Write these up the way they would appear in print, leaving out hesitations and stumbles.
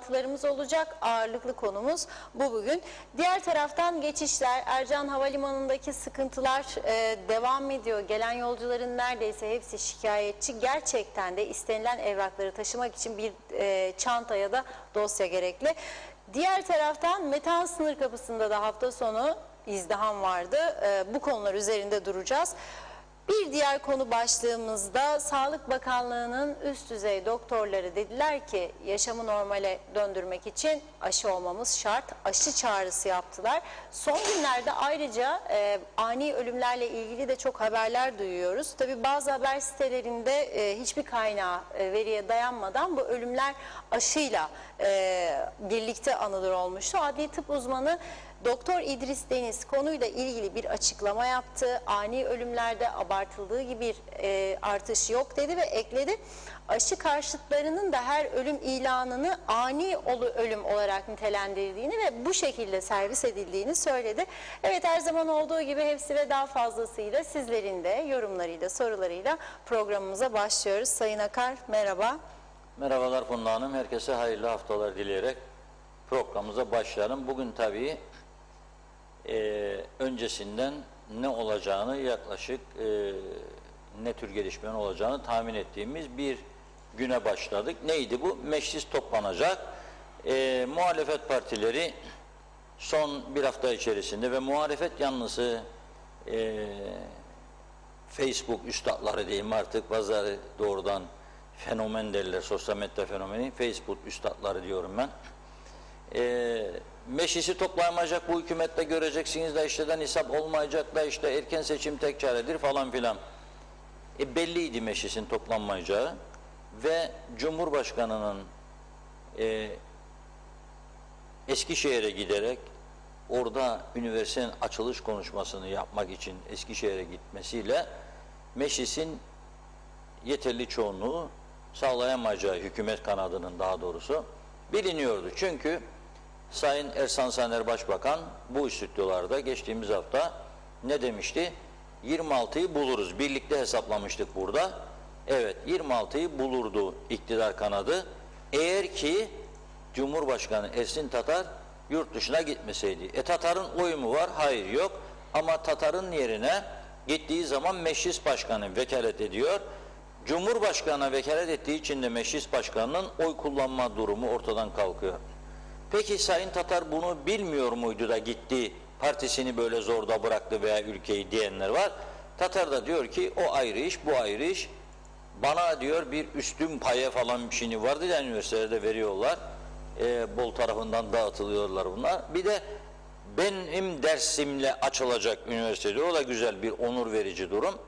bağlantılarımız olacak. Ağırlıklı konumuz bu bugün. Diğer taraftan geçişler, Ercan Havalimanı'ndaki sıkıntılar devam ediyor. Gelen yolcuların neredeyse hepsi şikayetçi. Gerçekten de istenilen evrakları taşımak için bir çanta ya da dosya gerekli. Diğer taraftan Metehan sınır kapısında da hafta sonu izdiham vardı. Bu konular üzerinde duracağız. Bir diğer konu başlığımızda Sağlık Bakanlığı'nın üst düzey doktorları dediler ki yaşamı normale döndürmek için aşı olmamız şart. Aşı çağrısı yaptılar. Son günlerde ayrıca ani ölümlerle ilgili de çok haberler duyuyoruz. Tabii bazı haber sitelerinde hiçbir kaynağı veriye dayanmadan bu ölümler aşıyla birlikte anılır olmuştu. Adli tıp uzmanı Doktor İdris Deniz konuyla ilgili bir açıklama yaptı. Ani ölümlerde abartıldığı gibi bir artış yok dedi ve ekledi. Aşı karşıtlarının da her ölüm ilanını ani ölüm olarak nitelendirdiğini ve bu şekilde servis edildiğini söyledi. Evet, her zaman olduğu gibi hepsi ve daha fazlasıyla sizlerin de yorumlarıyla, sorularıyla programımıza başlıyoruz. Sayın Akar, merhaba. Merhabalar Funda Hanım. Herkese hayırlı haftalar dileyerek programımıza başlayalım. Bugün tabii öncesinden ne olacağını yaklaşık ne tür gelişmenin olacağını tahmin ettiğimiz bir güne başladık. Neydi bu? Meclis toplanacak. Muhalefet partileri son bir hafta içerisinde ve muhalefet yanlısı Facebook üstadları diyeyim artık, bazıları doğrudan fenomen derler, sosyal medya fenomeni, Facebook üstadları diyorum ben. Meclisi toplayamayacak bu hükümette, göreceksiniz de işleden hesap olmayacak da işte erken seçim tek çaredir falan filan. Belliydi meclisin toplanmayacağı ve Cumhurbaşkanı'nın Eskişehir'e giderek orada üniversitenin açılış konuşmasını yapmak için Eskişehir'e gitmesiyle meclisin yeterli çoğunluğu sağlayamayacağı, hükümet kanadının daha doğrusu biliniyordu. Çünkü Sayın Ersan Saner Başbakan bu stüdyolarda geçtiğimiz hafta ne demişti? 26'yı buluruz. Birlikte hesaplamıştık burada. Evet, 26'yı bulurdu iktidar kanadı. Eğer ki Cumhurbaşkanı Ersin Tatar yurt dışına gitmeseydi. Tatar'ın oyu mu var? Hayır, yok. Ama Tatar'ın yerine gittiği zaman meclis başkanı vekalet ediyor. Cumhurbaşkanına vekalet ettiği için de meclis başkanının oy kullanma durumu ortadan kalkıyor. Peki Sayın Tatar bunu bilmiyor muydu da gitti, partisini böyle zorda bıraktı veya ülkeyi diyenler var. Tatar da diyor ki o ayrı iş, bu ayrı iş. Bana diyor bir üstün paya falan bir şey vardı ya, üniversitelerde veriyorlar. Bol tarafından dağıtılıyorlar bunlar. Bir de benim dersimle açılacak üniversitede, o da güzel bir onur verici durum.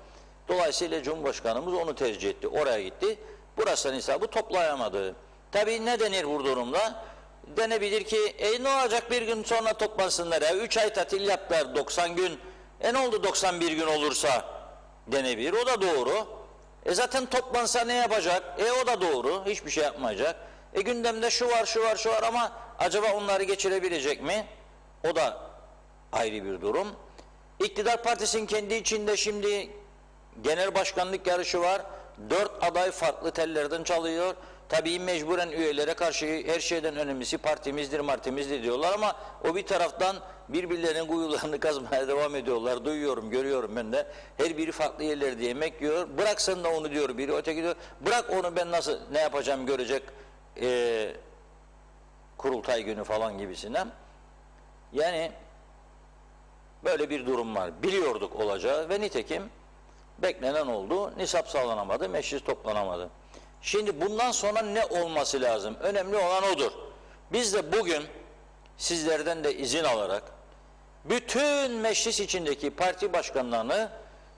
Dolayısıyla Cumhurbaşkanımız onu tercih etti, oraya gitti. Burasının hesabı toplayamadı. Tabii ne denir bu durumda? Denebilir ki ne olacak bir gün sonra toplansınlar ya, 3 ay tatil yaptılar 90 gün, ne oldu 91 gün olursa denebilir, o da doğru. Zaten toplansa ne yapacak? O da doğru, hiçbir şey yapmayacak. Gündemde şu var, şu var, şu var ama acaba onları geçirebilecek mi? O da ayrı bir durum. İktidar Partisi'nin kendi içinde şimdi genel başkanlık yarışı var. 4 aday farklı tellerden çalıyor. Tabii mecburen üyelere karşı her şeyden önemlisi partimizdir, martimizdir diyorlar ama o bir taraftan birbirlerinin kuyularını kazmaya devam ediyorlar. Duyuyorum, görüyorum ben de. Her biri farklı yerlerde yemek yiyor. Bırak sen de onu diyor biri, öteki diyor. Bırak onu, ben nasıl ne yapacağım görecek kurultay günü falan gibisinden. Yani böyle bir durum var. Biliyorduk olacağı ve nitekim beklenen oldu. Nisap sağlanamadı, meclis toplanamadı. Şimdi bundan sonra ne olması lazım? Önemli olan odur. Biz de bugün sizlerden de izin alarak bütün meclis içindeki parti başkanlarını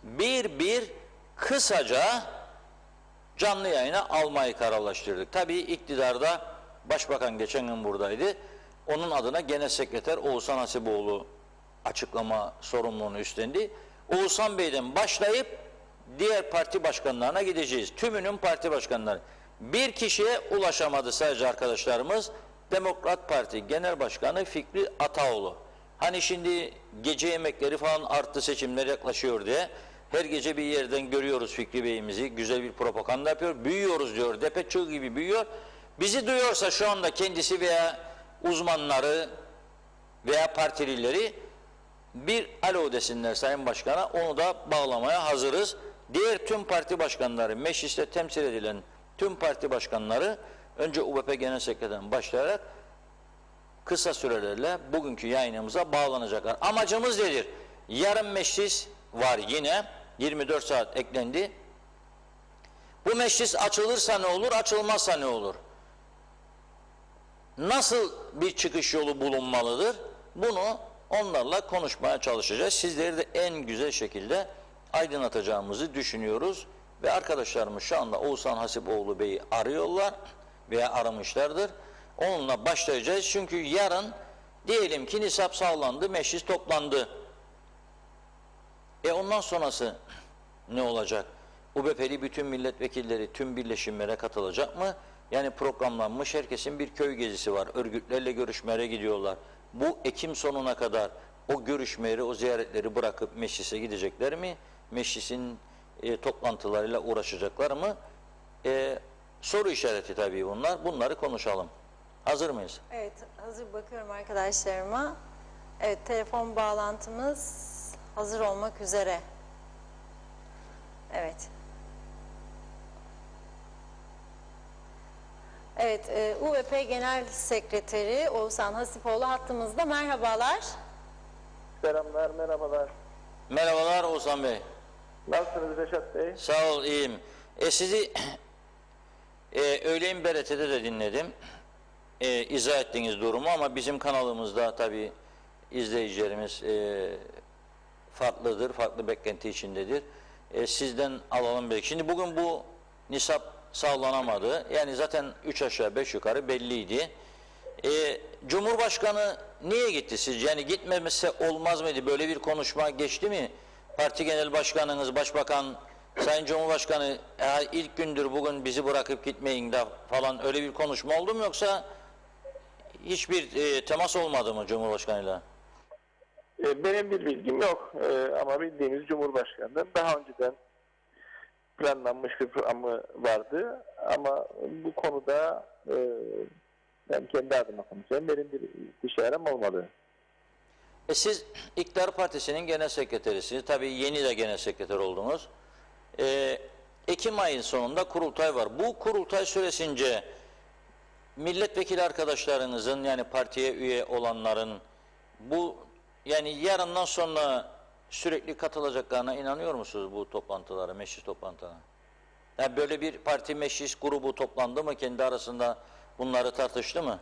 bir kısaca canlı yayına almayı kararlaştırdık. Tabii iktidarda Başbakan geçen gün buradaydı. Onun adına Genel Sekreter Oğuzhan Hasipoğlu açıklama sorumluluğunu üstlendi. Oğuzhan Bey'den başlayıp diğer parti başkanlarına gideceğiz. Tümünün parti başkanları. Bir kişiye ulaşamadı sadece arkadaşlarımız. Demokrat Parti Genel Başkanı Fikri Ataoğlu. Hani şimdi gece yemekleri falan arttı, seçimler yaklaşıyor diye. Her gece bir yerden görüyoruz Fikri Bey'imizi. Güzel bir propaganda yapıyor. Büyüyoruz diyor. Depe çığ gibi büyüyor. Bizi duyuyorsa şu anda kendisi veya uzmanları veya partilileri bir alo desinler Sayın Başkan'a, onu da bağlamaya hazırız. Diğer tüm parti başkanları, mecliste temsil edilen tüm parti başkanları önce UBP Genel Sekreter'den başlayarak kısa sürelerle bugünkü yayınımıza bağlanacaklar. Amacımız nedir? Yarın meclis var yine, 24 saat eklendi. Bu meclis açılırsa ne olur, açılmazsa ne olur? Nasıl bir çıkış yolu bulunmalıdır? Bunu onlarla konuşmaya çalışacağız. Sizleri de en güzel şekilde aydınlatacağımızı düşünüyoruz. Ve arkadaşlarımız şu anda Oğuzhan Hasipoğlu Bey'i arıyorlar veya aramışlardır. Onunla başlayacağız. Çünkü yarın diyelim ki nisap sağlandı, meclis toplandı. Ondan sonrası ne olacak? UBP'li bütün milletvekilleri tüm birleşimlere katılacak mı? Yani programlanmış, herkesin bir köy gezisi var. Örgütlerle görüşmelere gidiyorlar. Bu Ekim sonuna kadar o görüşmeleri, o ziyaretleri bırakıp meclise gidecekler mi? Meclisin toplantılarıyla uğraşacaklar mı? Soru işareti tabii bunlar. Bunları konuşalım. Hazır mıyız? Evet, hazır bakıyorum arkadaşlarıma. Evet, telefon bağlantımız hazır olmak üzere. Evet. Evet, UVP Genel Sekreteri Oğuzhan Hasipoğlu hattımızda. Merhabalar. Selamlar, merhabalar. Merhabalar Oğuzhan Bey. Nasılsınız Reşat Bey? Sağ ol, iyiyim. Sizi öğleyin BRT'de de dinledim. İzah ettiğiniz durumu ama bizim kanalımızda tabii izleyicilerimiz farklıdır, farklı beklenti içindedir. Sizden alalım belki. Şimdi bugün bu nisap sağlanamadı. Yani zaten 3 aşağı 5 yukarı belliydi. Cumhurbaşkanı niye gitti sizce? Yani gitmemesi olmaz mıydı? Böyle bir konuşma geçti mi? Parti Genel Başkanınız, Başbakan, Sayın Cumhurbaşkanı ilk gündür bugün bizi bırakıp gitmeyin de falan öyle bir konuşma oldu mu, yoksa hiçbir temas olmadı mı Cumhurbaşkanıyla? Benim bir bilgim yok ama bildiğimiz Cumhurbaşkanı'nın daha önceden planlanmış bir programı vardı ama bu konuda ben kendi adıma konuşayım, benim bir istişarem olmadı. Siz İktidar Partisi'nin genel sekreterisiniz. Tabii yeni de genel sekreter oldunuz. Ekim ayın sonunda kurultay var. Bu kurultay süresince milletvekili arkadaşlarınızın, yani partiye üye olanların bu yani yarından sonra sürekli katılacaklarına inanıyor musunuz bu toplantılara, meclis toplantılarına? Yani böyle bir parti meclis grubu toplandı mı, kendi arasında bunları tartıştı mı?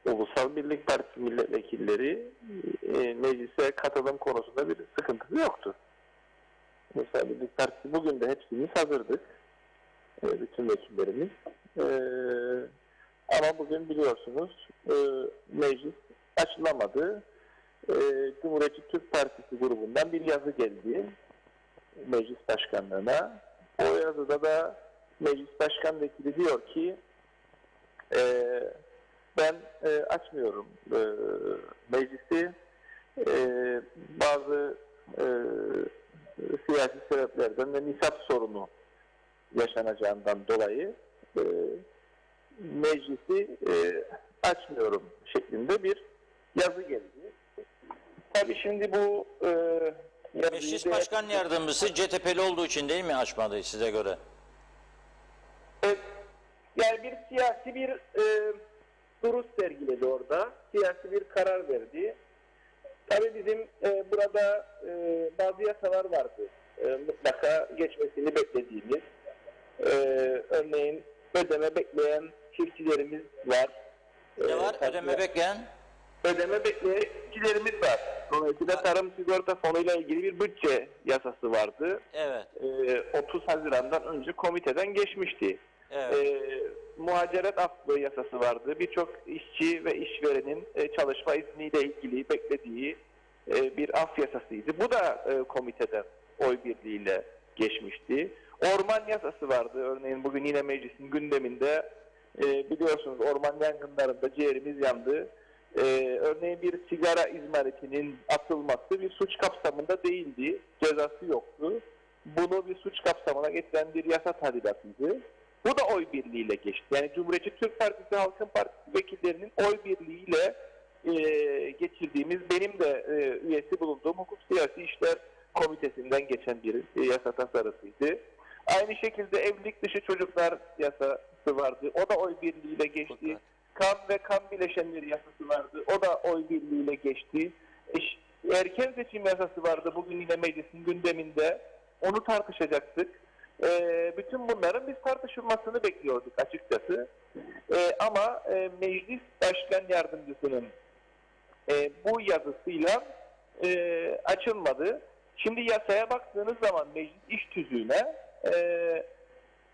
Ulusal Birlik Partisi milletvekilleri meclise katılım konusunda bir sıkıntısı yoktu. Ulusal Birlik Partisi bugün de hepsimiz hazırdık. Bütün vekillerimiz. Ama bugün biliyorsunuz meclis açılamadı. Cumhuriyetçi Türk Partisi grubundan bir yazı geldi meclis başkanlığına. O yazıda da meclis başkan vekili diyor ki ben açmıyorum meclisi, bazı siyasi sebeplerden ve nisap sorunu yaşanacağından dolayı meclisi açmıyorum şeklinde bir yazı geldi. Tabii şimdi bu Meclis Başkan Yardımcısı CTP'li olduğu için değil mi açmadı size göre? Yani bir siyasi bir duruş sergiledi orada. Siyasi bir karar verdi. Tabii bizim burada bazı yasalar vardı. Mutlaka geçmesini beklediğimiz. Örneğin ödeme bekleyen çiftçilerimiz var. Ne var? Ödeme bekleyen? Ödeme bekleyen çiftçilerimiz var. Dolayısıyla Tarım Sigorta Fonu ile ilgili bir bütçe yasası vardı. Evet. 30 Haziran'dan önce komiteden geçmişti. Evet. Muhaciret affı yasası vardı. Birçok işçi ve işverenin çalışma izniyle ilgili beklediği bir af yasasıydı. Bu da komiteden oy birliğiyle geçmişti. Orman yasası vardı. Örneğin bugün yine meclisin gündeminde biliyorsunuz orman yangınlarında ciğerimiz yandı. Örneğin bir sigara izmaritinin atılması bir suç kapsamında değildi. Cezası yoktu. Bunu bir suç kapsamına getiren bir yasa tadilatıydı. Bu da oy birliğiyle geçti. Yani Cumhuriyetçi Türk Partisi, Halkın Partisi vekillerinin oy birliğiyle geçirdiğimiz, benim de üyesi bulunduğum Hukuk Siyasi İşler Komitesi'nden geçen bir yasa tasarısıydı. Aynı şekilde evlilik dışı çocuklar yasası vardı. O da oy birliğiyle geçti. Kan ve kan bileşenleri yasası vardı. O da oy birliğiyle geçti. Erken seçim yasası vardı. Bugün yine meclisin gündeminde. Onu tartışacaktık. Bütün bunların biz tartışılmasını bekliyorduk açıkçası. Ama Meclis Başkan Yardımcısının bu yazısıyla açılmadı. Şimdi yasaya baktığınız zaman meclis iş tüzüğüne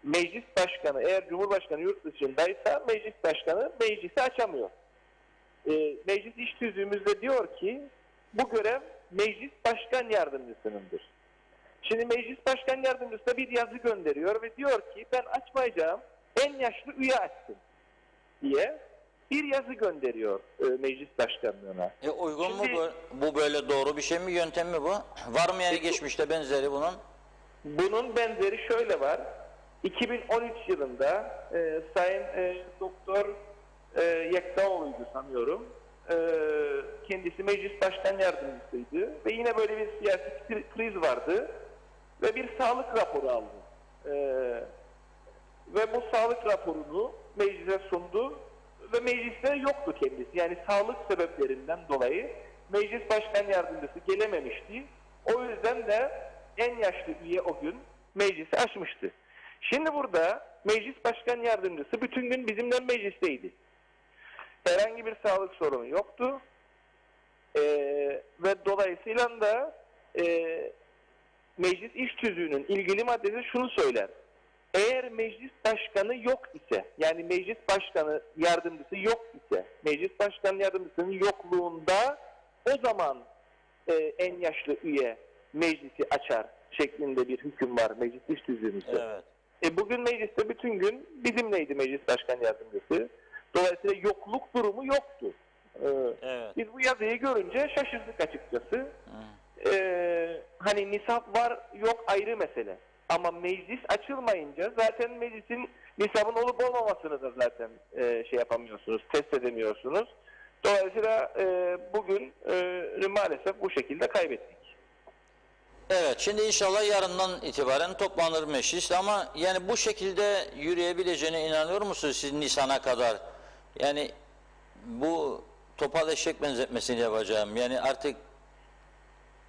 meclis başkanı, eğer Cumhurbaşkanı yurt dışındaysa meclis başkanı meclisi açamıyor. Meclis iş tüzüğümüzde diyor ki bu görev meclis başkan yardımcısınındır. Şimdi meclis başkan yardımcısı da bir yazı gönderiyor ve diyor ki ben açmayacağım, en yaşlı üye açsın diye bir yazı gönderiyor meclis başkanlığına. Uygun mu bu böyle doğru bir şey mi, yöntem mi bu? Var mı yani geçmişte benzeri bunun? Bunun benzeri şöyle var. 2013 yılında Sayın Doktor Yektaoğlu'ydu sanıyorum. Kendisi meclis başkan yardımcısıydı ve yine böyle bir siyasi kriz vardı ve bir sağlık raporu aldı. Ve bu sağlık raporunu meclise sundu ve mecliste yoktu kendisi. Yani sağlık sebeplerinden dolayı meclis başkan yardımcısı gelememişti. O yüzden de en yaşlı üye o gün meclisi açmıştı. Şimdi burada meclis başkan yardımcısı bütün gün bizimle meclisteydi. Herhangi bir sağlık sorunu yoktu. Ve dolayısıyla da meclis iş tüzüğünün ilgili maddesi şunu söyler. Eğer meclis başkanı yok ise, yani meclis başkanı yardımcısı yok ise, meclis başkanı yardımcısının yokluğunda o zaman en yaşlı üye meclisi açar şeklinde bir hüküm var meclis iş tüzüğümüzde. Evet. Bugün mecliste bütün gün bizimleydi meclis başkan yardımcısı. Dolayısıyla yokluk durumu yoktu. Evet. Biz bu yazıyı görünce şaşırdık açıkçası. Hani nisap var yok ayrı mesele. Ama meclis açılmayınca zaten meclisin nisabın olup olmamasını da zaten şey yapamıyorsunuz, test edemiyorsunuz. Dolayısıyla bugün maalesef bu şekilde kaybettik. Evet, şimdi inşallah yarından itibaren toplanır meclis ama yani bu şekilde yürüyebileceğine inanıyor musunuz siz Nisan'a kadar? Yani bu topal eşek benzetmesini yapacağım. Yani artık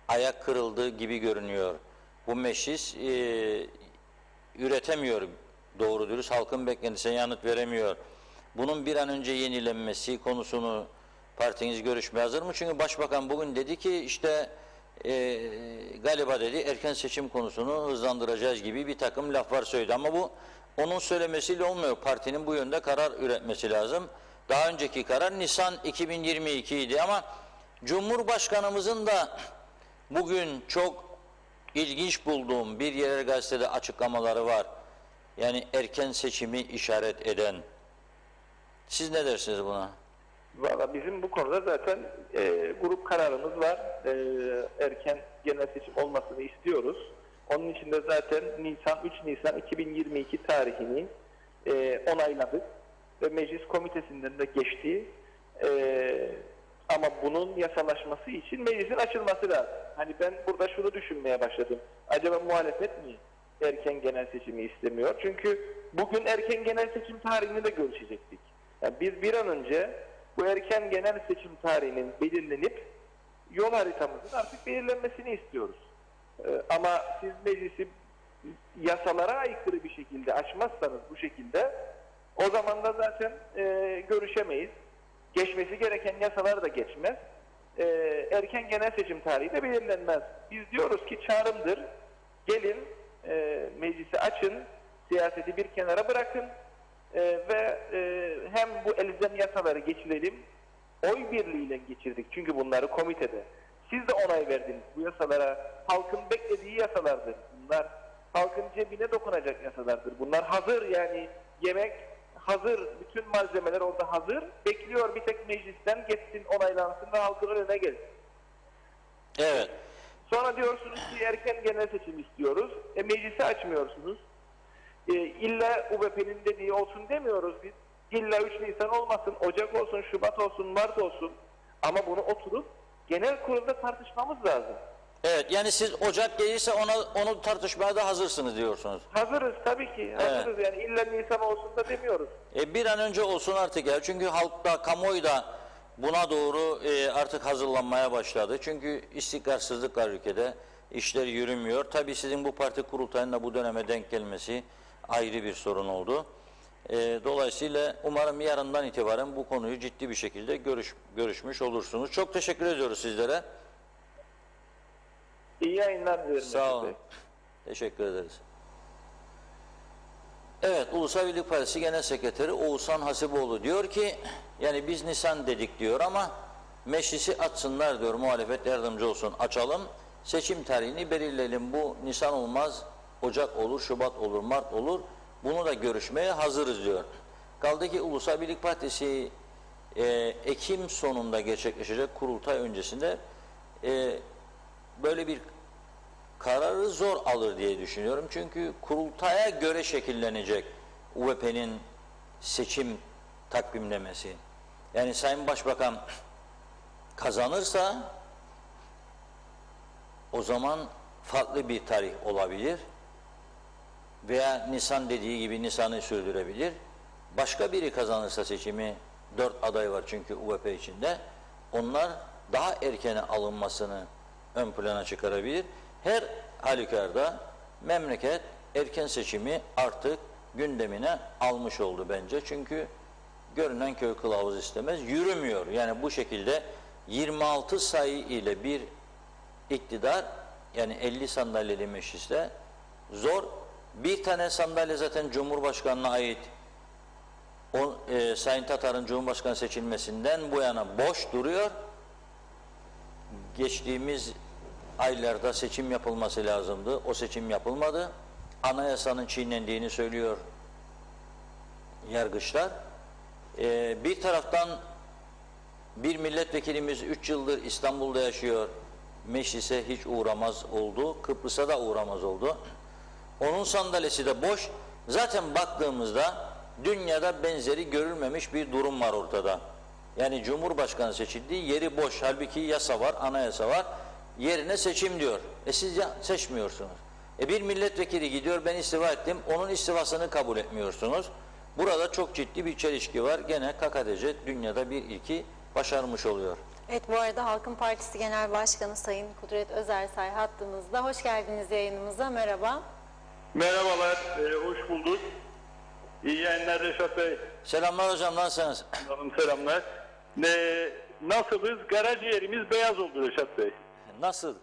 ayak kırıldığı gibi görünüyor. Bu meclis üretemiyor doğru dürüst, halkın beklentisine yanıt veremiyor. Bunun bir an önce yenilenmesi konusunu partiniz görüşmeye hazır mı? Çünkü Başbakan bugün dedi ki işte galiba dedi erken seçim konusunu hızlandıracağız gibi bir takım laflar söyledi. Ama bu onun söylemesiyle olmuyor. Partinin bu yönde karar üretmesi lazım. Daha önceki karar Nisan 2022 idi ama Cumhurbaşkanımızın da bugün çok ilginç bulduğum bir yerel gazetede açıklamaları var. Yani erken seçimi işaret eden. Siz ne dersiniz buna? Valla bizim bu konuda zaten grup kararımız var. Erken genel seçim olmasını istiyoruz. Onun için de zaten 3 Nisan 2022 tarihini onayladık. Ve meclis komitesinden de geçti. Ama bunun yasalaşması için meclisin açılması lazım. Hani ben burada şunu düşünmeye başladım. Acaba muhalefet mi erken genel seçimi istemiyor? Çünkü bugün erken genel seçim tarihini de görüşecektik. Yani biz bir an önce bu erken genel seçim tarihinin belirlenip yol haritamızın artık belirlenmesini istiyoruz. Ama siz meclisi yasalara aykırı bir şekilde açmazsanız bu şekilde o zaman da zaten görüşemeyiz. Geçmesi gereken yasalar da geçmez. Erken genel seçim tarihi de belirlenmez. Biz diyoruz ki çağrımdır. Gelin meclisi açın, siyaseti bir kenara bırakın ve hem bu elzem yasaları geçirelim, oy birliğiyle geçirdik. Çünkü bunları komitede. Siz de onay verdiniz bu yasalara. Halkın beklediği yasalardır. Bunlar halkın cebine dokunacak yasalardır. Bunlar hazır, yani yemek hazır, bütün malzemeler orada hazır. Bekliyor bir tek meclisten geçsin, onaylansın ve halkın önüne gelsin. Evet. Sonra diyorsunuz ki erken genel seçim istiyoruz. Meclisi açmıyorsunuz. İlla UBP'nin dediği olsun demiyoruz biz. İlla 3 Nisan olmasın, Ocak olsun, Şubat olsun, Mart olsun. Ama bunu oturup genel kurulda tartışmamız lazım. Evet, yani siz Ocak gelirse onu tartışmaya da hazırsınız diyorsunuz. Hazırız tabii ki. Hazırız yani illa Nisan olsun da demiyoruz. Bir an önce olsun artık ya. Çünkü halkta, kamuoyu da buna doğru artık hazırlanmaya başladı. Çünkü istikrarsızlık var ülkede. İşler yürümüyor. Tabii sizin bu parti kurultayında bu döneme denk gelmesi ayrı bir sorun oldu. Dolayısıyla umarım yarından itibaren bu konuyu ciddi bir şekilde görüşmüş olursunuz. Çok teşekkür ediyoruz sizlere. İyi yayınlar diliyorum. Sağ olun. Teşekkür ederiz. Evet, Ulusal Birlik Partisi Genel Sekreteri Oğuzhan Hasiboğlu diyor ki, yani biz Nisan dedik diyor ama meclisi açsınlar diyor, muhalefet yardımcı olsun, açalım. Seçim tarihini belirleyelim. Bu Nisan olmaz, Ocak olur, Şubat olur, Mart olur. Bunu da görüşmeye hazırız diyor. Kaldı ki Ulusal Birlik Partisi Ekim sonunda gerçekleşecek kurultay öncesinde böyle bir kararı zor alır diye düşünüyorum. Çünkü kurultaya göre şekillenecek UBP'nin seçim takvimlemesi. Yani Sayın Başbakan kazanırsa o zaman farklı bir tarih olabilir. Veya Nisan dediği gibi Nisan'ı sürdürebilir. Başka biri kazanırsa seçimi, 4 aday var çünkü UBP içinde, onlar daha erkene alınmasını ön plana çıkarabilir. Her halükarda memleket erken seçimi artık gündemine almış oldu bence. Çünkü görünen köy kılavuz istemez, yürümüyor. Yani bu şekilde 26 sayı ile bir iktidar, yani 50 sandalyeli mecliste zor. Bir tane sandalye zaten Cumhurbaşkanı'na ait. Sayın Tatar'ın Cumhurbaşkanı seçilmesinden bu yana boş duruyor. Geçtiğimiz aylarda seçim yapılması lazımdı. O seçim yapılmadı. Anayasanın çiğnendiğini söylüyor yargıçlar. Bir taraftan bir milletvekilimiz 3 yıldır İstanbul'da yaşıyor. Meclise hiç uğramaz oldu. Kıbrıs'a da uğramaz oldu. Onun sandalyesi de boş. Zaten baktığımızda dünyada benzeri görülmemiş bir durum var ortada. Yani Cumhurbaşkanı seçildiği yeri boş. Halbuki yasa var, anayasa var. Yerine seçim diyor. Siz ya seçmiyorsunuz. Bir milletvekili gidiyor, ben istifa ettim. Onun istifasını kabul etmiyorsunuz. Burada çok ciddi bir çelişki var. Gene KKTC dünyada bir ilki başarmış oluyor. Evet, bu arada Halkın Partisi Genel Başkanı Sayın Kudret Özersay hattımızda. Hoş geldiniz yayınımıza. Merhaba. Merhabalar, hoş bulduk. İyi yayınlar Reşat Bey. Selamlar hocam, nasılsınız? Hanım selamlar. Nasılız? Karaciğerimiz beyaz oldu Reşat Bey. Nasıl?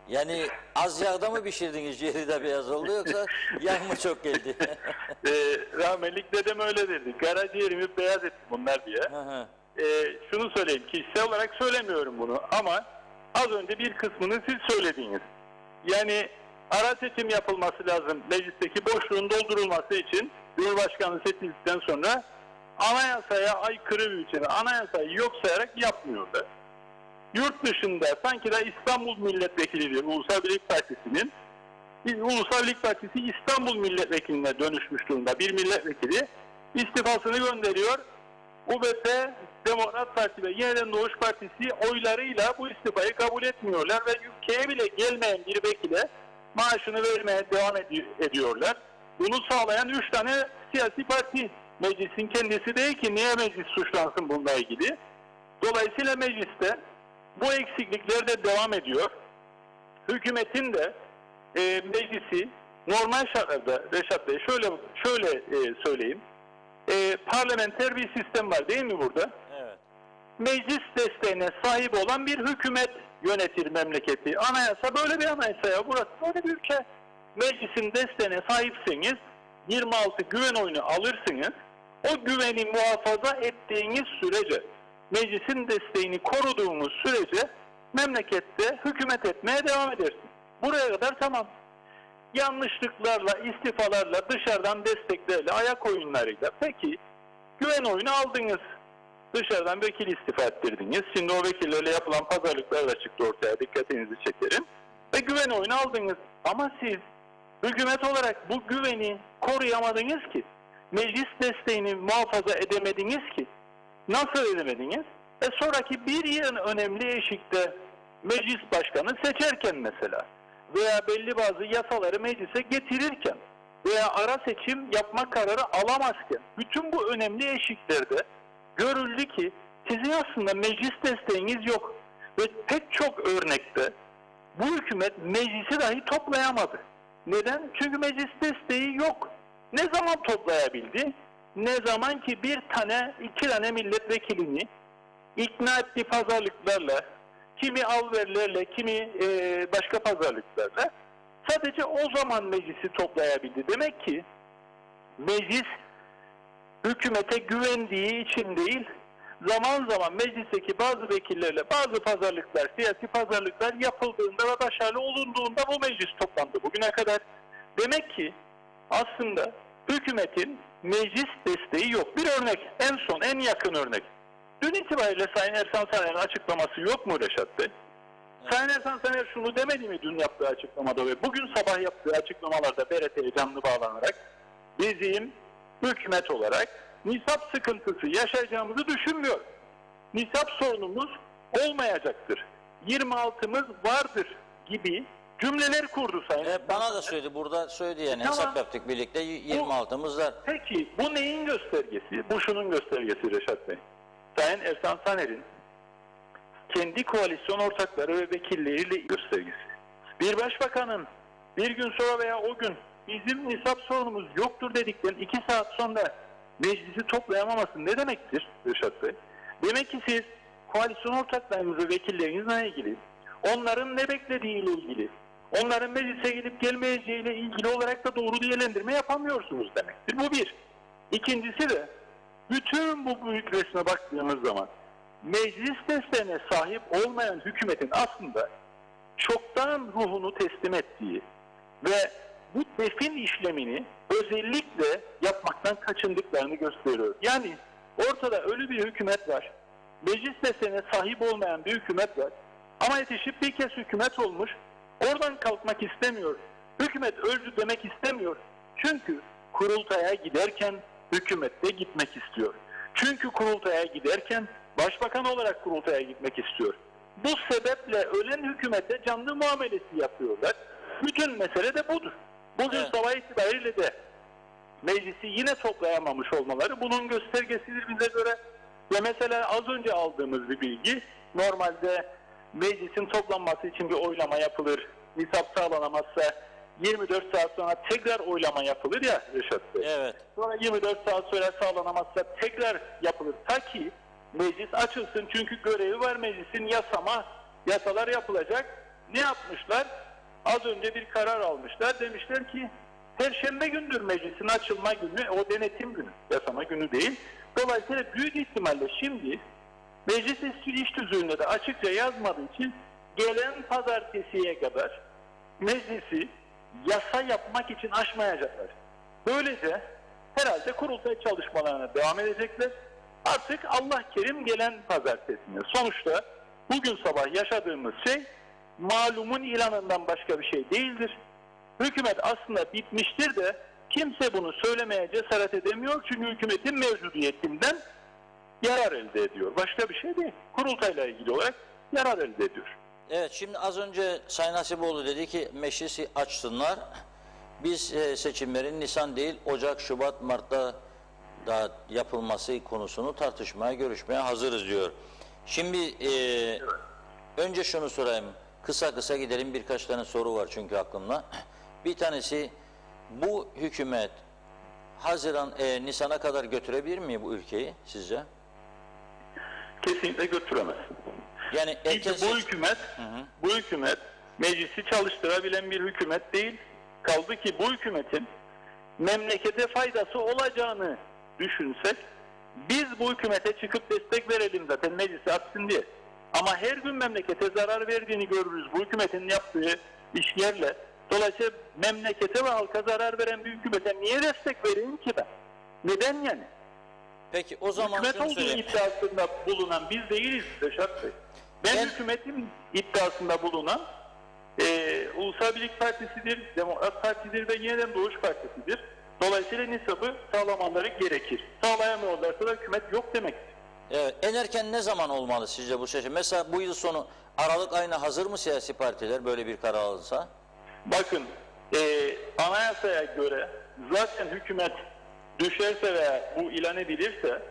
Yani az yağda mı pişirdiniz, ciğeri de beyaz oldu, yoksa yağ mı çok geldi? Rahmetlik dedem öyle dedi. Karaciğerimi beyaz ettim bunlar diye. Şunu söyleyeyim, kişisel olarak söylemiyorum bunu ama az önce bir kısmını siz söylediniz. Yani ara seçim yapılması lazım. Meclisteki boşluğun doldurulması için Cumhurbaşkanı seçildikten sonra anayasaya aykırı bir biçimde anayasayı yok sayarak yapmıyorlar. Yurt dışında sanki de İstanbul Milletvekilidir Ulusal Birlik Partisi'nin. Ulusal Birlik Partisi İstanbul Milletvekiline dönüşmüş durumda. Bir milletvekili istifasını gönderiyor. UBP, Demokrat Parti ve Yeniden Doğuş Partisi oylarıyla bu istifayı kabul etmiyorlar ve ülkeye bile gelmeyen bir vekile maaşını vermeye devam ediyorlar. Bunu sağlayan 3 tane siyasi parti. Meclisin kendisi değil ki, niye meclis suçlansın bununla ilgili? Dolayısıyla mecliste bu eksiklikler de devam ediyor. Hükümetin de meclisi normal şartlarda Reşat Bey şöyle söyleyeyim. Parlamenter bir sistem var değil mi burada? Evet. Meclis desteğine sahip olan bir hükümet yönetir memleketi. Anayasa böyle bir anayasa ya. Burası böyle bir ülke. Meclisin desteğine sahipseniz 26 güven oyunu alırsınız. O güveni muhafaza ettiğiniz sürece, meclisin desteğini koruduğumuz sürece memlekette hükümet etmeye devam edersin. Buraya kadar tamam. Yanlışlıklarla, istifalarla, dışarıdan desteklerle, ayak oyunlarıyla. Peki, güven oyunu aldınız. Dışarıdan vekil istifa ettirdiniz. Şimdi o vekillerle yapılan pazarlıklar da çıktı ortaya. Dikkatinizi çekerim. Ve güven oyunu aldınız. Ama siz Hükümet olarak bu güveni koruyamadınız ki. Meclis desteğini muhafaza edemediniz ki. Nasıl edemediniz? Sonraki bir yılın önemli eşikte meclis başkanı seçerken mesela veya belli bazı yasaları meclise getirirken veya ara seçim yapma kararı alamazken bütün bu önemli eşiklerde görüldü ki sizin aslında meclis desteğiniz yok ve pek çok örnekte bu hükümet meclisi dahi toplayamadı. Neden? Çünkü meclis desteği yok. Ne zaman toplayabildi? Ne zaman ki bir tane, iki tane milletvekilini ikna ettiği pazarlıklarla, kimi alverlerle, kimi başka pazarlıklarla sadece o zaman meclisi toplayabildi. Demek ki meclis hükümete güvendiği için değil, zaman zaman meclisteki bazı vekillerle bazı pazarlıklar, siyasi pazarlıklar yapıldığında ve başarılı olunduğunda bu meclis toplandı bugüne kadar. Demek ki aslında hükümetin meclis desteği yok. Bir örnek, en son, en yakın örnek. Dün itibariyle Sayın Ersan Saner'in açıklaması yok mu Reşat Bey? Sayın Ersan Saner şunu demedi mi dün yaptığı açıklamada ve bugün sabah yaptığı açıklamalarda BRT'ye canlı bağlanarak bizim hükümet olarak nisap sıkıntısı yaşayacağımızı düşünmüyor. Nisap sorunumuz olmayacaktır. 26'mız vardır gibi cümleler kurdu Sayın. Bana da söyledi, burada söyledi yani Tamam. hesap yaptık birlikte 26'mız var. Peki bu neyin göstergesi? Bu şunun göstergesi Reşat Bey. Sayın Ersan Saner'in kendi koalisyon ortakları ve vekilleriyle göstergesi. Bir başbakanın bir gün sonra veya o gün bizim nisap sorunumuz yoktur dedikten 2 saat sonra meclisi toplayamaması ne demektir Reşat Bey? Demek ki siz koalisyon ortaklarınız ve vekillerinizle ilgili, onların ne beklediğiyle ilgili, onların meclise gelip gelmeyeceğiyle ilgili olarak da doğru değerlendirme yapamıyorsunuz demektir. Bu bir. İkincisi de bütün bu büyük resme baktığımız zaman meclis desteğine sahip olmayan hükümetin aslında çoktan ruhunu teslim ettiği ve bu defin işlemini özellikle yapmaktan kaçındıklarını gösteriyor. Yani ortada ölü bir hükümet var. Meclis desteğine sahip olmayan bir hükümet var. Ama yetişip bir kez hükümet olmuş. Oradan kalkmak istemiyor. Hükümet öldü demek istemiyor. Çünkü kurultaya giderken hükümet de gitmek istiyor. Çünkü kurultaya giderken başbakan olarak kurultaya gitmek istiyor. Bu sebeple ölen hükümete canlı muamelesi yapıyorlar. Bütün mesele de budur. Bugün sabah itibariyle de meclisi yine toplayamamış olmaları bunun göstergesidir bize göre. Ve mesela az önce aldığımız bir bilgi, normalde meclisin toplanması için bir oylama yapılır. Nisap sağlanamazsa 24 saat sonra tekrar oylama yapılır ya Reşat Bey. Evet. Sonra 24 saat sonra sağlanamazsa tekrar yapılır. Ta ki meclis açılsın, çünkü görevi var meclisin, yasalar yapılacak. Ne yapmışlar? Az önce bir karar almışlar. Demişler ki Perşembe gündür meclisin açılma günü, o denetim günü, yasama günü değil. Dolayısıyla büyük ihtimalle şimdi meclis iş tüzüğünde de açıkça yazmadığı için gelen pazartesiye kadar meclisi yasa yapmak için aşmayacaklar. Böylece herhalde kurultay çalışmalarına devam edecekler. Artık Allah kerim gelen pazartesine. Sonuçta bugün sabah yaşadığımız şey malumun ilanından başka bir şey değildir. Hükümet aslında bitmiştir de kimse bunu söylemeye cesaret edemiyor. Çünkü hükümetin mevcudiyetinden yarar elde ediyor. Başka bir şey değil. Kurultayla ilgili olarak yarar elde ediyor. Evet, şimdi az önce Sayın Hasipoğlu dedi ki meclisi açsınlar. Biz seçimlerin Nisan değil Ocak, Şubat, Mart'ta da yapılması konusunu tartışmaya, görüşmeye hazırız diyor. Şimdi önce şunu sorayım. Kısa gidelim, birkaç tane soru var çünkü aklımda. Bir tanesi, bu hükümet Nisan'a kadar götürebilir mi bu ülkeyi sizce? Kesinlikle götüremez. Yani bu hükümet meclisi çalıştırabilen bir hükümet değil. Kaldı ki bu hükümetin memlekete faydası olacağını düşünsek, biz bu hükümete çıkıp destek verelim zaten meclisi açsın diye. Ama her gün memlekete zarar verdiğini görürüz bu hükümetin yaptığı işlerle. Dolayısıyla memlekete ve halka zarar veren bir hükümete niye destek vereyim ki ben? Neden yani? Peki o zaman hükümet olduğu iddiasında bulunan biz değiliz Reşat Bey. Ben hükümetin iddiasında bulunan Ulusal Birlik Partisi'dir, Demokrat Parti'dir ve Yeniden Doğuş Partisi'dir. Dolayısıyla nisabı sağlamaları gerekir. Sağlayamıyorlarsa da hükümet yok demektir. Evet, en erken ne zaman olmalı sizce bu seçim? Mesela bu yıl sonu Aralık ayına hazır mı siyasi partiler böyle bir karar alırsa? Bakın, anayasaya göre zaten hükümet düşerse veya bu ilan edilirse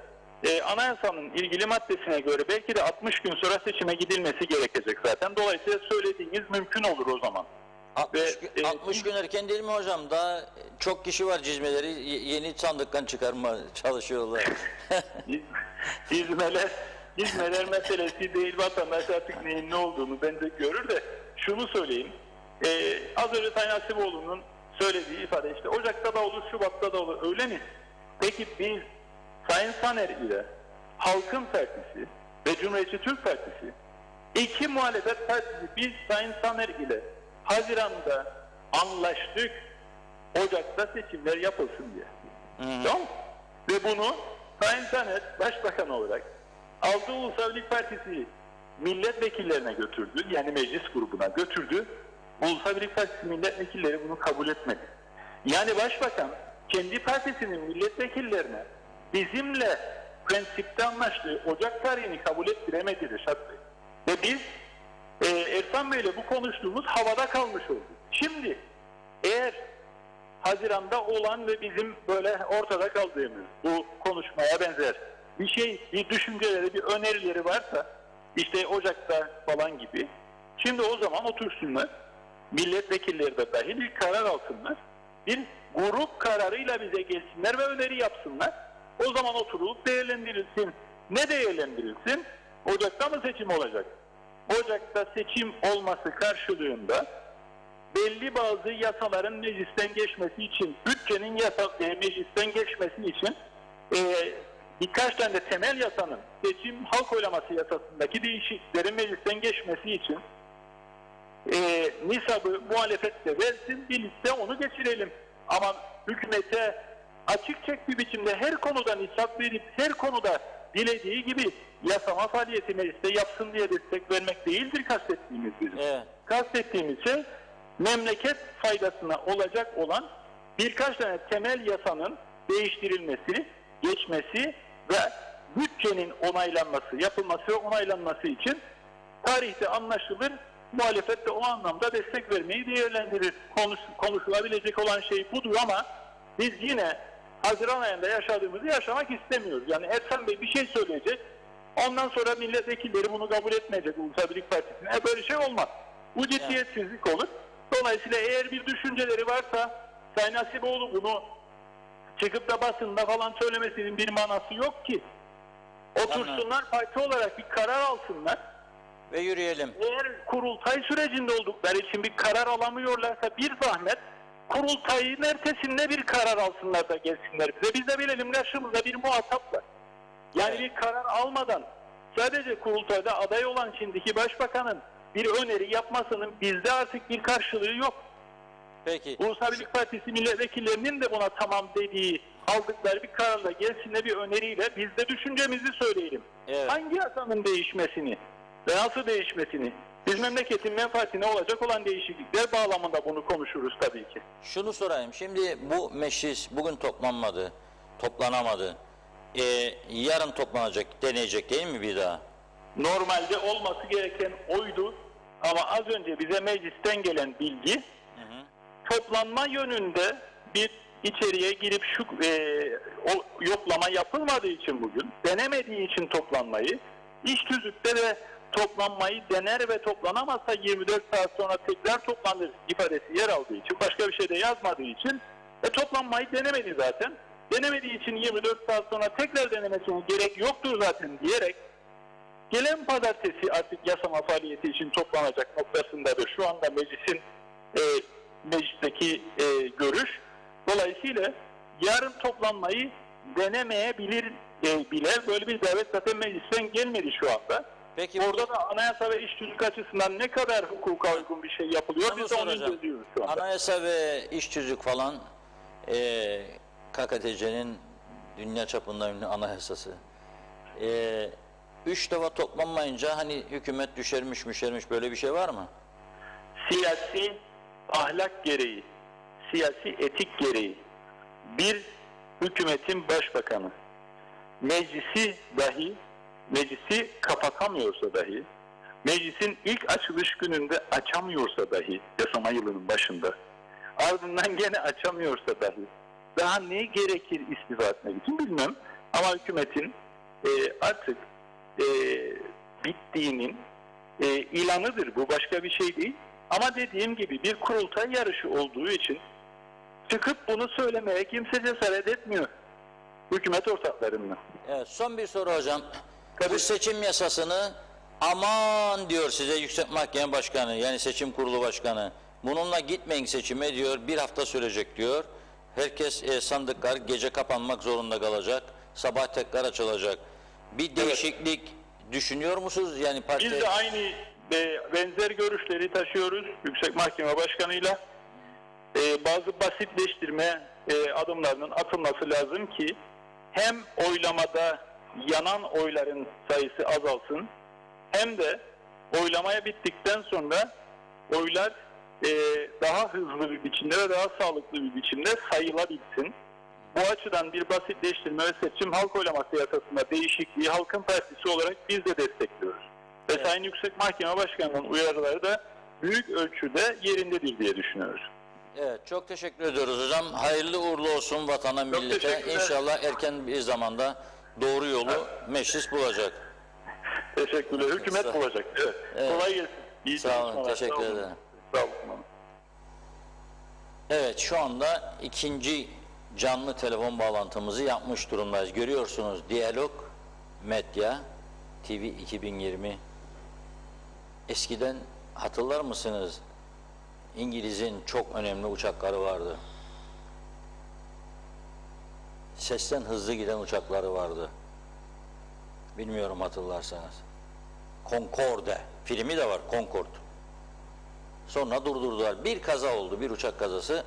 anayasanın ilgili maddesine göre belki de 60 gün sonra seçime gidilmesi gerekecek zaten. Dolayısıyla söylediğiniz mümkün olur o zaman. 60 gün erken değil mi hocam? Daha çok kişi var cizmeleri yeni sandıktan çıkarma çalışıyorlar. Hizmeler meselesi değil, vatandaş artık neyin ne olduğunu bence görür de şunu söyleyeyim. Az önce Sayın Hasipoğlu'nun söylediği ifade işte Ocak'ta da olur, Şubat'ta da olur, öyle mi? Peki biz Sayın Saner ile Halkın Partisi ve Cumhuriyetçi Türk Partisi, iki muhalefet partisi, biz Sayın Saner ile Haziran'da anlaştık, Ocak'ta seçimler yapılsın diye. Tamam mı? Ve bunu Sayın Saner Başbakan olarak aldığı Ulusal Birlik Partisi milletvekillerine götürdü. Yani meclis grubuna götürdü. Ulusal Birlik Partisi milletvekilleri bunu kabul etmedi. Yani Başbakan kendi partisinin milletvekillerine bizimle prensipte anlaştığı Ocak tarihini kabul ettiremedi Reşat Bey. Ve biz Ersan Bey'le bu konuştuğumuz havada kalmış oldu. Şimdi eğer Haziran'da olan ve bizim böyle ortada kaldığımız bu konuşmaya benzer bir şey, bir düşünceleri, bir önerileri varsa işte Ocak'ta falan gibi, şimdi o zaman otursunlar, milletvekilleri de dahil bir karar alsınlar, bir grup kararıyla bize gelsinler ve öneri yapsınlar. O zaman oturulup değerlendirilsin. Ne değerlendirilsin? Ocak'ta mı seçim olacak? Ocak'ta seçim olması karşılığında belli bazı yasaların meclisten geçmesi için, bütçenin meclisten geçmesi için birkaç tane de temel yasanın, seçim halk oylaması yasasındaki değişikliklerin meclisten geçmesi için nisabı muhalefet de versin, birlikte onu geçirelim. Ama hükümete açık çek bir biçimde her konuda nisap verip her konuda dilediği gibi yasama faaliyeti mecliste yapsın diye destek vermek değildir kastettiğimiz bizim. Evet. Kastettiğimiz şey memleket faydasına olacak olan birkaç tane temel yasanın değiştirilmesi, geçmesi ve bütçenin onaylanması, yapılması ve onaylanması için tarihte anlaşılır, muhalefet de o anlamda destek vermeyi değerlendirir. Konuşulabilecek olan şey budur ama biz yine Haziran ayında yaşadığımızı yaşamak istemiyoruz. Yani Ersan Bey bir şey söyleyecek, ondan sonra milletvekilleri bunu kabul etmeyecek Ulusal Birlik Partisi'ne. Böyle şey olmaz. Bu ciddiyetsizlik olur. Dolayısıyla eğer bir düşünceleri varsa Sayın Hasipoğlu bunu çıkıp da basında falan söylemesinin bir manası yok ki. Otursunlar, parti olarak bir karar alsınlar. Ve yürüyelim. Eğer kurultay sürecinde oldukları için bir karar alamıyorlarsa bir zahmet kurultayın ertesinde bir karar alsınlar da gelsinler bize. Biz de bilelim karşımızda bir muhatap var. Yani bir karar almadan sadece kurultayda aday olan şimdiki başbakanın bir öneri yapmasının bizde artık bir karşılığı yok. Peki. Ulusal Birlik Partisi milletvekillerinin de buna tamam dediği, aldıkları bir kararla gelsinler bir öneriyle biz de düşüncemizi söyleyelim. Evet. Hangi yasanın değişmesini ve nasıl değişmesini, biz memleketin menfaatine olacak olan değişiklikler bağlamında bunu konuşuruz tabii ki. Şunu sorayım, şimdi bu meclis bugün toplanamadı. Yarın toplanacak, deneyecek değil mi bir daha? Normalde olması gereken oydu ama az önce bize meclisten gelen bilgi toplanma yönünde bir içeriye girip o yoklama yapılmadığı için bugün, denemediği için toplanmayı, iş tüzükte de toplanmayı dener ve toplanamazsa 24 saat sonra tekrar toplanır ifadesi yer aldığı için, başka bir şey de yazmadığı için toplanmayı denemedi zaten. Denemediği için 24 saat sonra tekrar denemesine gerek yoktur zaten diyerek gelen pazartesi artık yasama faaliyeti için toplanacak noktasındadır. Şu anda meclisteki görüş. Dolayısıyla yarın toplanmayı denemeyebilir bile, böyle bir davet zaten meclisten gelmedi şu anda. Peki, orada da anayasa ve iş tüzük açısından ne kadar hukuka uygun bir şey yapılıyor biz de onu izliyoruz şu anda. Anayasa ve iş tüzük falan KKTC'nin dünya çapında ünlü anayasası. 3 defa toplanmayınca hani hükümet düşermiş böyle bir şey var mı? siyasi ahlak gereği, siyasi etik gereği bir hükümetin başbakanı meclisi kapatamıyorsa dahi, meclisin ilk açılış gününde açamıyorsa dahi, yasama yılının başında, ardından gene açamıyorsa dahi, daha ne gerekir istifa etmek için bilmem. Ama hükümetin artık bittiğinin ilanıdır. Bu başka bir şey değil. Ama dediğim gibi bir kurultay yarışı olduğu için çıkıp bunu söylemeye kimse cesaret etmiyor. Hükümet ortaklarından. Evet, son bir soru hocam. Tabii. Bu seçim yasasını aman diyor size Yüksek Mahkeme Başkanı, yani Seçim Kurulu Başkanı. Bununla gitmeyin seçime diyor, bir hafta sürecek diyor. Herkes sandıklar gece kapanmak zorunda kalacak. Sabah tekrar açılacak. Bir değişiklik düşünüyor musunuz? Yani parti... Biz de aynı benzer görüşleri taşıyoruz Yüksek Mahkeme Başkanı'yla. Bazı basitleştirme adımlarının atılması lazım ki hem oylamada yanan oyların sayısı azalsın, hem de oylamaya bittikten sonra oylar daha hızlı bir biçimde ve daha sağlıklı bir biçimde sayılabilsin. Bu açıdan bir basitleştirme ve seçim halk oylaması yasasında değişikliği Halkın Partisi olarak biz de destekliyoruz. Ve Sayın Yüksek Mahkeme Başkanı'nın uyarıları da büyük ölçüde yerindedir diye düşünüyoruz. Evet, çok teşekkür ediyoruz hocam. Hayırlı uğurlu olsun vatana, millete. İnşallah erken bir zamanda doğru yolu meclis bulacak. Teşekkürler. Hükümet bulacak. Evet. Kolay gelsin. İyi Sağ olun, teşekkür ederim. Sağ olun. Evet, şu anda ikinci canlı telefon bağlantımızı yapmış durumdayız. Görüyorsunuz, Diyalog Medya TV 2020. Eskiden hatırlar mısınız? İngiliz'in çok önemli uçakları vardı. Sesten hızlı giden uçakları vardı. Bilmiyorum hatırlarsanız. Concorde filmi de var, Concorde. Sonra durdurdular. Bir kaza oldu, bir uçak kazası.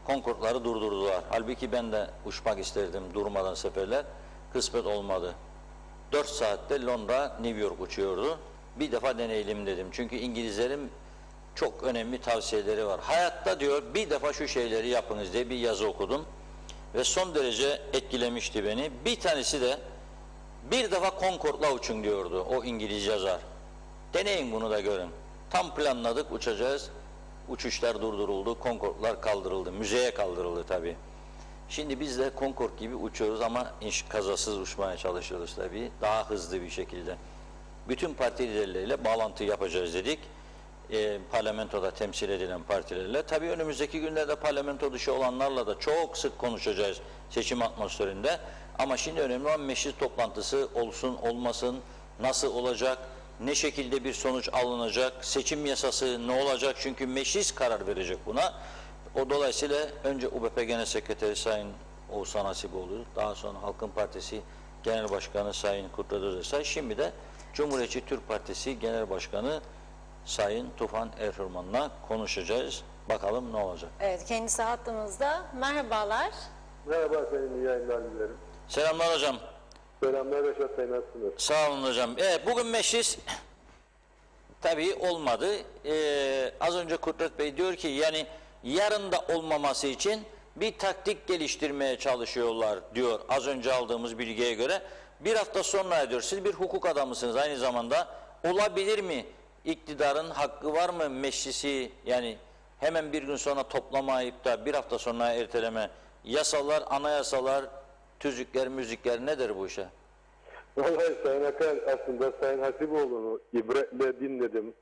Concorde'ları durdurdular. Halbuki ben de uçmak isterdim durmadan seferler. Kısmet olmadı. 4 saatte Londra, New York uçuyordu. Bir defa deneyelim dedim. Çünkü İngilizlerin çok önemli tavsiyeleri var. Hayatta diyor bir defa şu şeyleri yapınız diye bir yazı okudum. Ve son derece etkilemişti beni. Bir tanesi de bir defa Concorde'la uçun diyordu o İngiliz yazar. Deneyin bunu da görün. Tam planladık, uçacağız. Uçuşlar durduruldu, Concorde'lar kaldırıldı. Müzeye kaldırıldı tabii. Şimdi biz de Concorde gibi uçuyoruz ama kazasız uçmaya çalışıyoruz tabii. Daha hızlı bir şekilde. Bütün parti liderleriyle bağlantı yapacağız dedik. Parlamentoda temsil edilen partilerle. Tabii önümüzdeki günlerde parlamento dışı olanlarla da çok sık konuşacağız seçim atmosferinde. Ama şimdi önemli olan meclis toplantısı olsun olmasın, nasıl olacak, ne şekilde bir sonuç alınacak, seçim yasası ne olacak, çünkü meclis karar verecek buna. O dolayısıyla önce UBP Genel Sekreteri Sayın Oğuzhan Hasipoğlu, daha sonra Halkın Partisi Genel Başkanı Sayın Kudret Özersay, şimdi de Cumhuriyetçi Türk Partisi Genel Başkanı Sayın Tufan Erhürman'la konuşacağız. Bakalım ne olacak. Evet, kendisi hattımızda. Merhabalar. Merhaba efendim, iyi yayınlar dilerim. Selamlar hocam. Selamlar Reşat Bey, nasılsınız? Sağ olun hocam. Evet, bugün meclis tabii olmadı. Az önce Kudret Bey diyor ki yani yarın da olmaması için bir taktik geliştirmeye çalışıyorlar diyor az önce aldığımız bilgiye göre. Bir hafta sonra diyor, siz bir hukuk adamısınız aynı zamanda, olabilir mi? İktidarın hakkı var mı meclisi, yani hemen bir gün sonra toplamayıp da bir hafta sonra erteleme, yasalar, anayasalar, tüzükler, müzikler, nedir bu işe? Vallahi Sayın Akar, aslında Sayın Hasipoğlu'nu ibretle dinledim.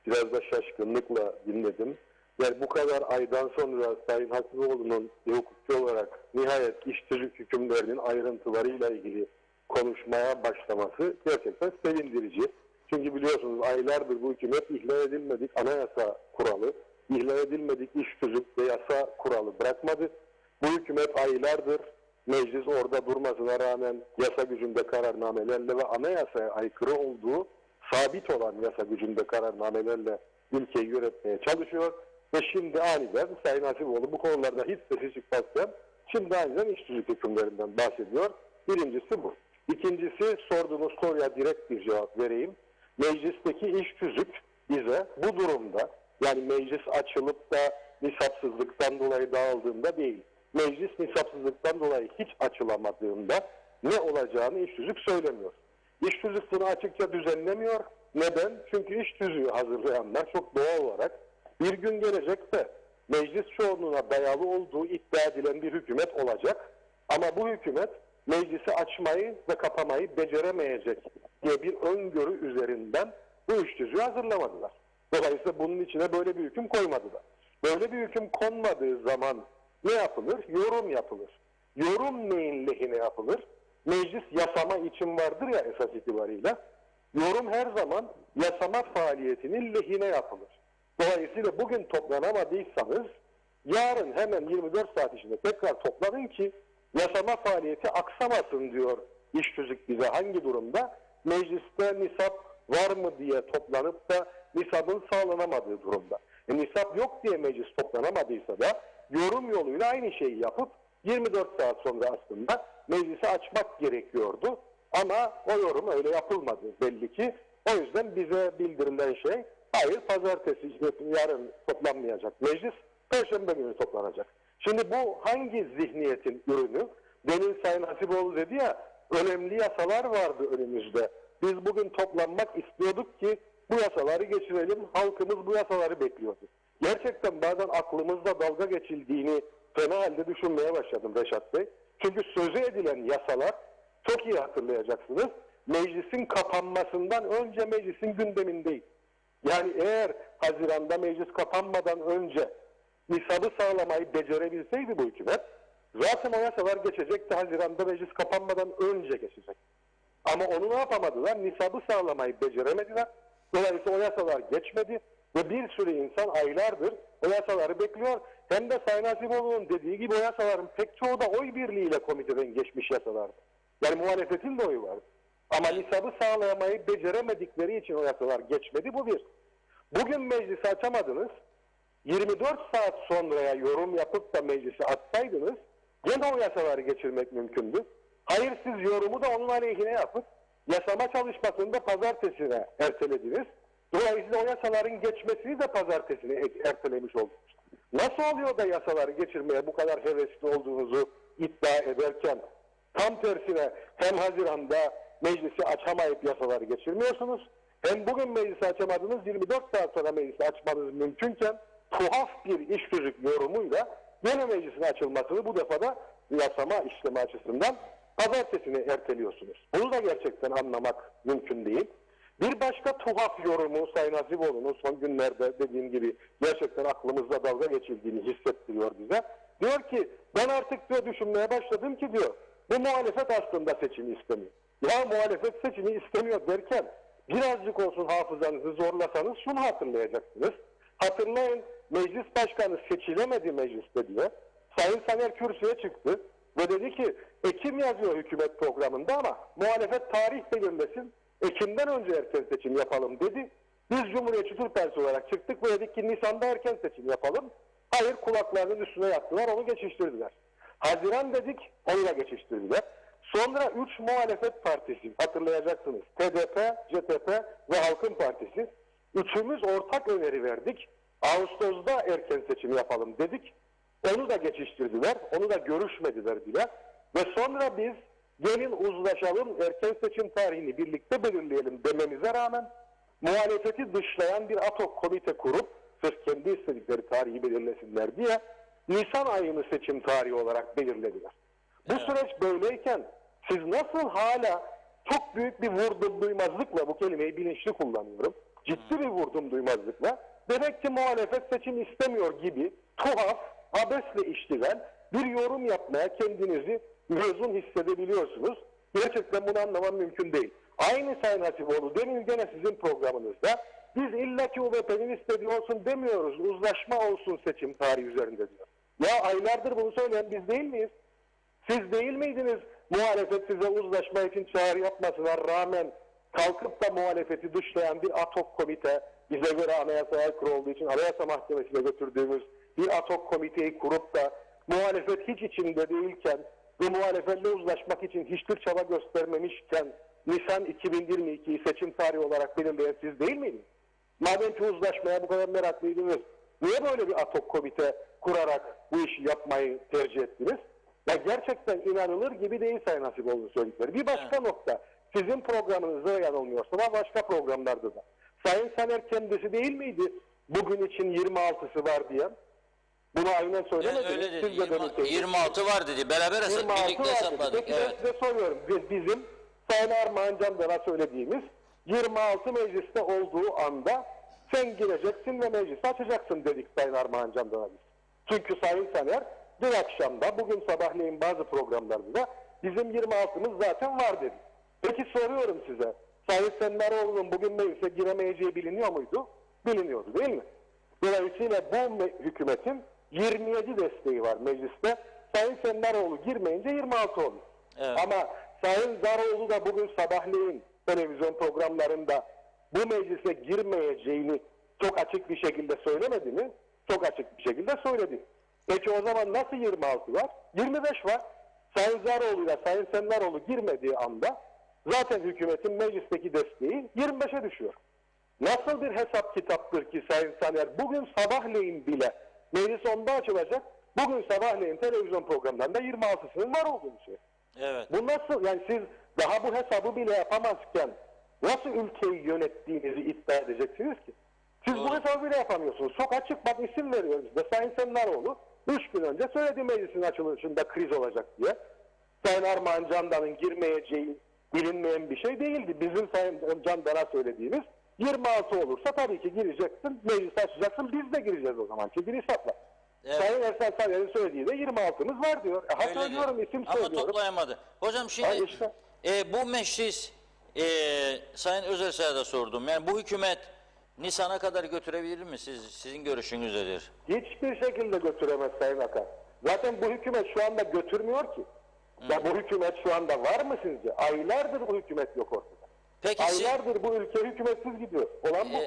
Biraz da şaşkınlıkla dinledim. Yani bu kadar aydan sonra Sayın Hasipoğlu'nun hukukçu olarak nihayet iş tüzük hükümlerinin ayrıntılarıyla ilgili konuşmaya başlaması gerçekten sevindirici. Çünkü biliyorsunuz aylardır bu hükümet ihlal edilmedik anayasa kuralı, ihlal edilmedik iş tüzük ve yasa kuralı bırakmadı. Bu hükümet aylardır meclis orada durmasına rağmen yasa gücünde kararnamelerle ve anayasaya aykırı olduğu sabit olan yasa gücünde kararnamelerle ülkeyi yönetmeye çalışıyor. Ve şimdi aniden Sayın Hasipoğlu bu konularda hiç sesi çıkmazken şimdi aniden iş tüzük hükümlerinden bahsediyor. Birincisi bu. İkincisi, sorduğunuz soruya direkt bir cevap vereyim. Meclisteki iş tüzük bize bu durumda, Yani meclis açılıp da nisapsızlıktan dolayı dağıldığında değil. Meclis nisapsızlıktan dolayı hiç açılamadığında ne olacağını iş tüzük söylemiyor. İş tüzük bunu açıkça düzenlemiyor. Neden? Çünkü iş tüzüğü hazırlayanlar çok doğal olarak bir gün gelecek de meclis çoğunluğuna dayalı olduğu iddia edilen bir hükümet olacak. Ama bu hükümet meclisi açmayı ve kapamayı beceremeyecek diye bir öngörü üzerinden bu iş tüzüğü hazırlamadılar. Dolayısıyla bunun içine böyle bir hüküm koymadılar. Böyle bir hüküm konmadığı zaman ne yapılır? Yorum yapılır. Yorum neyin lehine yapılır? Meclis yasama için vardır ya esas itibarıyla. Yorum her zaman yasama faaliyetinin lehine yapılır. Dolayısıyla bugün toplanamadıysanız yarın hemen 24 saat içinde tekrar toplanın ki yasama faaliyeti aksamasın diyor iş tüzük bize. Hangi durumda? Mecliste nisap var mı diye toplanıp da nisabın sağlanamadığı durumda. Nisap yok diye meclis toplanamadıysa da yorum yoluyla aynı şeyi yapıp 24 saat sonra aslında meclisi açmak gerekiyordu. Ama o yorum öyle yapılmadı belli ki. O yüzden bize bildirilen şey hayır pazartesi yarın toplanmayacak meclis, perşembe günü toplanacak. Şimdi bu hangi zihniyetin ürünü? Demin Sayın Hasipoğlu dedi ya önemli yasalar vardı önümüzde. Biz bugün toplanmak istiyorduk ki bu yasaları geçirelim. Halkımız bu yasaları bekliyordu. Gerçekten bazen aklımızla dalga geçildiğini fena halde düşünmeye başladım Reşat Bey. Çünkü sözü edilen yasalar çok iyi hatırlayacaksınız. Meclisin kapanmasından önce meclisin gündemindeydi. Yani eğer Haziran'da meclis kapanmadan önce nisabı sağlamayı becerebilseydi bu hükümet zaten o yasalar geçecekti. Haziran'da meclis kapanmadan önce geçecek. Ama onu ne yapamadılar? Nisabı sağlamayı beceremediler. Dolayısıyla o yasalar geçmedi ve bir sürü insan aylardır o yasaları bekliyor. Hem de Sayın Hasipoğlu'nun dediği gibi o yasaların pek çoğu da oy birliğiyle komiteden geçmiş yasalardı. Yani muhalefetin de oyu vardı. Ama nisabı sağlayamayı beceremedikleri için o yasalar geçmedi. Bu bir. Bugün meclisi açamadınız. 24 saat sonraya yorum yapıp da meclisi açsaydınız gene o yasaları geçirmek mümkündü. Hayır siz yorumu da onun aleyhine yapıp yasama çalışmasını da pazartesine ertelediniz. Dolayısıyla o yasaların geçmesini de pazartesine ertelemiş oldunuz. Nasıl oluyor da yasaları geçirmeye bu kadar hevesli olduğunuzu iddia ederken tam tersine hem Haziran'da meclisi açamayıp yasaları geçirmiyorsunuz hem bugün meclisi açamadınız 24 saat sonra meclisi açmanız mümkünken tuhaf bir iş tüzük yorumuyla yine meclisin açılmasını bu defada yasama işlemi açısından pazartesine erteliyorsunuz. Bunu da gerçekten anlamak mümkün değil. Bir başka tuhaf yorumu Sayın Hasipoğlu'nun son günlerde dediğim gibi gerçekten aklımızda dalga geçildiğini hissettiriyor bize. Diyor ki ben artık diyor düşünmeye başladım ki diyor bu muhalefet aslında seçimi istemiyor. Ya muhalefet seçimi istemiyor derken birazcık olsun hafızanızı zorlasanız şunu hatırlayacaksınız. Hatırlayın meclis başkanı seçilemedi mecliste diye. Sayın Saner kürsüye çıktı ve dedi ki Ekim yazıyor hükümet programında ama muhalefet tarih belirlesin. Ekim'den önce erken seçim yapalım dedi. Biz Cumhuriyetçi Türk Partisi olarak çıktık ve dedik ki Nisan'da erken seçim yapalım. Hayır kulaklarının üstüne yattılar onu geçiştirdiler. Haziran dedik onu da geçiştirdiler. Sonra 3 muhalefet partisi hatırlayacaksınız. TDP, CTP ve Halkın Partisi. Üçümüz ortak öneri verdik. Ağustos'ta erken seçim yapalım dedik. Onu da geçiştirdiler. Onu da görüşmediler bile. Ve sonra biz gelin uzlaşalım erken seçim tarihini birlikte belirleyelim dememize rağmen muhalefeti dışlayan bir ad hoc komite kurup sırf kendi istedikleri tarihi belirlesinler diye Nisan ayını seçim tarihi olarak belirlediler. Bu süreç böyleyken siz nasıl hala çok büyük bir vurdum duymazlıkla bu kelimeyi bilinçli kullanıyorum. Ciddi bir vurdum duymazlıkla demek ki muhalefet seçim istemiyor gibi tuhaf, abesle iştigal bir yorum yapmaya kendinizi mezun hissedebiliyorsunuz. Gerçekten bunu anlamam mümkün değil. Aynı Sayın Hasipoğlu demin gene sizin programınızda biz illaki UBP'nin istediği olsun demiyoruz. Uzlaşma olsun seçim tarihi üzerinde diyor. Ya aylardır bunu söyleyen biz değil miyiz? Siz değil miydiniz muhalefet size uzlaşma için çağrı yapmasına rağmen kalkıp da muhalefeti dışlayan bir ad hoc komite bize göre anayasaya aykırı olduğu için Anayasa Mahkemesi'ne götürdüğümüz bir ad hoc komiteyi kurup da muhalefet hiç içinde değilken ve muhalefetle uzlaşmak için hiçbir çaba göstermemişken Nisan 2022'yi seçim tarihi olarak belirleyen siz değil miydiniz? Madem ki uzlaşmaya bu kadar meraklıydınız, niye böyle bir ad hoc komite kurarak bu işi yapmayı tercih ettiniz? Ya gerçekten inanılır gibi değil Sayın Hasipoğlu'nun söyledikleri. Bir başka nokta, sizin programınızda yanılmıyorsa da başka programlarda da. Sayın Saner kendisi değil miydi bugün için 26'sı var diyen? Bunu aynen söylemediniz. Öyle dedi. Siz de 26 var dedi. Beraber birlikte hesapladık. Peki ben size soruyorum. Bizim Sayın Armağan Candan'a söylediğimiz 26 mecliste olduğu anda sen gireceksin ve meclisi açacaksın dedik Sayın Armağan Candan'a biz. Çünkü Sayın Saner dün akşamda, bugün sabahleyin bazı programlarda bizim 26'mız zaten var dedi. Peki soruyorum size. Sayın Senleroğlu'nun bugün meclise giremeyeceği biliniyor muydu? Biliniyordu değil mi? Dolayısıyla bu hükümetin 27 desteği var mecliste. Sayın Senleroğlu girmeyince 26 oluyor. Evet. Ama Sayın Zaroğlu da bugün sabahleyin televizyon programlarında bu meclise girmeyeceğini çok açık bir şekilde söylemedi mi? Çok açık bir şekilde söyledi. Peki o zaman nasıl 26 var? 25 var. Sayın Zaroğlu ile Sayın Senleroğlu girmediği anda zaten hükümetin meclisteki desteği 25'e düşüyor. Nasıl bir hesap kitaptır ki Sayın Saner bugün sabahleyin bile meclis 10'da açılacak, bugün sabahleyin televizyon programlarında 26'sının var olduğunu söylüyor. Evet. Bu nasıl, yani siz daha bu hesabı bile yapamazken nasıl ülkeyi yönettiğinizi iddia edeceksiniz ki? Siz bu hesabı bile yapamıyorsunuz. Çok açık, bak isim veriyoruz da Sayın Senleroğlu 3 gün önce söyledi meclisin açılışında kriz olacak diye. Sayın Armağan Candan'ın girmeyeceği bilinmeyen bir şey değildi. Bizim Sayın Candan'a söylediğimiz 26 olursa tabii ki gireceksin, meclisi açacaksın, biz de gireceğiz o zaman. Çünkü hesapla. Evet. Sayın Ersel Saner'in söylediği de 26'mız var diyor. Söylüyorum, isim söylüyorum. Ama toplayamadı. Hocam şimdi işte. Bu meclis Sayın Özersay'a da sordum. Yani bu hükümet Nisan'a kadar götürebilir mi? Sizin görüşünüz nedir? Hiçbir şekilde götüremez Sayın Akan. Zaten bu hükümet şu anda götürmüyor ki. Ya bu hükümet şu anda var mı sizce? Aylardır bu hükümet yok ortada. Peki aylardır bu ülke hükümetsiz gidiyor. Olan bu.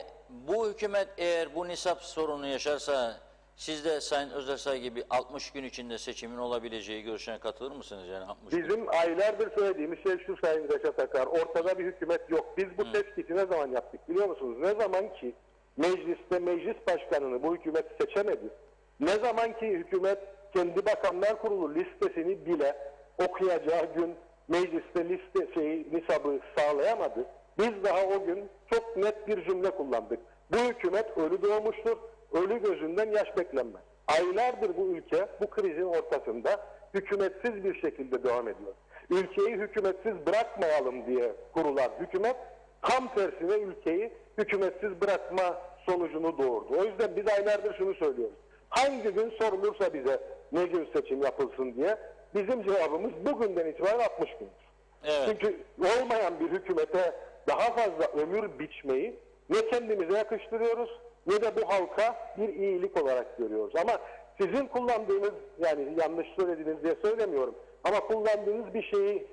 Bu hükümet eğer bu nisap sorunu yaşarsa siz de Sayın Özersay gibi 60 gün içinde seçimin olabileceği görüşüne katılır mısınız? Yani 60 Bizim gün. aylardır söylediğimiz şey şu Sayın Reşat Akar. Ortada bir hükümet yok. Biz bu tespiti ne zaman yaptık biliyor musunuz? Ne zaman ki mecliste meclis başkanını bu hükümet seçemedi. Ne zaman ki hükümet kendi bakanlar kurulu listesini bile okuyacağı gün mecliste nisabı sağlayamadı. Biz daha o gün çok net bir cümle kullandık. Bu hükümet ölü doğmuştur, ölü gözünden yaş beklenmez. Aylardır bu ülke bu krizin ortasında hükümetsiz bir şekilde devam ediyor. Ülkeyi hükümetsiz bırakmayalım diye kurulan hükümet tam tersine ülkeyi hükümetsiz bırakma sonucunu doğurdu. O yüzden biz aylardır şunu söylüyoruz. Hangi gün sorulursa bize ne gün seçim yapılsın diye bizim cevabımız bugünden itibaren 60 gündür. Evet. Çünkü olmayan bir hükümete daha fazla ömür biçmeyi ne kendimize yakıştırıyoruz ne de bu halka bir iyilik olarak görüyoruz. Ama sizin kullandığınız, yani yanlış söylediniz diye söylemiyorum, ama kullandığınız bir şeyi,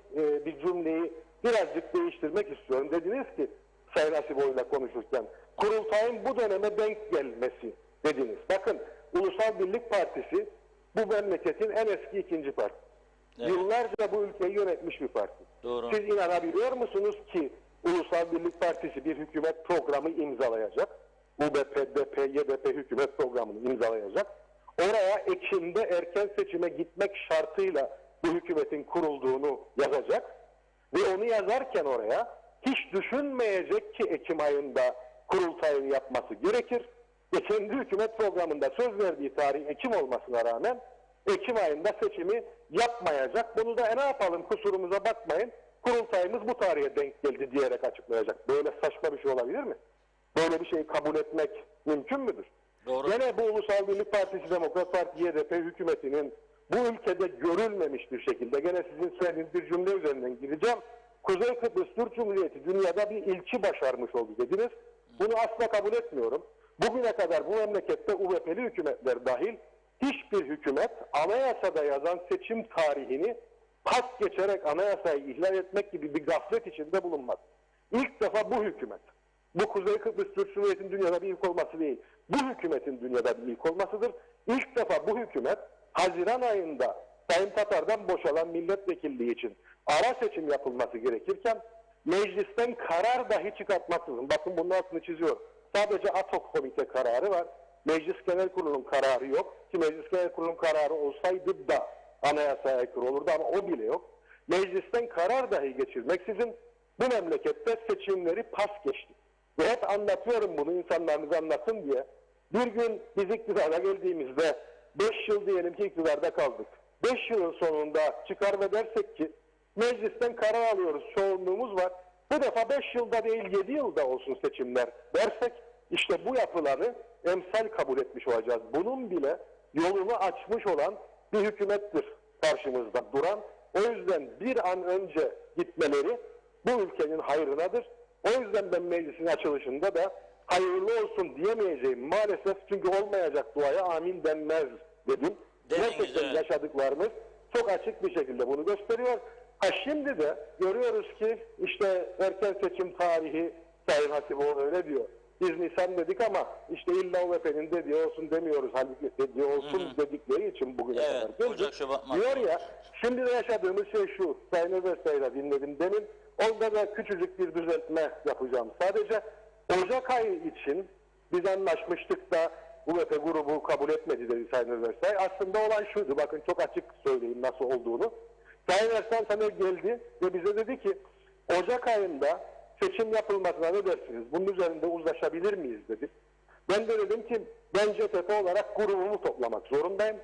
bir cümleyi birazcık değiştirmek istiyorum. Dediniz ki Sayın Hasipoğlu'yla konuşurken kurultayın bu döneme denk gelmesi dediniz. Bakın Ulusal Birlik Partisi bu memleketin en eski ikinci parti. Evet. Yıllarca bu ülkeyi yönetmiş bir parti. Doğru. Siz inanabiliyor musunuz ki Ulusal Birlik Partisi bir hükümet programı imzalayacak? UBP, DP, YDP hükümet programını imzalayacak. Oraya Ekim'de erken seçime gitmek şartıyla bu hükümetin kurulduğunu yazacak. Ve onu yazarken oraya hiç düşünmeyecek ki Ekim ayında kurultayını yapması gerekir. Ve kendi hükümet programında söz verdiği tarih Ekim olmasına rağmen Ekim ayında seçimi yapmayacak. Bunu da ne yapalım, kusurumuza bakmayın, kurultayımız bu tarihe denk geldi diyerek açıklayacak. Böyle saçma bir şey olabilir mi? Böyle bir şeyi kabul etmek mümkün müdür? Doğru. Gene bu Ulusal Birlik Partisi, Demokrat Parti, YDP hükümetinin bu ülkede görülmemiş bir şekilde, gene sizin söylediğiniz bir cümle üzerinden gireceğim. Kuzey Kıbrıs Türk Cumhuriyeti dünyada bir ilki başarmış oldu dediniz. Bunu asla kabul etmiyorum. Bugüne kadar bu memlekette UBP'li hükümetler dahil hiçbir hükümet anayasada yazan seçim tarihini pas geçerek anayasayı ihlal etmek gibi bir gaflet içinde bulunmaz. İlk defa bu hükümet, bu Kuzey Kıbrıs Türk Cumhuriyeti'nin dünyada bir ilk olması değil, bu hükümetin dünyada bir ilk olmasıdır. İlk defa bu hükümet Haziran ayında Sayın Tatar'dan boşalan milletvekilliği için ara seçim yapılması gerekirken meclisten karar dahi çıkartmaksızın, bakın bunun altını çiziyorum, Sadece ad hoc komite kararı var. Meclis Genel Kurulu'nun kararı yok. Ki Meclis Genel Kurulu'nun kararı olsaydı da anayasaya aykırı olurdu ama o bile yok. Meclisten karar dahi geçirmeksizin bu memlekette seçimleri pas geçtik. Ve hep anlatıyorum bunu, insanlarınız anlasın diye. Bir gün biz iktidara geldiğimizde 5 yıl diyelim ki iktidarda kaldık. 5 yılın sonunda çıkar ve dersek ki meclisten karar alıyoruz, çoğunluğumuz var. Bu defa 5 yılda değil 7 yılda olsun seçimler dersek işte bu yapıları emsal kabul etmiş olacağız. Bunun bile yolunu açmış olan bir hükümettir karşımızda duran. O yüzden bir an önce gitmeleri bu ülkenin hayrınadır. O yüzden ben meclisin açılışında da hayırlı olsun diyemeyeceğim maalesef, çünkü olmayacak duaya amin denmez dedim. Gerçekten yaşadıklarımız çok açık bir şekilde bunu gösteriyor. Ha şimdi de görüyoruz ki işte erken seçim tarihi, Sayın Hasipoğlu öyle diyor. Biz Nisan dedik ama işte illa UVP'nin dediği olsun demiyoruz. Halbuki dediği olsun dedikleri için bugüne kadar geldik. Diyor ya, şimdi de yaşadığımız şey şu. Sayın Özesay'la dinledim demin. Onda da küçücük bir düzeltme yapacağım. Sadece Ocak ayı için biz anlaşmıştık da UVP grubu kabul etmedi dedi Sayın Özesay. Aslında olan şuydu, bakın çok açık söyleyeyim nasıl olduğunu. Sayın Ersan Taner geldi ve bize dedi ki Ocak ayında seçim yapılmasına ne dersiniz? Bunun üzerinde uzlaşabilir miyiz dedi. Ben de dedim ki ben CTP olarak grubumu toplamak zorundayım.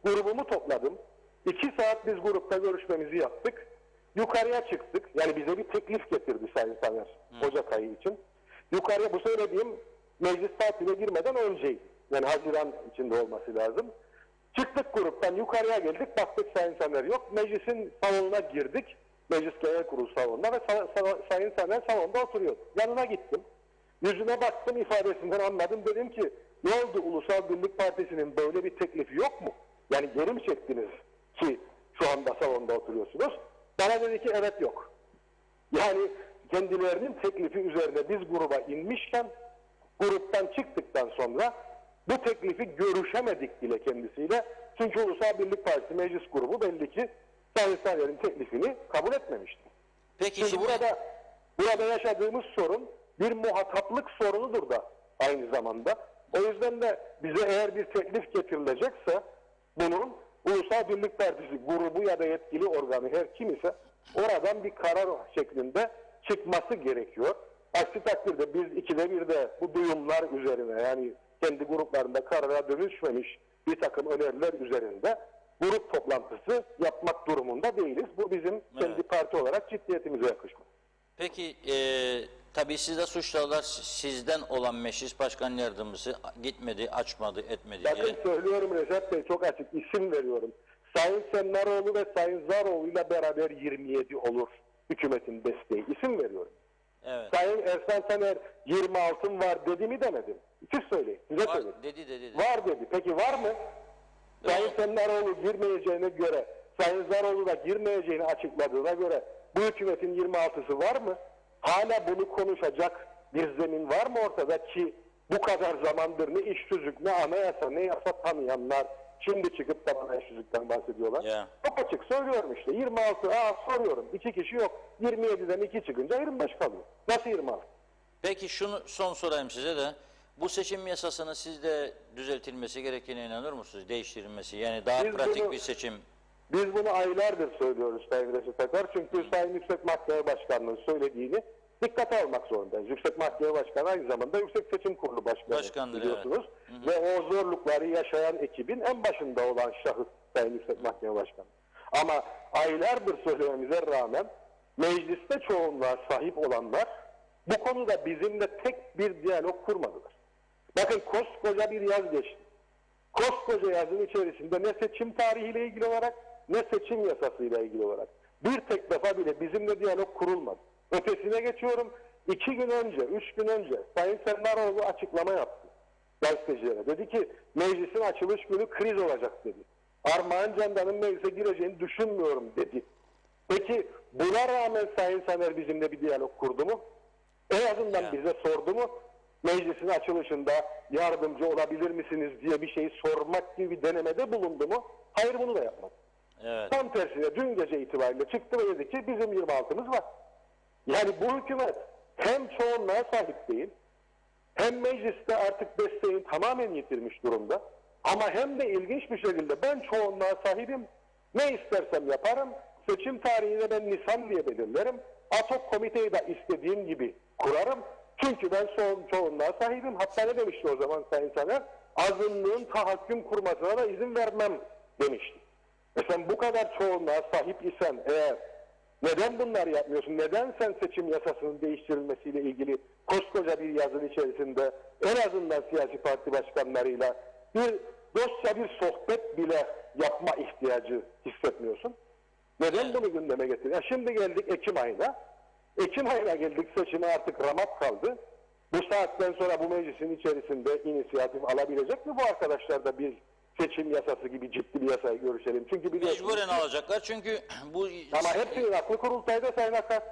Grubumu topladım. 2 saat biz grupta görüşmemizi yaptık. Yukarıya çıktık. Yani bize bir teklif getirdi Sayın Taner Ocak ayı için. Yukarıya, bu söylediğim meclis tatiline girmeden önceydi. Yani Haziran içinde olması lazım. Çıktık gruptan, yukarıya geldik, baktık Sayın Taner yok. Meclisin salonuna girdik. Meclis Genel Kurulu salonuna ve Sayın Taner salonda oturuyor. Yanına gittim. Yüzüne baktım, ifadesinden anladım. Dedim ki ne oldu, Ulusal Birlik Partisi'nin böyle bir teklifi yok mu? Yani geri mi çektiniz ki şu anda salonda oturuyorsunuz? Bana dedi ki evet yok. Yani kendilerinin teklifi üzerine biz gruba inmişken gruptan çıktıktan sonra bu teklifi görüşemedik bile kendisiyle. Çünkü Ulusal Birlik Partisi Meclis Grubu belli ki Sayın Taner'in teklifini kabul etmemişti. Peki şimdi burada yaşadığımız sorun bir muhataplık sorunudur da aynı zamanda. O yüzden de bize eğer bir teklif getirilecekse bunun Ulusal Birlik Partisi grubu ya da yetkili organı her kim ise oradan bir karar şeklinde çıkması gerekiyor. Aksi takdirde biz 2'de 1'de bu duyumlar üzerine, yani kendi gruplarında karara dönüşmemiş bir takım öneriler üzerinde grup toplantısı yapmak durumunda değiliz. Bu bizim kendi parti olarak ciddiyetimize yakışmaz. Peki tabii size suçladılar, sizden olan meclis başkan yardımcısı gitmedi, açmadı, etmedi diye. Bakın söylüyorum Recep Bey, çok açık isim veriyorum. Sayın Sennaroğlu ve Sayın Zaroğlu ile beraber 27 olur hükümetin desteği. İsim veriyorum. Evet. Sayın Ersan Taner 26'm var dedi mi demedim. Siz söyleyin. Size Var, söyleyin. dedi. Var dedi. Peki var mı? Sayın Sennaroğlu girmeyeceğine göre, Sayın Zaroğlu da girmeyeceğini açıkladığına göre bu hükümetin 26'sı var mı? Hala bunu konuşacak bir zemin var mı ortada ki bu kadar zamandır ne iş tüzük, ne anayasa, ne yasa tanıyanlar şimdi çıkıp da bana iş tüzükten bahsediyorlar. Yeah. Çok açık söylüyorum işte. 26, soruyorum. 2 kişi yok. 27'den 2 çıkınca 25 kalıyor. Nasıl 26? Peki şunu son sorayım size de. Bu seçim yasasının sizde düzeltilmesi gerektiğine inanır mısınız? Değiştirilmesi, yani daha pratik bir seçim. Biz bunu aylardır söylüyoruz Sayın Reşit Akar. Çünkü Sayın Yüksek Mahkeme Başkanı'nın söylediğini dikkate almak zorundayız. Yüksek Mahkeme Başkanı aynı zamanda Yüksek Seçim Kurulu Başkanı biliyorsunuz. Evet. Ve o zorlukları yaşayan ekibin en başında olan şahıs Sayın Yüksek Mahkeme Başkanı. Ama aylardır söylememize rağmen mecliste çoğunluğa sahip olanlar bu konuda bizimle tek bir diyalog kurmadılar. Bakın koskoca bir yaz geçti. Koskoca yazın içerisinde ne seçim tarihiyle ilgili olarak ne seçim yasasıyla ilgili olarak bir tek defa bile bizimle diyalog kurulmadı. Ötesine geçiyorum. 2 gün önce, 3 gün önce Sayın Sennaroğlu açıklama yaptı gazetecilere. Dedi ki meclisin açılış günü kriz olacak dedi. Armağan Candan'ın meclise gireceğini düşünmüyorum dedi. Peki buna rağmen Sayın Taner bizimle bir diyalog kurdu mu? En azından bize sordu mu? Meclisin açılışında yardımcı olabilir misiniz diye bir şeyi sormak gibi bir denemede bulundu mu? Hayır, bunu da yapmadı. Evet. Tam tersine dün gece itibariyle çıktı ve dedi ki bizim 26'mız var. Yani bu hükümet hem çoğunluğa sahip değil, Hem mecliste artık desteğini tamamen yitirmiş durumda. Ama hem de ilginç bir şekilde ben çoğunluğa sahibim, ne istersem yaparım, seçim tarihini ben Nisan diye belirlerim, ATOK komiteyi de istediğim gibi kurarım. Çünkü ben çoğunluğa sahibim. Hatta ne demişti o zaman Sayın Saner? Azınlığın tahakküm kurmasına da izin vermem demişti. Sen bu kadar çoğunluğa sahip isen eğer neden bunları yapmıyorsun? Neden sen seçim yasasının değiştirilmesiyle ilgili koskoca bir yazın içerisinde en azından siyasi parti başkanlarıyla bir dostça bir sohbet bile yapma ihtiyacı hissetmiyorsun? Neden bunu gündeme getirdin? Şimdi geldik Ekim ayına. Ekim ayına geldik, seçime artık ramak kaldı. Bu saatten sonra bu meclisin içerisinde inisiyatif alabilecek mi bu arkadaşlar da bir seçim yasası gibi ciddi bir yasayı görüşelim? Çünkü Mecburen alacaklar çünkü bu... Ama hepsinin aklı kurultayda Sayın Akar.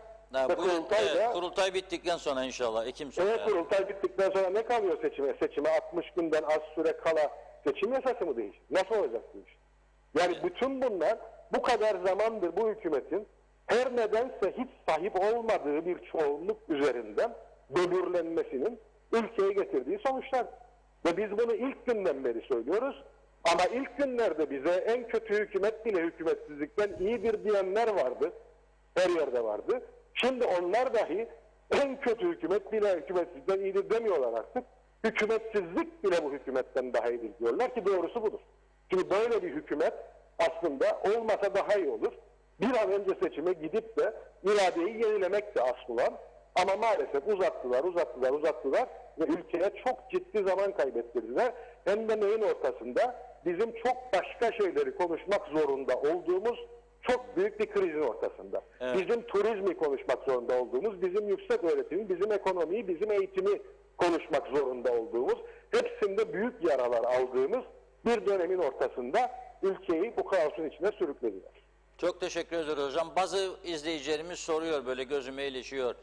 Kurultay bittikten sonra inşallah Ekim sonu. Evet, kurultay bittikten sonra ne kalıyor seçime? Seçime 60 günden az süre kala seçim yasası mı değişir? Nasıl olacak bu iş? Yani bütün bunlar bu kadar zamandır bu hükümetin her nedense hiç sahip olmadığı bir çoğunluk üzerinden böbürlenmesinin ülkeye getirdiği sonuçlar. Ve biz bunu ilk günden beri söylüyoruz. Ama ilk günlerde bize en kötü hükümet bile hükümetsizlikten iyidir diyenler vardı. Her yerde vardı. Şimdi onlar dahi en kötü hükümet bile hükümetsizlikten iyidir demiyorlar artık. Hükümetsizlik bile bu hükümetten daha iyidir diyorlar ki doğrusu budur. Çünkü böyle bir hükümet aslında olmasa daha iyi olur. Bir an önce seçime gidip de iradeyi yenilemek de asıl olan. Ama maalesef uzattılar ve ülkeye çok ciddi zaman kaybettirdiler. Hem de neyin ortasında? Bizim çok başka şeyleri konuşmak zorunda olduğumuz çok büyük bir krizin ortasında. Evet. Bizim turizmi konuşmak zorunda olduğumuz, bizim yüksek öğretimi, bizim ekonomiyi, bizim eğitimi konuşmak zorunda olduğumuz, hepsinde büyük yaralar aldığımız bir dönemin ortasında ülkeyi bu kaosun içine sürüklediler. Çok teşekkür ederiz hocam. Bazı izleyicilerimiz soruyor, böyle gözüme ilişiyor.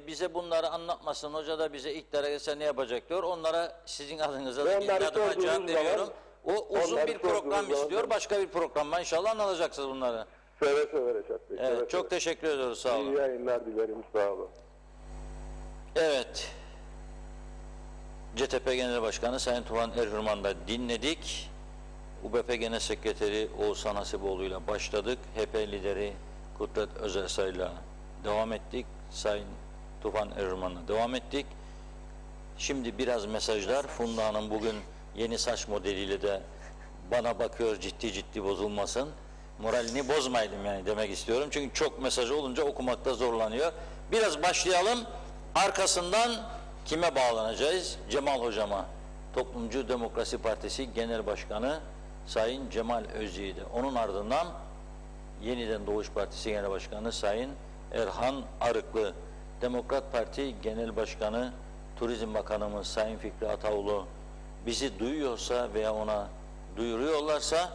Bize bunları anlatmasın, hoca da bize iktidara gelse ne yapacak diyor. Onlara sizin adınıza da adıma cevap veriyorum. O uzun bir program istiyor, başka bir programda inşallah anlatacaksınız bunları. Seve seve Reşat Bey. Evet, çok teşekkür ediyoruz, sağ olun. İyi yayınlar dilerim, sağ olun. Evet, CTP Genel Başkanı Sayın Tufan Erhürman'ı da dinledik. UBP Genel Sekreteri Oğuzhan Hasiboğlu ile başladık. HP lideri Kudret Özersay ile devam ettik. Sayın Tufan Erhürman'la devam ettik. Şimdi biraz mesajlar. Funda Hanım bugün yeni saç modeliyle de bana bakıyor, ciddi bozulmasın. Moralini bozmayalım yani demek istiyorum. Çünkü çok mesaj olunca okumakta zorlanıyor. Biraz başlayalım. Arkasından kime bağlanacağız? Cemal Hocama. Toplumcu Demokrasi Partisi Genel Başkanı Sayın Cemal Özyiğit'e. Onun ardından Yeniden Doğuş Partisi Genel Başkanı Sayın Erhan Arıklı. Demokrat Parti Genel Başkanı Turizm Bakanımız Sayın Fikri Ataoğlu bizi duyuyorsa veya ona duyuruyorlarsa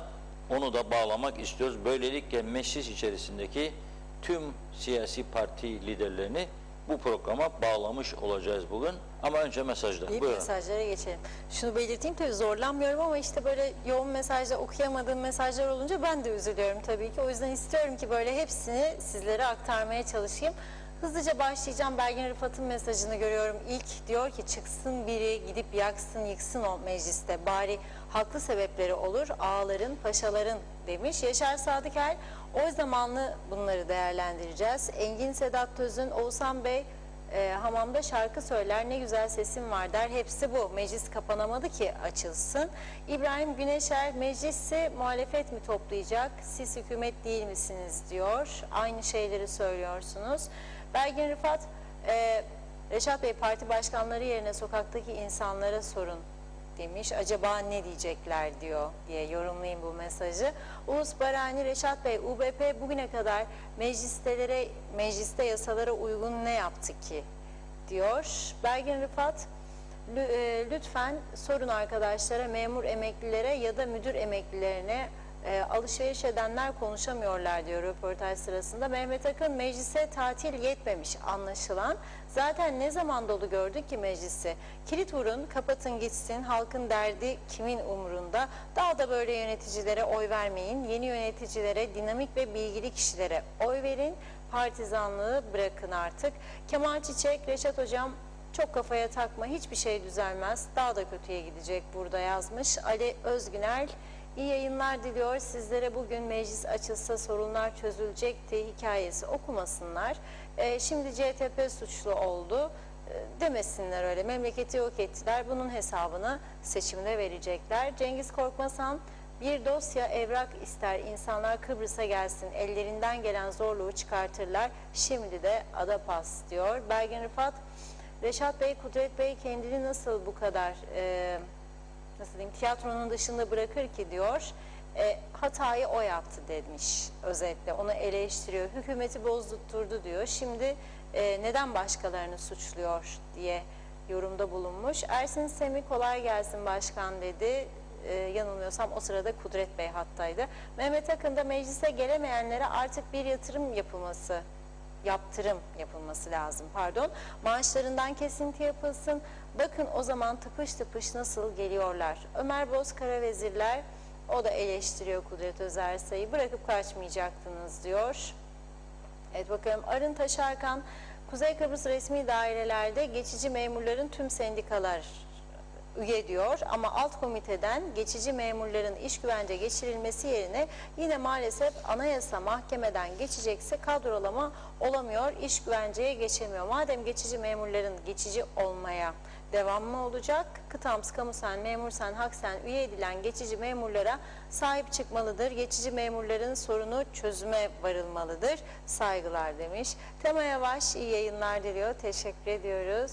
onu da bağlamak istiyoruz. Böylelikle meclis içerisindeki tüm siyasi parti liderlerini bu programa bağlamış olacağız bugün. Ama önce mesajlar. İyi, buyurun. Mesajlara geçelim. Şunu belirteyim, tabii zorlanmıyorum ama işte böyle yoğun mesajlar, okuyamadığım mesajlar olunca ben de üzülüyorum tabii ki. O yüzden istiyorum ki böyle hepsini sizlere aktarmaya çalışayım. Hızlıca başlayacağım. Belgin Rıfat'ın mesajını görüyorum. İlk diyor ki çıksın biri gidip yaksın yıksın o mecliste. Bari haklı sebepleri olur ağaların paşaların demiş. Yaşar Sadıker o zamanlı bunları değerlendireceğiz. Engin Sedat Töz'ün Oğuzhan Bey hamamda şarkı söyler ne güzel sesim var der. Hepsi bu. Meclis kapanamadı ki açılsın. İbrahim Güneşer meclisi muhalefet mi toplayacak? Siz hükümet değil misiniz diyor. Aynı şeyleri söylüyorsunuz. Belgin Rıfat Reşat Bey parti başkanları yerine sokaktaki insanlara sorun demiş. Acaba ne diyecekler diyor diye yorumlayayım bu mesajı. Ulus Barani Reşat Bey UBP bugüne kadar mecliste yasalara uygun ne yaptı ki diyor. Belgin Rıfat lütfen sorun arkadaşlara, memur emeklilere ya da müdür emeklilerine alışveriş edenler konuşamıyorlar diyor röportaj sırasında. Mehmet Akın meclise tatil yetmemiş anlaşılan. Zaten ne zaman dolu gördük ki meclisi. Kilit vurun, kapatın gitsin, halkın derdi kimin umurunda. Daha da böyle yöneticilere oy vermeyin. Yeni yöneticilere, dinamik ve bilgili kişilere oy verin. Partizanlığı bırakın artık. Kemal Çiçek, Reşat Hocam Çok kafaya takma, hiçbir şey düzelmez, daha da kötüye gidecek burada yazmış Ali Özgünel. İyi yayınlar diliyor. Sizlere bugün meclis açılsa sorunlar çözülecekti hikayesi okumasınlar. Şimdi CTP suçlu oldu demesinler öyle. Memleketi yok ettiler. Bunun hesabını seçimde verecekler. Cengiz Korkmazhan, bir dosya evrak ister, insanlar Kıbrıs'a gelsin, ellerinden gelen zorluğu çıkartırlar, şimdi de Adapas diyor. Belgin Rıfat, Reşat Bey, Kudret Bey kendini nasıl bu kadar nasıl diyeyim, tiyatronun dışında bırakır ki diyor. Hatayı o yaptı demiş özetle, onu eleştiriyor, hükümeti bozdurtturdu diyor, şimdi neden başkalarını suçluyor diye yorumda bulunmuş. Ersin Semih, kolay gelsin başkan dedi. Yanılmıyorsam o sırada Kudret Bey hattaydı. Mehmet Akın da meclise gelemeyenlere artık bir yaptırım yapılması lazım. Maaşlarından kesinti yapılsın. Bakın o zaman tıpış tıpış nasıl geliyorlar. Ömer Bozkara vezirler, o da eleştiriyor Kudret Özersay'ı. Bırakıp kaçmayacaktınız diyor. Evet bakalım, Arın Taşarkan, Kuzey Kıbrıs resmi dairelerde geçici memurların tüm sendikalar üye diyor ama alt komiteden geçici memurların iş güvence geçirilmesi yerine yine maalesef anayasa mahkemeden geçecekse kadrolama olamıyor, iş güvenceye geçemiyor. Madem geçici memurların geçici olmaya devam mı olacak? Kıtams, Kamusen, Memursen, Haksen üye edilen geçici memurlara sahip çıkmalıdır. Geçici memurların sorunu çözüme varılmalıdır. Saygılar demiş. Tema Yavaş, iyi yayınlar diliyor. Teşekkür ediyoruz.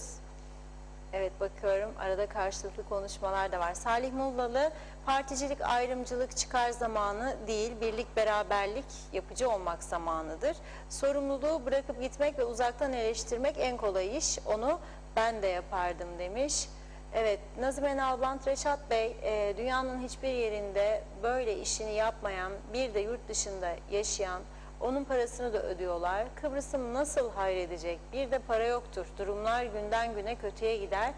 Evet bakıyorum, arada karşılıklı konuşmalar da var. Salih Mullalı, particilik, ayrımcılık çıkar zamanı değil, birlik, beraberlik yapıcı olmak zamanıdır. Sorumluluğu bırakıp gitmek ve uzaktan eleştirmek en kolay iş, onu ben de yapardım demiş. Evet, Nazime Nalbant, Reşat Bey, dünyanın hiçbir yerinde böyle işini yapmayan, bir de yurt dışında yaşayan, onun parasını da ödüyorlar. Kıbrıs'ım nasıl hayredecek? Bir de para yoktur. Durumlar günden güne kötüye gider.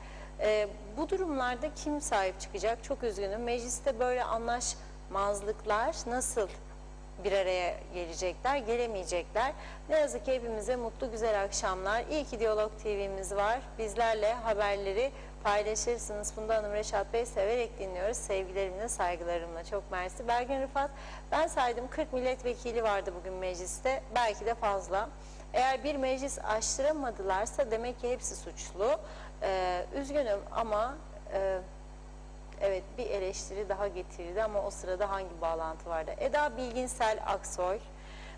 Bu durumlarda kim sahip çıkacak? Çok üzgünüm. Mecliste böyle anlaşmazlıklar nasıl bir araya gelecekler? Gelemeyecekler. Ne yazık ki hepimize mutlu güzel akşamlar. İyi ki Diyalog TV'miz var. Bizlerle haberleri paylaşırsınız. Funda Hanım, Reşat Bey, severek dinliyoruz. Sevgilerimle, saygılarımla. Çok mersi. Belgin Rıfat, ben saydım 40 milletvekili vardı bugün mecliste. Belki de fazla. Eğer bir meclis açtıramadılarsa demek ki hepsi suçlu. Üzgünüm ama evet, bir eleştiri daha getirildi ama o sırada hangi bağlantı vardı? Eda Bilginsel Aksoy,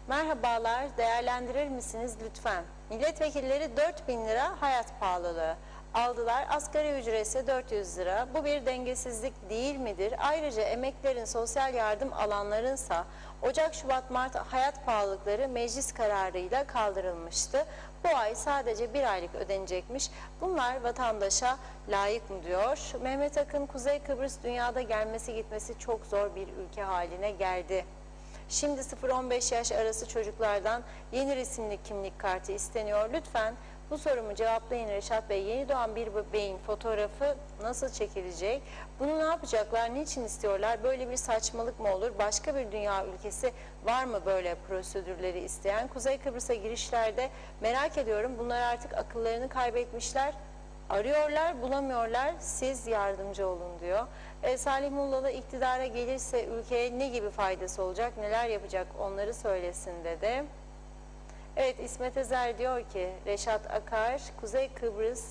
merhabalar, değerlendirir misiniz lütfen? Milletvekilleri 4.000 lira hayat pahalılığı aldılar. Asgari ücretse 400 lira. Bu bir dengesizlik değil midir? Ayrıca emeklilerin, sosyal yardım alanlarınsa Ocak, Şubat, Mart hayat pahalılıkları meclis kararıyla kaldırılmıştı. Bu ay sadece bir aylık ödenecekmiş. Bunlar vatandaşa layık mı diyor. Mehmet Akın, Kuzey Kıbrıs dünyada gelmesi gitmesi çok zor bir ülke haline geldi. Şimdi 0-15 yaş arası çocuklardan yeni resimli kimlik kartı isteniyor. Lütfen bu sorumu cevaplayın Reşat Bey. Yeni doğan bir bebeğin fotoğrafı nasıl çekilecek? Bunu ne yapacaklar? Niçin istiyorlar? Böyle bir saçmalık mı olur? Başka bir dünya ülkesi var mı böyle prosedürleri isteyen? Kuzey Kıbrıs'a girişlerde merak ediyorum. Bunlar artık akıllarını kaybetmişler. Arıyorlar, bulamıyorlar. Siz yardımcı olun diyor. Salih Mullalı, iktidara gelirse ülkeye ne gibi faydası olacak? Neler yapacak? Onları söylesin dedi. Evet, İsmet Ezer diyor ki, Reşat Akar, Kuzey Kıbrıs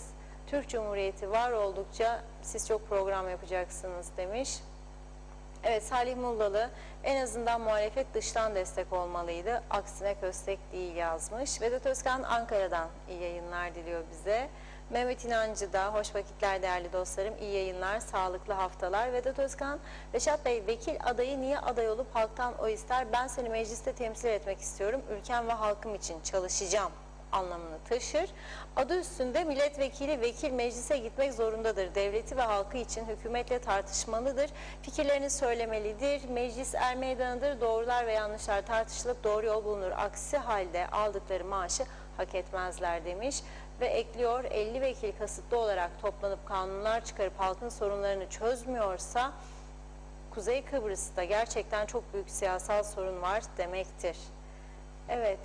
Türk Cumhuriyeti var oldukça siz çok program yapacaksınız demiş. Evet, Salih Mullalı, en azından muhalefet dıştan destek olmalıydı. Aksine köstek değil yazmış. Vedat Özkan Ankara'dan iyi yayınlar diliyor bize. Mehmet İnancı da hoş vakitler değerli dostlarım. İyi yayınlar, sağlıklı haftalar. Vedat Özkan, Reşat Bey, vekil adayı niye aday olup halktan oy ister? Ben seni mecliste temsil etmek istiyorum. Ülkem ve halkım için çalışacağım anlamını taşır. Adı üstünde milletvekili, vekil meclise gitmek zorundadır. Devleti ve halkı için hükümetle tartışmalıdır. Fikirlerini söylemelidir. Meclis er meydanıdır. Doğrular ve yanlışlar tartışılıp doğru yol bulunur. Aksi halde aldıkları maaşı hak etmezler demiş. Ve ekliyor, 50 vekil kasıtlı olarak toplanıp kanunlar çıkarıp halkın sorunlarını çözmüyorsa Kuzey Kıbrıs'ta gerçekten çok büyük siyasal sorun var demektir. Evet,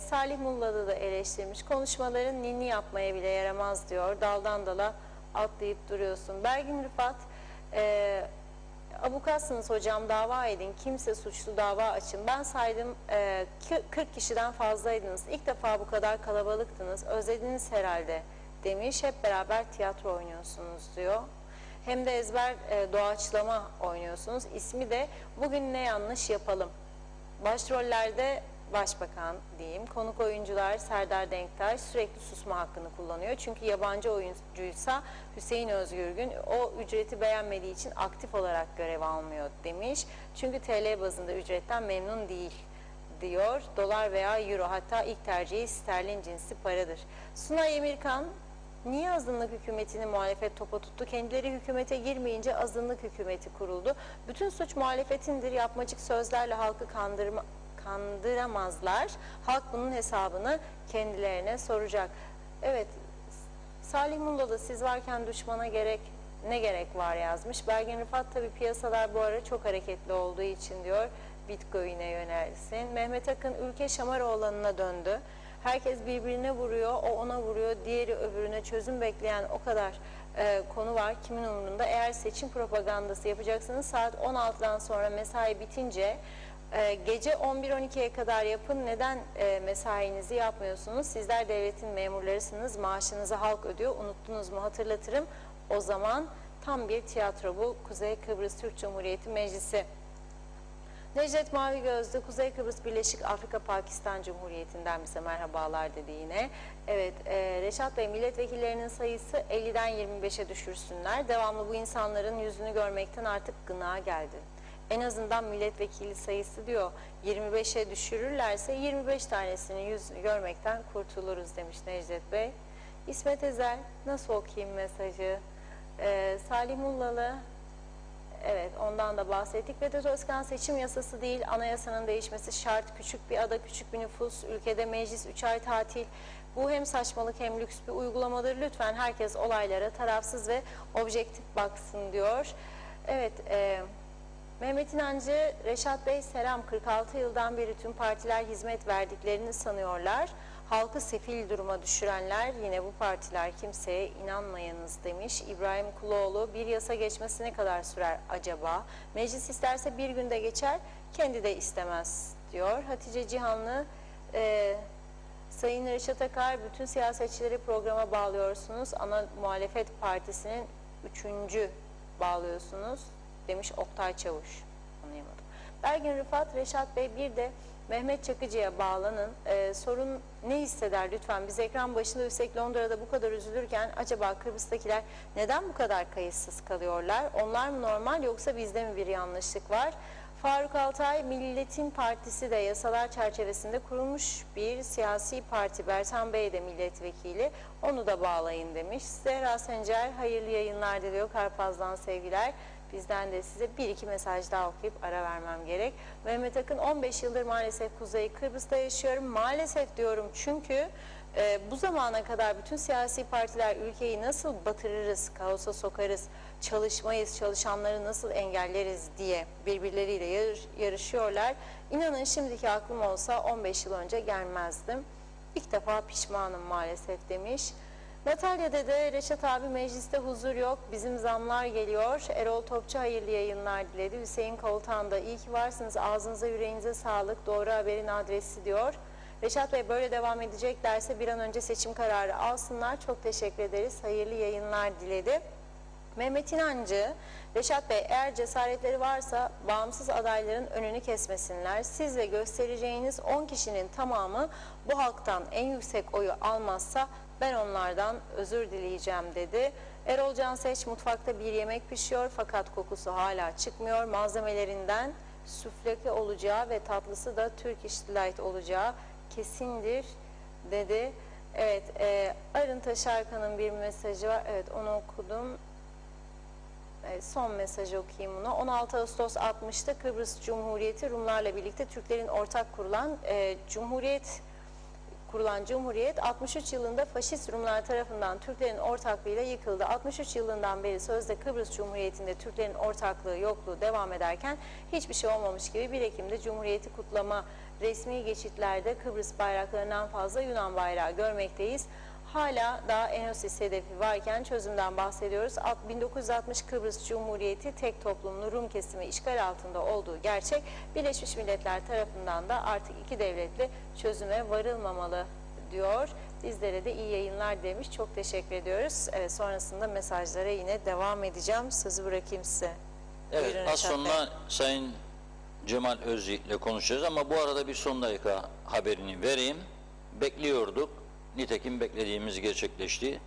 Salih Mulla'da da eleştirmiş. Konuşmaların ninni yapmaya bile yaramaz diyor. Daldan dala atlayıp duruyorsun. Belgin Rıfat, avukatsınız hocam, dava edin. Kimse suçlu, dava açın. Ben saydım 40 kişiden fazlaydınız. İlk defa bu kadar kalabalıktınız. Özlediniz herhalde demiş. Hep beraber tiyatro oynuyorsunuz diyor. Hem de ezber doğaçlama oynuyorsunuz. İsmi de Bugün Ne Yanlış Yapalım. Başrollerde Başbakan diyeyim. Konuk oyuncular Serdar Denktaş sürekli susma hakkını kullanıyor. Çünkü yabancı oyuncuysa Hüseyin Özgürgün o ücreti beğenmediği için aktif olarak görev almıyor demiş. Çünkü TL bazında ücretten memnun değil diyor. Dolar veya euro, hatta ilk tercihi sterlin cinsi paradır. Sunay Emirkan, niye azınlık hükümetini muhalefet topa tuttu? Kendileri hükümete girmeyince azınlık hükümeti kuruldu. Bütün suç muhalefetindir. Yapmacık sözlerle halkı kandıramazlar. Halk bunun hesabını kendilerine soracak. Evet, Salih Mulla da siz varken düşmana ne gerek var yazmış. Belgin Rıfat, tabii piyasalar bu ara çok hareketli olduğu için diyor Bitcoin'e yönelsin. Mehmet Akın, ülke Şamaroğlan'ına döndü. Herkes birbirine vuruyor, o ona vuruyor, diğeri öbürüne. Çözüm bekleyen o kadar konu var, kimin umurunda? Eğer seçim propagandası yapacaksanız saat 16'dan sonra mesai bitince gece 11-12'ye kadar yapın. Neden mesainizi yapmıyorsunuz? Sizler devletin memurlarısınız, maaşınızı halk ödüyor. Unuttunuz mu? Hatırlatırım. O zaman tam bir tiyatro bu. Kuzey Kıbrıs Türk Cumhuriyeti Meclisi. Necdet Mavi Gözlü, Kuzey Kıbrıs Birleşik Afrika Pakistan Cumhuriyeti'nden bize merhabalar dedi yine. Evet, Reşat Bey, milletvekillerinin sayısı 50'den 25'e düşürsünler. Devamlı bu insanların yüzünü görmekten artık gına geldi. En azından milletvekili sayısı diyor 25'e düşürürlerse 25 tanesinin yüzünü görmekten kurtuluruz demiş Necdet Bey. İsmet Ezel, nasıl okuyayım mesajı? Salih Mullalı, evet, ondan da bahsettik. Vedat Özkan, seçim yasası değil, anayasanın değişmesi şart. Küçük bir ada, küçük bir nüfus, ülkede meclis 3 ay tatil. Bu hem saçmalık hem lüks bir uygulamadır. Lütfen herkes olaylara tarafsız ve objektif baksın diyor. Evet, Mehmet İnancı, Reşat Bey selam, 46 yıldan beri tüm partiler hizmet verdiklerini sanıyorlar. Halkı sefil duruma düşürenler yine bu partiler, kimseye inanmayınız demiş. İbrahim Kuloğlu, bir yasa geçmesi ne kadar sürer acaba? Meclis isterse bir günde geçer, kendi de istemez diyor. Hatice Cihanlı, Sayın Reşat Akar, bütün siyasetçileri programa bağlıyorsunuz. Ana muhalefet partisinin 3. bağlıyorsunuz demiş Oktay Çavuş. Anlayamadım. Belgin Rıfat, Reşat Bey bir de Mehmet Çakıcı'ya bağlanın. Sorun ne hisseder lütfen? Biz ekran başında üstelik Londra'da bu kadar üzülürken acaba Kıbrıs'takiler neden bu kadar kayıtsız kalıyorlar? Onlar mı normal, yoksa bizde mi bir yanlışlık var? Faruk Altay, Milletin Partisi de yasalar çerçevesinde kurulmuş bir siyasi parti. Bertan Bey de milletvekili. Onu da bağlayın demiş. Zehra Sencer, hayırlı yayınlar diliyor. Karpaz'dan sevgiler. Bizden de size bir iki mesaj daha okuyup ara vermem gerek. Mehmet Akın, 15 yıldır maalesef Kuzey Kıbrıs'ta yaşıyorum. Maalesef diyorum çünkü bu zamana kadar bütün siyasi partiler ülkeyi nasıl batırırız, kaosa sokarız, çalışmayız, çalışanları nasıl engelleriz diye birbirleriyle yarışıyorlar. İnanın şimdiki aklım olsa 15 yıl önce gelmezdim. İlk defa pişmanım maalesef demiş. Natalya'da da Reşat abi, mecliste huzur yok, bizim zamlar geliyor. Erol Topçu hayırlı yayınlar diledi. Hüseyin Koltan da iyi ki varsınız, ağzınıza yüreğinize sağlık, doğru haberin adresi diyor. Reşat Bey, böyle devam edeceklerse bir an önce seçim kararı alsınlar. Çok teşekkür ederiz, hayırlı yayınlar diledi. Mehmet İnancı, Reşat Bey eğer cesaretleri varsa bağımsız adayların önünü kesmesinler. Siz ve göstereceğiniz 10 kişinin tamamı bu halktan en yüksek oyu almazsa ben onlardan özür dileyeceğim dedi. Erol Canseç, mutfakta bir yemek pişiyor fakat kokusu hala çıkmıyor. Malzemelerinden süfleke olacağı ve tatlısı da Turkish Delight olacağı kesindir dedi. Evet, Arın Taşarkan'ın bir mesajı var. Evet, onu okudum. Son mesajı okuyayım bunu. 16 Ağustos 60'ta Kıbrıs Cumhuriyeti Rumlarla birlikte Türklerin ortak kurulan Cumhuriyet 63 yılında faşist Rumlar tarafından Türklerin ortaklığıyla yıkıldı. 63 yılından beri sözde Kıbrıs Cumhuriyeti'nde Türklerin ortaklığı, yokluğu devam ederken hiçbir şey olmamış gibi 1 Ekim'de Cumhuriyeti kutlama resmi geçitlerde Kıbrıs bayraklarından fazla Yunan bayrağı görmekteyiz. Hala daha Enosis hedefi varken çözümden bahsediyoruz. 1960 Kıbrıs Cumhuriyeti tek toplumlu Rum kesimi işgal altında olduğu gerçek. Birleşmiş Milletler tarafından da artık iki devletli çözüme varılmamalı diyor. Bizlere de iyi yayınlar demiş. Çok teşekkür ediyoruz. Evet, sonrasında mesajlara yine devam edeceğim. Sözü bırakayım size. Evet, Buyurun az Reşat Bey. sonra Sayın Cemal Özyiğit ile konuşacağız ama bu arada bir son dakika haberini vereyim. Bekliyorduk. Nitekim beklediğimiz gerçekleşti.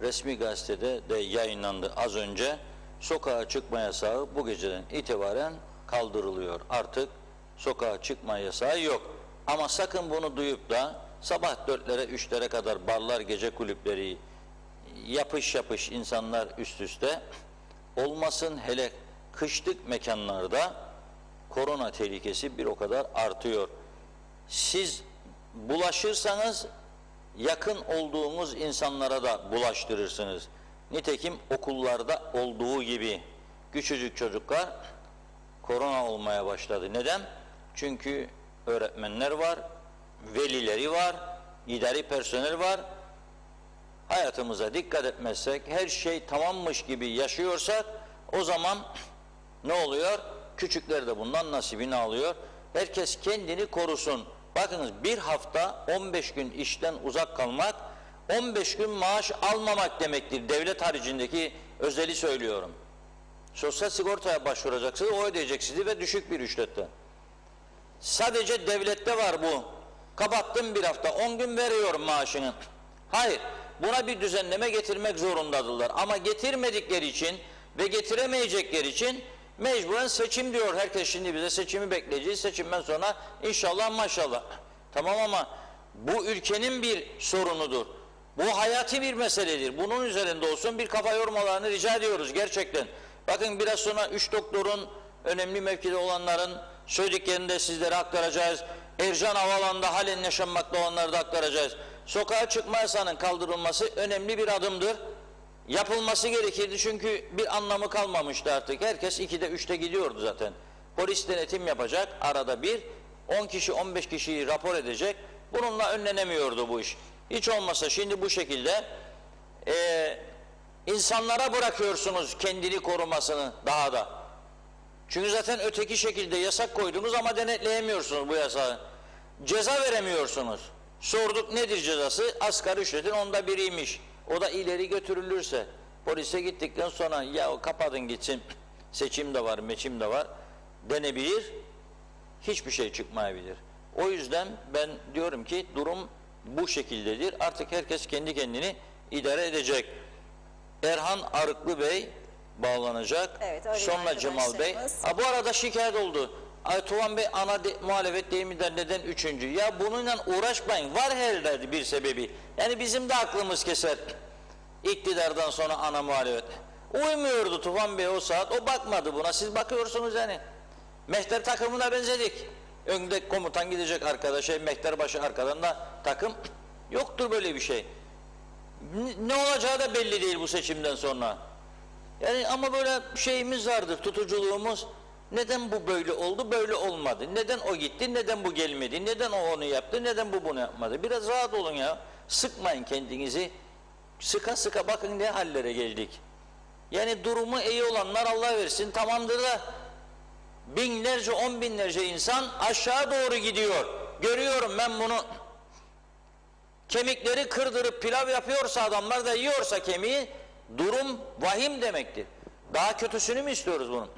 Resmi gazetede de yayınlandı az önce. Sokağa çıkma yasağı bu geceden itibaren kaldırılıyor. Artık sokağa çıkma yasağı yok. Ama sakın bunu duyup da sabah 4'lere 3'lere kadar barlar, gece kulüpleri, yapış yapış insanlar üst üste olmasın. Hele kışlık mekanlarda korona tehlikesi bir o kadar artıyor. Siz bulaşırsanız yakın olduğunuz insanlara da bulaştırırsınız. Nitekim okullarda olduğu gibi küçücük çocuklar korona olmaya başladı. Neden? Çünkü öğretmenler var, velileri var, idari personel var. Hayatımıza dikkat etmezsek, her şey tamammış gibi yaşıyorsak o zaman ne oluyor? Küçükler de bundan nasibini alıyor. Herkes kendini korusun. Bakınız, bir hafta 15 gün işten uzak kalmak, 15 gün maaş almamak demektir. Devlet haricindeki özeli söylüyorum. Sosyal sigortaya başvuracaksınız, o ödeyecek sizi ve düşük bir ücretle. Sadece devlette var bu. Kapattım bir hafta, 10 gün veriyorum maaşını. Hayır, buna bir düzenleme getirmek zorundadırlar. Ama getirmedikleri için ve getiremeyecekleri için mecburen seçim diyor. Herkes şimdi bize seçimi bekleyeceğiz. Seçimden sonra inşallah maşallah. Tamam, ama bu ülkenin bir sorunudur. Bu hayati bir meseledir. Bunun üzerinde olsun bir kafa yormalarını rica ediyoruz gerçekten. Bakın, biraz sonra 3 doktorun, önemli mevkide olanların söylediklerini de sizlere aktaracağız. Ercan Havalan'da halen yaşanmakta olanları da aktaracağız. Sokağa çıkma yasağının kaldırılması önemli bir adımdır. Yapılması gerekirdi çünkü bir anlamı kalmamıştı artık. Herkes 2'de 3'te gidiyordu zaten. Polis denetim yapacak arada bir. 10 kişi 15 kişiyi rapor edecek. Bununla önlenemiyordu bu iş. Hiç olmasa şimdi bu şekilde insanlara bırakıyorsunuz kendini korumasını daha da. Çünkü zaten öteki şekilde yasak koydunuz ama denetleyemiyorsunuz bu yasağı. Ceza veremiyorsunuz. Sorduk, nedir cezası? Asgari ücretin 1/10'iymiş. O da ileri götürülürse, polise gittikten sonra ya kapatın gitsin, seçim de var, meçim de var denebilir, hiçbir şey çıkmayabilir. O yüzden ben diyorum ki durum bu şekildedir. Artık herkes kendi kendini idare edecek. Erhan Arıklı Bey bağlanacak. Evet, sonra Cemal Bey. Bu arada şikayet oldu. Tuvan Bey muhalefet değil mi der, neden 3. Ya bununla uğraşmayın. Var herhalde bir sebebi. Yani bizim de aklımız keser. İktidardan sonra ana muhalefet. Uymuyordu Tufan Bey o saat. O bakmadı buna. Siz bakıyorsunuz yani. Mehter takımına benzedik. Önde komutan gidecek arkadaşa, mehterbaşı arkadan da takım. Yoktur böyle bir şey. Ne olacağı da belli değil bu seçimden sonra. Yani ama böyle şeyimiz vardır, tutuculuğumuz. Neden bu böyle oldu, böyle olmadı? Neden o gitti, neden bu gelmedi? Neden o onu yaptı, neden bu bunu yapmadı? Biraz rahat olun ya. Sıkmayın kendinizi. Sıka sıka bakın ne hallere geldik. Yani durumu iyi olanlar Allah versin tamamdır da binlerce, 10 binlerce insan aşağı doğru gidiyor. Görüyorum ben bunu. Kemikleri kırdırıp pilav yapıyorsa adamlar da yiyorsa kemiği, durum vahim demektir. Daha kötüsünü mü istiyoruz bunun?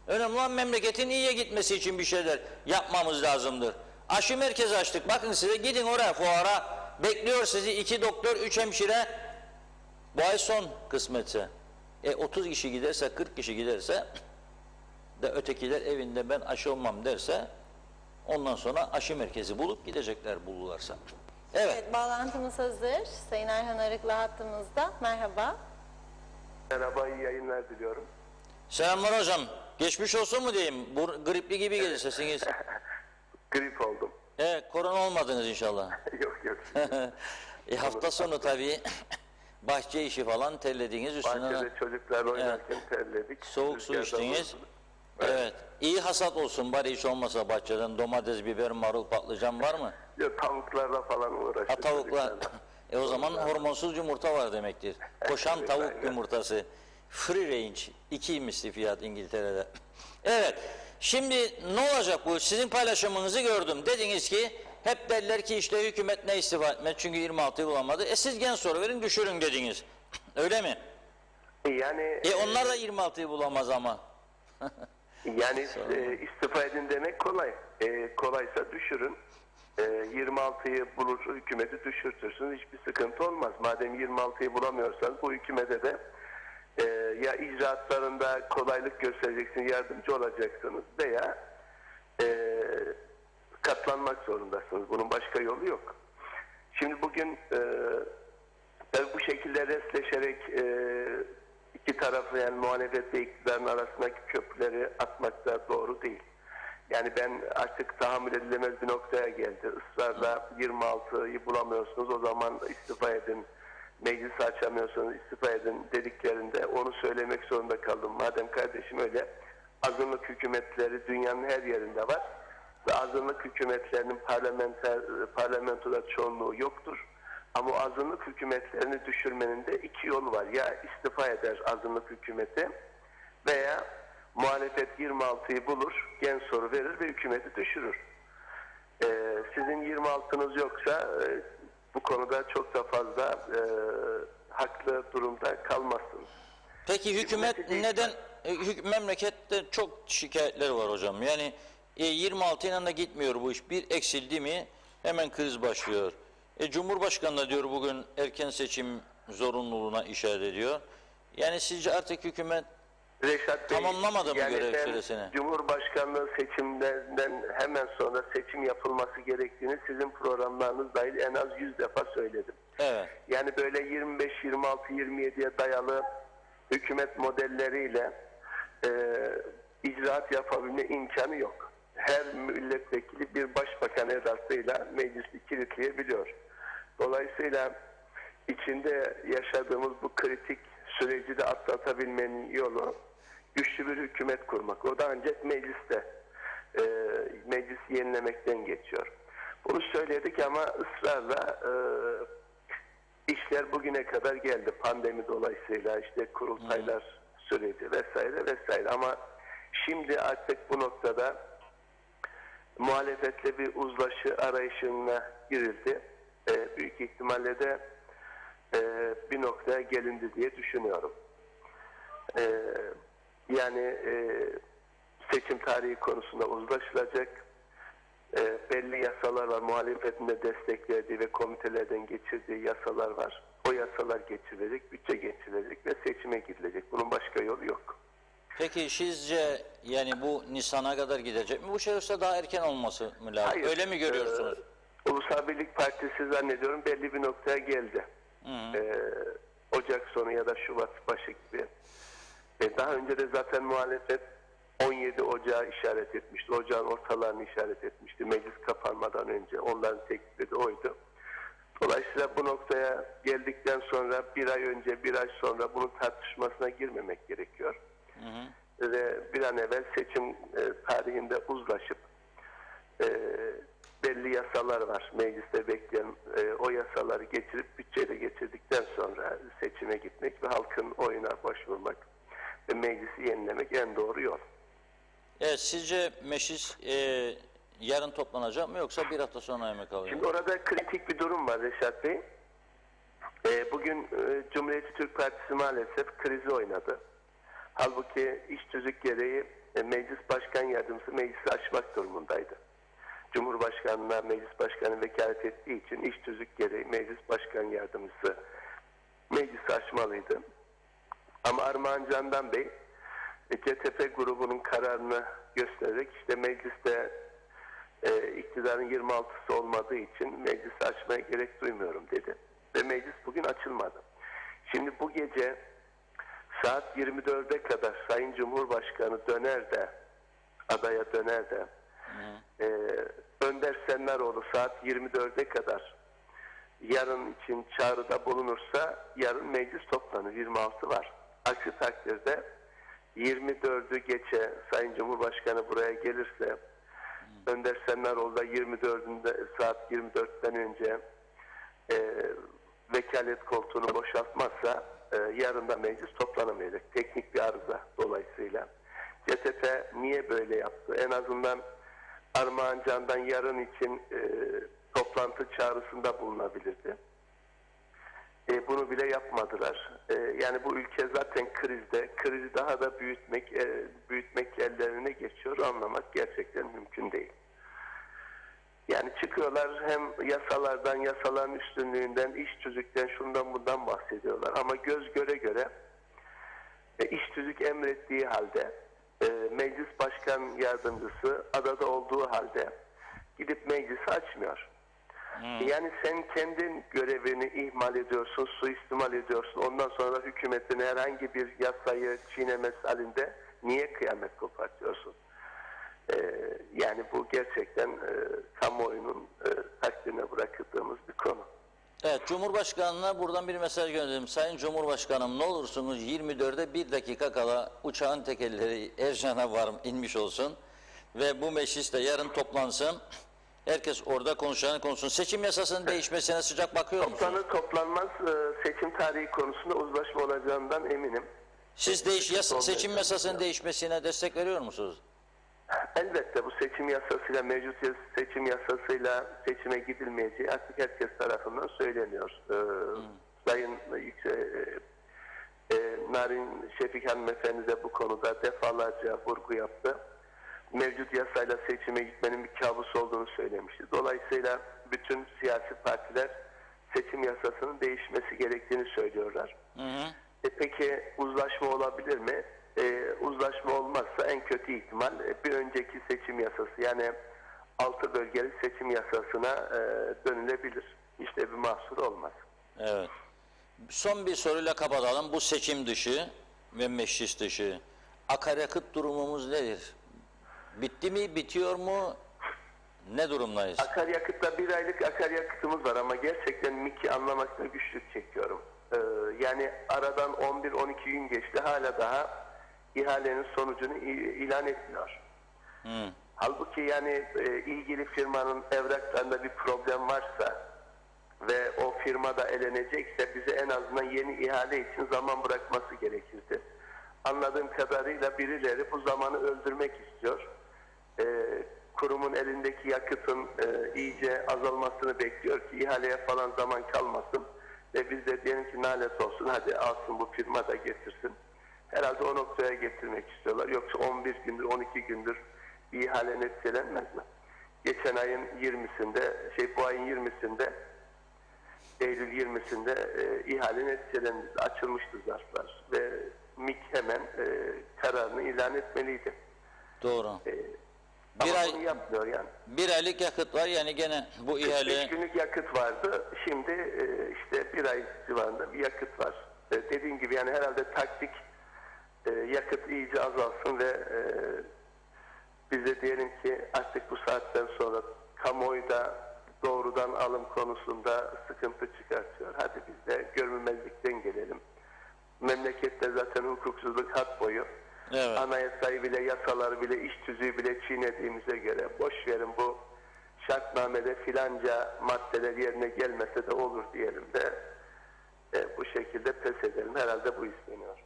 Önemli olan memleketin iyiye gitmesi için bir şeyler yapmamız lazımdır. Aşı merkezi açtık. Bakın size, gidin oraya, fuara. Bekliyor sizi 2 doktor, 3 hemşire. Bu ay son kısmetse. 30 kişi giderse, 40 kişi giderse de ötekiler evinde ben aşı olmam derse ondan sonra aşı merkezi bulup gidecekler bulurlarsa. Evet, bağlantımız hazır. Sayın Erhan Arıklı hattımızda. Merhaba. Merhaba, iyi yayınlar diliyorum. Selamlar hocam. Geçmiş olsun mu diyeyim? Bu gripli gibi gelir sesiniz. Grip oldum. Korona olmadınız inşallah. Yok. Hafta sonu tabii bahçe işi falan terlediğiniz üstüne. Bahçede çocuklar oynarken terledik. Soğuk su Rüzgarda içtiniz. vurdu. Evet. İyi hasat olsun bari, hiç olmasa bahçeden domates, biber, marul, patlıcan var mı? Yok, tavuklarla falan uğraştık. Ha, tavuklar. çocuklarla. O zaman hormonsuz yumurta var demektir. Koşan Evet, tavuk aynen. yumurtası. Free range. 2 misli fiyat İngiltere'de. Evet. Şimdi ne olacak bu? Sizin paylaşımınızı gördüm. Dediniz ki hep derler ki işte hükümet ne istifa etmez çünkü 26'yı bulamadı. Siz gen soru verin düşürün dediniz. Öyle mi? Yani Onlar da 26'yı bulamaz ama. yani istifa edin demek kolay. Kolaysa düşürün. 26'yı bulur, hükümeti düşürtürsünüz. Hiçbir sıkıntı olmaz. Madem 26'yı bulamıyorsanız bu hükümete de ya icraatlarında kolaylık göstereceksiniz, yardımcı olacaksınız veya katlanmak zorundasınız. Bunun başka yolu yok. Şimdi bugün tabii bu şekilde restleşerek iki tarafı, yani muhalefet ve iktidarın arasındaki köprüleri atmak da doğru değil. Yani ben artık tahammül edilemez bir noktaya geldi. Israrla 26'yı bulamıyorsunuz, o zaman istifa edin, meclisi açamıyorsanız istifa edin dediklerinde onu söylemek zorunda kaldım. Madem kardeşim öyle, azınlık hükümetleri dünyanın her yerinde var ve azınlık hükümetlerinin parlamentoda çoğunluğu yoktur. Ama o azınlık hükümetlerini düşürmenin de iki yolu var. Ya istifa eder azınlık hükümeti veya muhalefet 26'yı bulur, gen soru verir ve hükümeti düşürür. Sizin 26'nız yoksa bu konuda çok da fazla haklı durumda kalmazsınız. Peki hükümet neden, memlekette çok şikayetler var hocam. Yani 26 ile de gitmiyor bu iş. Bir eksildi mi hemen kriz başlıyor. Cumhurbaşkanı da diyor bugün erken seçim zorunluluğuna işaret ediyor. Yani sizce artık hükümet Reşat Bey, tamamlamadı mı yani görev ben süresini? Cumhurbaşkanlığı seçimlerinden hemen sonra seçim yapılması gerektiğini sizin programlarınız dahil en az 100 defa söyledim. Evet. Yani böyle 25, 26, 27'ye dayalı hükümet modelleriyle icraat yapabilme imkanı yok. Her milletvekili bir başbakan edasıyla meclisi kilitleyebiliyor. Dolayısıyla içinde yaşadığımız bu kritik süreci de atlatabilmenin yolu güçlü bir hükümet kurmak. O da ancak mecliste, meclisi yenilemekten geçiyor. Bunu söyledik ama ısrarla işler bugüne kadar geldi. Pandemi dolayısıyla işte kurultaylar süreci vesaire vesaire. Ama şimdi artık bu noktada muhalefetle bir uzlaşı arayışına girildi. Büyük ihtimalle de bir noktaya gelindi diye düşünüyorum. Yani seçim tarihi konusunda uzlaşılacak. Belli yasalar var. Muhalefetin de desteklediği ve komitelerden geçirdiği yasalar var. O yasalar geçirilecek, bütçe geçirilecek ve seçime gidilecek. Bunun başka yolu yok. Peki sizce yani bu Nisan'a kadar gidecek mi? Bu şey yoksa daha erken olması mı lazım? Hayır. Öyle mi görüyorsunuz? Ulusal Birlik Partisi zannediyorum belli bir noktaya geldi. Ocak sonu ya da Şubat başı gibi. Daha önce de zaten muhalefet 17 Ocağı işaret etmişti. Ocağın ortalarını işaret etmişti. Meclis kapanmadan önce. Onların teklifi de oydu. Dolayısıyla bu noktaya geldikten sonra bir ay önce, bir ay sonra bunun tartışmasına girmemek gerekiyor. Ve bir an evvel seçim tarihinde uzlaşıp belli yasalar var. Mecliste bekleyen o yasaları geçirip bütçeyle geçirdikten sonra seçime gitmek ve halkın oyuna başvurmak ve meclisi yenilemek en doğru yol. Evet, sizce meclis yarın toplanacak mı yoksa bir hafta sonra mı kalıyor? Şimdi orada kritik bir durum var Reşat Bey. Bugün Cumhuriyetçi Türk Partisi maalesef krizi oynadı. Halbuki iş tüzük gereği meclis başkan yardımcısı meclisi açmak durumundaydı. Cumhurbaşkanına meclis başkanı vekalet ettiği için iş tüzük gereği meclis başkan yardımcısı meclisi açmalıydı. Ama Armağan Candan Bey CTP grubunun kararını göstererek işte mecliste iktidarın 26'sı olmadığı için meclisi açmaya gerek duymuyorum dedi. Ve meclis bugün açılmadı. Şimdi bu gece saat 24'e kadar Sayın Cumhurbaşkanı döner de adaya döner de Önder Sennaroğlu saat 24'e kadar yarın için çağrıda bulunursa yarın meclis toplanır. 26 var. Aksi takdirde 24'ü geçe Sayın Cumhurbaşkanı buraya gelirse, Önder Sennaroğlu da 24'ünde saat 24'ten önce vekalet koltuğunu boşaltmazsa yarın da meclis toplanamayacak. Teknik bir arıza dolayısıyla. CTP niye böyle yaptı? En azından Armağan Can'dan yarın için toplantı çağrısında bulunabilirdi. Bunu bile yapmadılar. Yani bu ülke zaten krizde. Krizi daha da büyütmek ellerine geçiyor. Anlamak gerçekten mümkün değil. Yani çıkıyorlar hem yasalardan, yasaların üstünlüğünden, iş tüzükten, şundan bundan bahsediyorlar. Ama göz göre göre iş tüzük emrettiği halde meclis başkan yardımcısı adada olduğu halde gidip meclisi açmıyor. Yani sen kendin görevini ihmal ediyorsun, suistimal ediyorsun. Ondan sonra da hükümetin herhangi bir yasayı çiğnemesi halinde niye kıyamet kopartıyorsun? Yani bu gerçekten kamuoyunun takdirine bırakıldığımız bir konu. Evet, Cumhurbaşkanı'na buradan bir mesaj gönderdim. Sayın Cumhurbaşkanım, ne olursunuz 24'e 1 dakika kala uçağın tekerleri Ercan'a inmiş olsun ve bu mecliste yarın toplansın. Herkes orada konuşsun. Seçim yasasının değişmesine sıcak bakıyor musunuz? Toplanır toplanmaz seçim tarihi konusunda uzlaşma olacağından eminim. Siz seçim yasasının değişmesine destek veriyor musunuz? Elbette bu seçim yasasıyla, mevcut seçim yasasıyla seçime gidilmeyeceği artık herkes tarafından söyleniyor. Sayın Narin Şefik hanımefendi de bu konuda defalarca vurgu yaptı. Mevcut yasayla seçime gitmenin bir kabus olduğunu söylemişti. Dolayısıyla bütün siyasi partiler seçim yasasının değişmesi gerektiğini söylüyorlar. Peki uzlaşma olabilir mi? Uzlaşma olmazsa en kötü ihtimal bir önceki seçim yasası, yani 6 bölgeli seçim yasasına dönülebilir. İşte bir mahsur olmaz. Evet. Son bir soruyla kapatalım. Bu seçim dışı ve meclis dışı akaryakıt durumumuz nedir? Bitti mi? Bitiyor mu? Ne durumdayız? Akaryakıtta 1 aylık akaryakıtımız var ama gerçekten MİK'i anlamakta güçlük çekiyorum. Yani aradan 11-12 gün geçti, hala daha ihalenin sonucunu ilan etmiyor. Halbuki yani ilgili firmanın evraklarında bir problem varsa ve o firma da elenecekse bize en azından yeni ihale için zaman bırakması gerekirdi. Anladığım kadarıyla birileri bu zamanı öldürmek istiyor. Kurumun elindeki yakıtın iyice azalmasını bekliyor ki ihaleye falan zaman kalmasın ve biz de diyelim ki nalet olsun, hadi alsın bu firma da getirsin. Herhalde o noktaya getirmek istiyorlar. Yoksa 11 gündür, 12 gündür bir ihale neticelenmez mi? Geçen ayın 20'sinde, bu ayın 20'sinde, Eylül 20'sinde ihale neticelendi, açılmıştı zarflar ve MİK hemen kararını ilan etmeliydi. Doğru. Ama bunu yapmıyor yani. 1 aylık yakıt var, yani gene bu ihale... 45 günlük yakıt vardı. Şimdi işte 1 ay civarında bir yakıt var. Dediğim gibi yani herhalde taktik yakıt iyice azalsın ve bize diyelim ki artık bu saatten sonra kamuoyu da doğrudan alım konusunda sıkıntı çıkartıyor. Hadi biz de görmemezlikten gelelim. Memlekette zaten hukuksuzluk hat boyu. Evet. Anayasayı bile, yasaları bile, iş tüzüğü bile çiğnediğimize göre boş verin, bu şartnamede filanca maddeler yerine gelmese de olur diyelim de bu şekilde pes edelim. Herhalde bu isteniyor.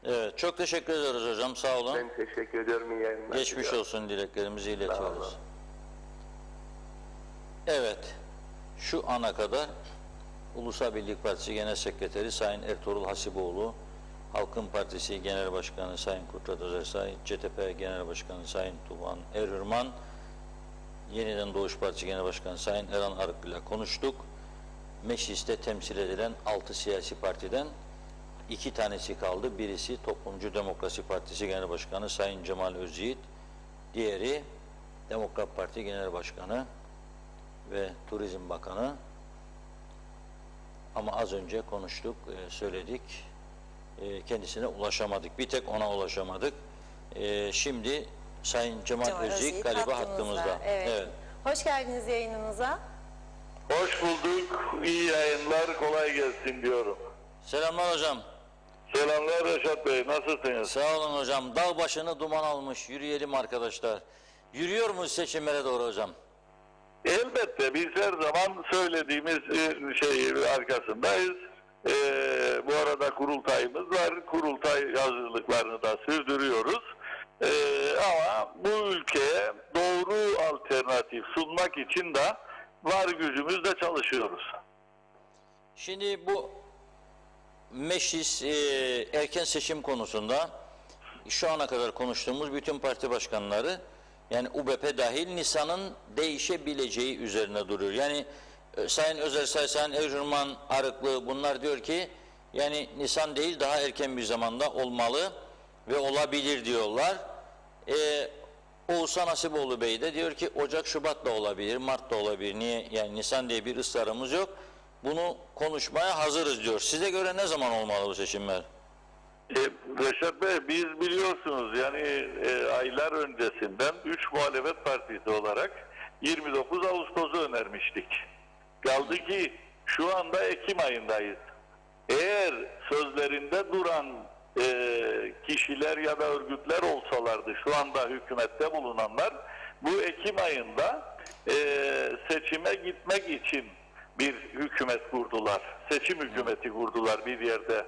Evet, çok teşekkür ederiz hocam, sağ olun. Ben teşekkür ediyorum, iyi yayınlar. Geçmiş olsun dileklerimizi iletiyoruz. Evet, şu ana kadar Ulusal Birlik Partisi Genel Sekreteri Sayın Ertuğrul Hasiboğlu, Halkın Partisi Genel Başkanı Sayın Kudret Özersay, CTP Genel Başkanı Sayın Tuğhan Erhürman, Yeniden Doğuş Partisi Genel Başkanı Sayın Eren Arık ile konuştuk. Mecliste temsil edilen 6 siyasi partiden 2 tanesi kaldı. Birisi Toplumcu Demokrasi Partisi Genel Başkanı Sayın Cemal Özyiğit, diğeri Demokrat Parti Genel Başkanı ve Turizm Bakanı. Ama az önce konuştuk, söyledik. Kendisine ulaşamadık. Bir tek ona ulaşamadık. Şimdi Sayın Cemal Özyiğit galiba hattımızda. Evet. Hoş geldiniz yayınımıza. Hoş bulduk. İyi yayınlar. Kolay gelsin diyorum. Selamlar hocam. Selamlar Reşat Bey, nasılsınız? Sağ olun hocam. Dağ başını duman almış. Yürüyelim arkadaşlar. Yürüyor muyuz seçimlere doğru hocam? Elbette biz her zaman söylediğimiz şeyin arkasındayız. Bu arada kurultayımız var. Kurultay hazırlıklarını da sürdürüyoruz. Ama bu ülkeye doğru alternatif sunmak için de var gücümüzle çalışıyoruz. Şimdi bu meclis erken seçim konusunda şu ana kadar konuştuğumuz bütün parti başkanları, yani UBP dahil, Nisan'ın değişebileceği üzerine duruyor. Yani Sayın Özersay, Sayın Ercüman Arıklı bunlar diyor ki yani Nisan değil daha erken bir zamanda olmalı ve olabilir diyorlar. Oğuzhan Hasipoğlu Bey de diyor ki Ocak, Şubat da olabilir, Mart da olabilir. Niye? Yani Nisan diye bir ısrarımız yok. Bunu konuşmaya hazırız diyor. Size göre ne zaman olmalı bu seçimler? Reşat Bey, biz biliyorsunuz yani aylar öncesinden 3 muhalefet partisi olarak 29 Ağustos'u önermiştik. Kaldı ki şu anda Ekim ayındayız. Eğer sözlerinde duran kişiler ya da örgütler olsalardı, şu anda hükümette bulunanlar, bu Ekim ayında seçime gitmek için bir hükümet kurdular. Seçim hükümeti kurdular bir yerde.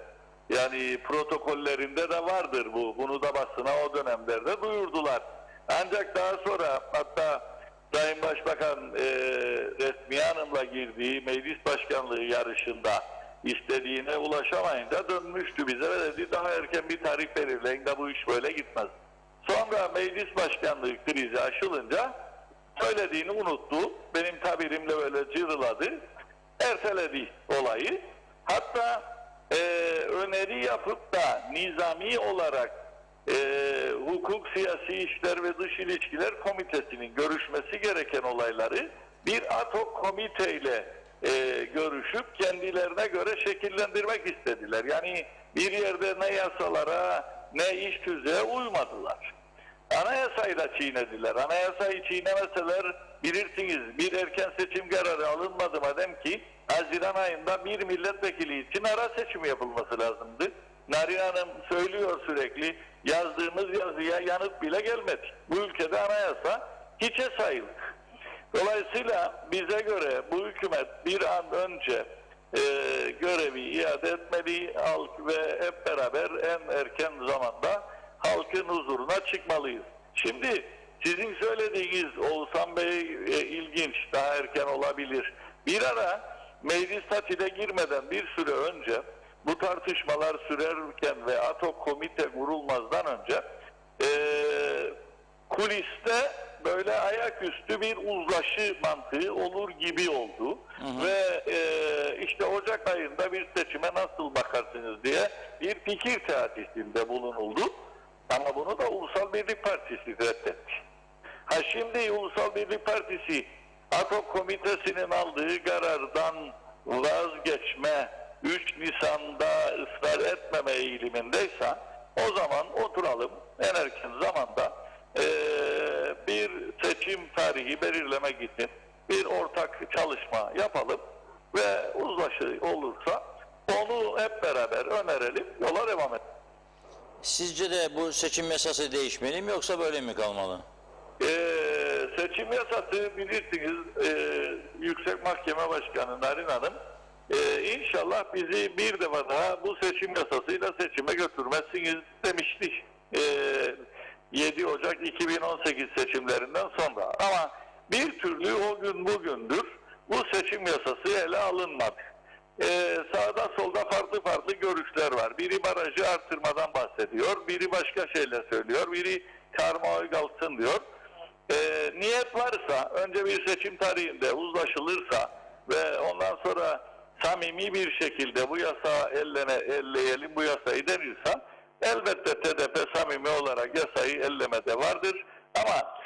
Yani protokollerinde de vardır bu. Bunu da basına o dönemlerde duyurdular. Ancak daha sonra hatta Sayın Başbakan Resmiye Hanım'la girdiği meclis başkanlığı yarışında istediğine ulaşamayınca dönmüştü bize ve dedi daha erken bir tarih belirleyin de bu iş böyle gitmez. Sonra meclis başkanlığı krizi aşılınca söylediğini unuttu. Benim tabirimle böyle cırıladı. Erteledi olayı. Hatta öneri yapıp da nizami olarak hukuk, siyasi işler ve dış ilişkiler komitesinin görüşmesi gereken olayları bir ad hoc komiteyle görüşüp kendilerine göre şekillendirmek istediler. Yani bir yerde ne yasalara ne iş tüzüğe uymadılar. Anayasayı da çiğnediler. Anayasayı çiğnemeseler bilirsiniz bir erken seçim kararı alınmadı madem ki Haziran ayında bir milletvekili için ara seçim yapılması lazımdı. Narin Hanım söylüyor sürekli, yazdığımız yazıya yanıt bile gelmedi. Bu ülkede anayasa hiçe sayılır. Dolayısıyla bize göre bu hükümet bir an önce görevi iade etmeli, halk ve hep beraber en erken zamanda halkın huzuruna çıkmalıyız. Şimdi sizin söylediğiniz Oğuzhan Bey ilginç, daha erken olabilir. Bir ara meclis tatile girmeden bir süre önce bu tartışmalar sürerken ve ad hoc komite kurulmazdan önce kuliste böyle ayaküstü bir uzlaşı mantığı olur gibi oldu. Ve işte Ocak ayında bir seçime nasıl bakarsınız diye bir fikir teatisinde bulunuldu. Ama bunu da Ulusal Birlik Partisi reddetti. Ha şimdi Ulusal Birlik Partisi ad hoc komitesinin aldığı karardan vazgeçme, 3 Nisan'da ısrar etmeme eğilimindeyse o zaman oturalım en erken zamanda bir seçim tarihi belirlemek için bir ortak çalışma yapalım ve uzlaşı olursa onu hep beraber önerelim, yola devam edelim. Sizce de bu seçim yasası değişmeli mi yoksa böyle mi kalmalı? Seçim yasası bilirsiniz Yüksek Mahkeme Başkanı Narin Hanım inşallah bizi bir defa daha bu seçim yasasıyla seçime götürmezsiniz demişti. 7 Ocak 2018 seçimlerinden sonra. Ama bir türlü o gün bugündür bu seçim yasası ele alınmadı. Sağda solda farklı görüşler var. Biri barajı artırmadan bahsediyor, biri başka şeyler söylüyor, biri karma oy kalsın diyor. Niyet varsa, önce bir seçim tarihinde uzlaşılırsa ve ondan sonra samimi bir şekilde bu yasa elleyelim, bu yasayı denirse elbette TDP samimi olarak yasayı ellemede vardır. Ama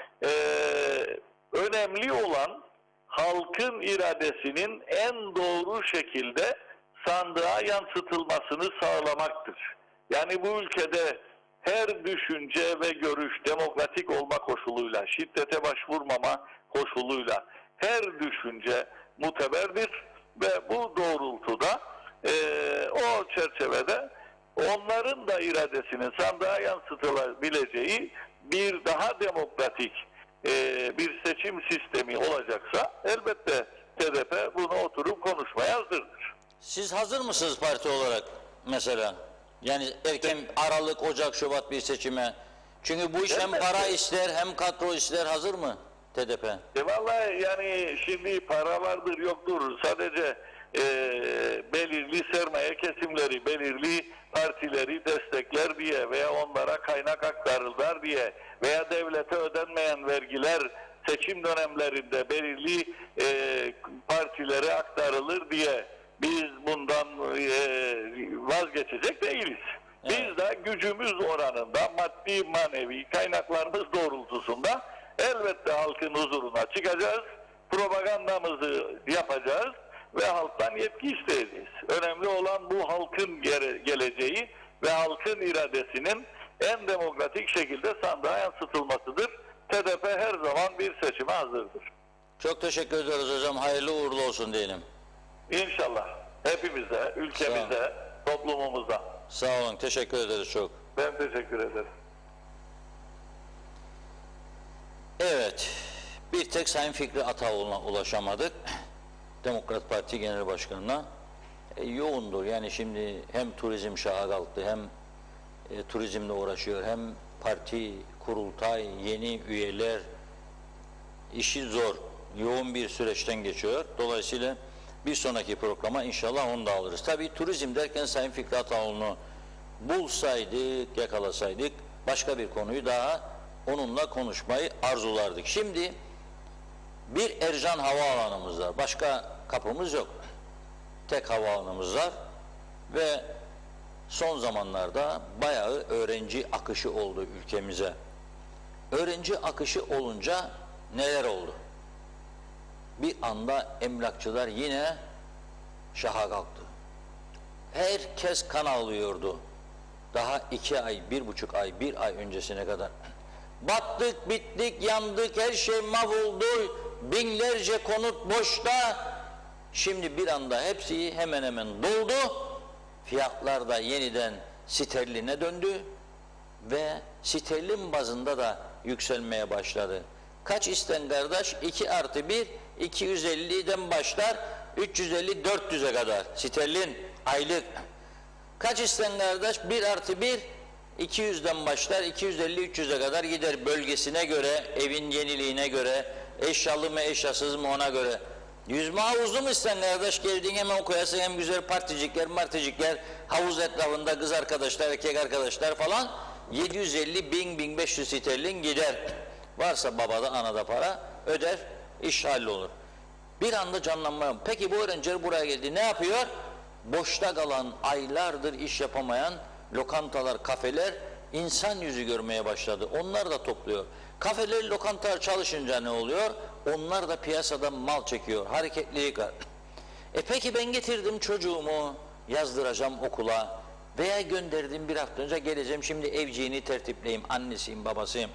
önemli olan halkın iradesinin en doğru şekilde sandığa yansıtılmasını sağlamaktır. Yani bu ülkede her düşünce ve görüş demokratik olma koşuluyla, şiddete başvurmama koşuluyla her düşünce muteberdir ve bu doğrultuda o çerçevede onların da iradesinin sandığa yansıtılabileceği bir daha demokratik bir seçim sistemi olacaksa elbette TDP bunu oturup konuşmaya hazırdır. Siz hazır mısınız parti olarak mesela? Yani erken Aralık, Ocak, Şubat bir seçime. Çünkü bu iş hem para ister hem kadro ister. Hazır mı TDP? Vallahi yani şimdi para vardır yoktur. Sadece belirli sermaye kesimleri, belirli partileri destekler diye veya onlara kaynak aktarırlar diye veya devlete ödenmeyen vergiler seçim dönemlerinde belirli partilere aktarılır diye biz bundan vazgeçecek değiliz. Evet. Biz de gücümüz oranında maddi manevi kaynaklarımız doğrultusunda elbette halkın huzuruna çıkacağız, propagandamızı yapacağız ve halktan yetki isteyeceğiz. Önemli olan bu halkın geleceği ve halkın iradesinin en demokratik şekilde sandığa yansıtılmasıdır. TDP her zaman bir seçime hazırdır. Çok teşekkür ederiz hocam. Hayırlı uğurlu olsun diyelim. İnşallah. Hepimize, ülkemize, toplumumuza. Sağ olun. Teşekkür ederiz çok. Ben teşekkür ederim. Evet. Bir tek Sayın Fikri Ataoğlu'na ulaşamadık. Demokrat Parti Genel Başkanı'na. Yoğundur. Yani şimdi hem turizm şaha kalktı, hem turizmle uğraşıyor, hem parti, kurultay, yeni üyeler, işi zor, yoğun bir süreçten geçiyor. Dolayısıyla bir sonraki programa inşallah onu da alırız. Tabii turizm derken Sayın Fikri Ataoğlu'nu bulsaydık, yakalasaydık başka bir konuyu daha onunla konuşmayı arzulardık. Şimdi bir Ercan Havaalanımız var. Başka kapımız yok. Tek havaalanımız var ve son zamanlarda bayağı öğrenci akışı oldu ülkemize. Öğrenci akışı olunca neler oldu? Bir anda emlakçılar yine şaha kalktı. Herkes kan ağlıyordu. Daha 2 ay, 1,5 ay, 1 ay öncesine kadar. Battık, bittik, yandık, her şey mahvoldu. Binlerce konut boşta. Şimdi bir anda hepsi hemen hemen doldu. Fiyatlar da yeniden sterline döndü. Ve sterlin bazında da yükselmeye başladı. Kaç isten kardeş? 2+1, 250'den başlar, 350-400'e kadar sterlin aylık. Kaç isten kardeş? 1+1, 200'den başlar, 250-300'e kadar gider bölgesine göre, evin yeniliğine göre, eşyalı mı eşyasız mı ona göre. Yüzme havuzlu mu isten kardeş? Geldiğin hemen koyasın, hem güzel particikler, marticikler, havuz etrafında kız arkadaşlar, erkek arkadaşlar falan, 750-1000-1500 sterlin gider. Varsa babada, anada para öder, iş hallolur. Bir anda canlanma. Peki bu öğrenciler buraya geldi. Ne yapıyor? Boşta kalan, aylardır iş yapamayan lokantalar, kafeler insan yüzü görmeye başladı. Onlar da topluyor. Kafeler, lokantalar çalışınca ne oluyor? Onlar da piyasada mal çekiyor. Hareketlilik var. Peki ben getirdim çocuğumu, yazdıracağım okula veya gönderdim bir hafta önce, geleceğim şimdi evciğini tertipleyeyim, annesiyim, babasıyım.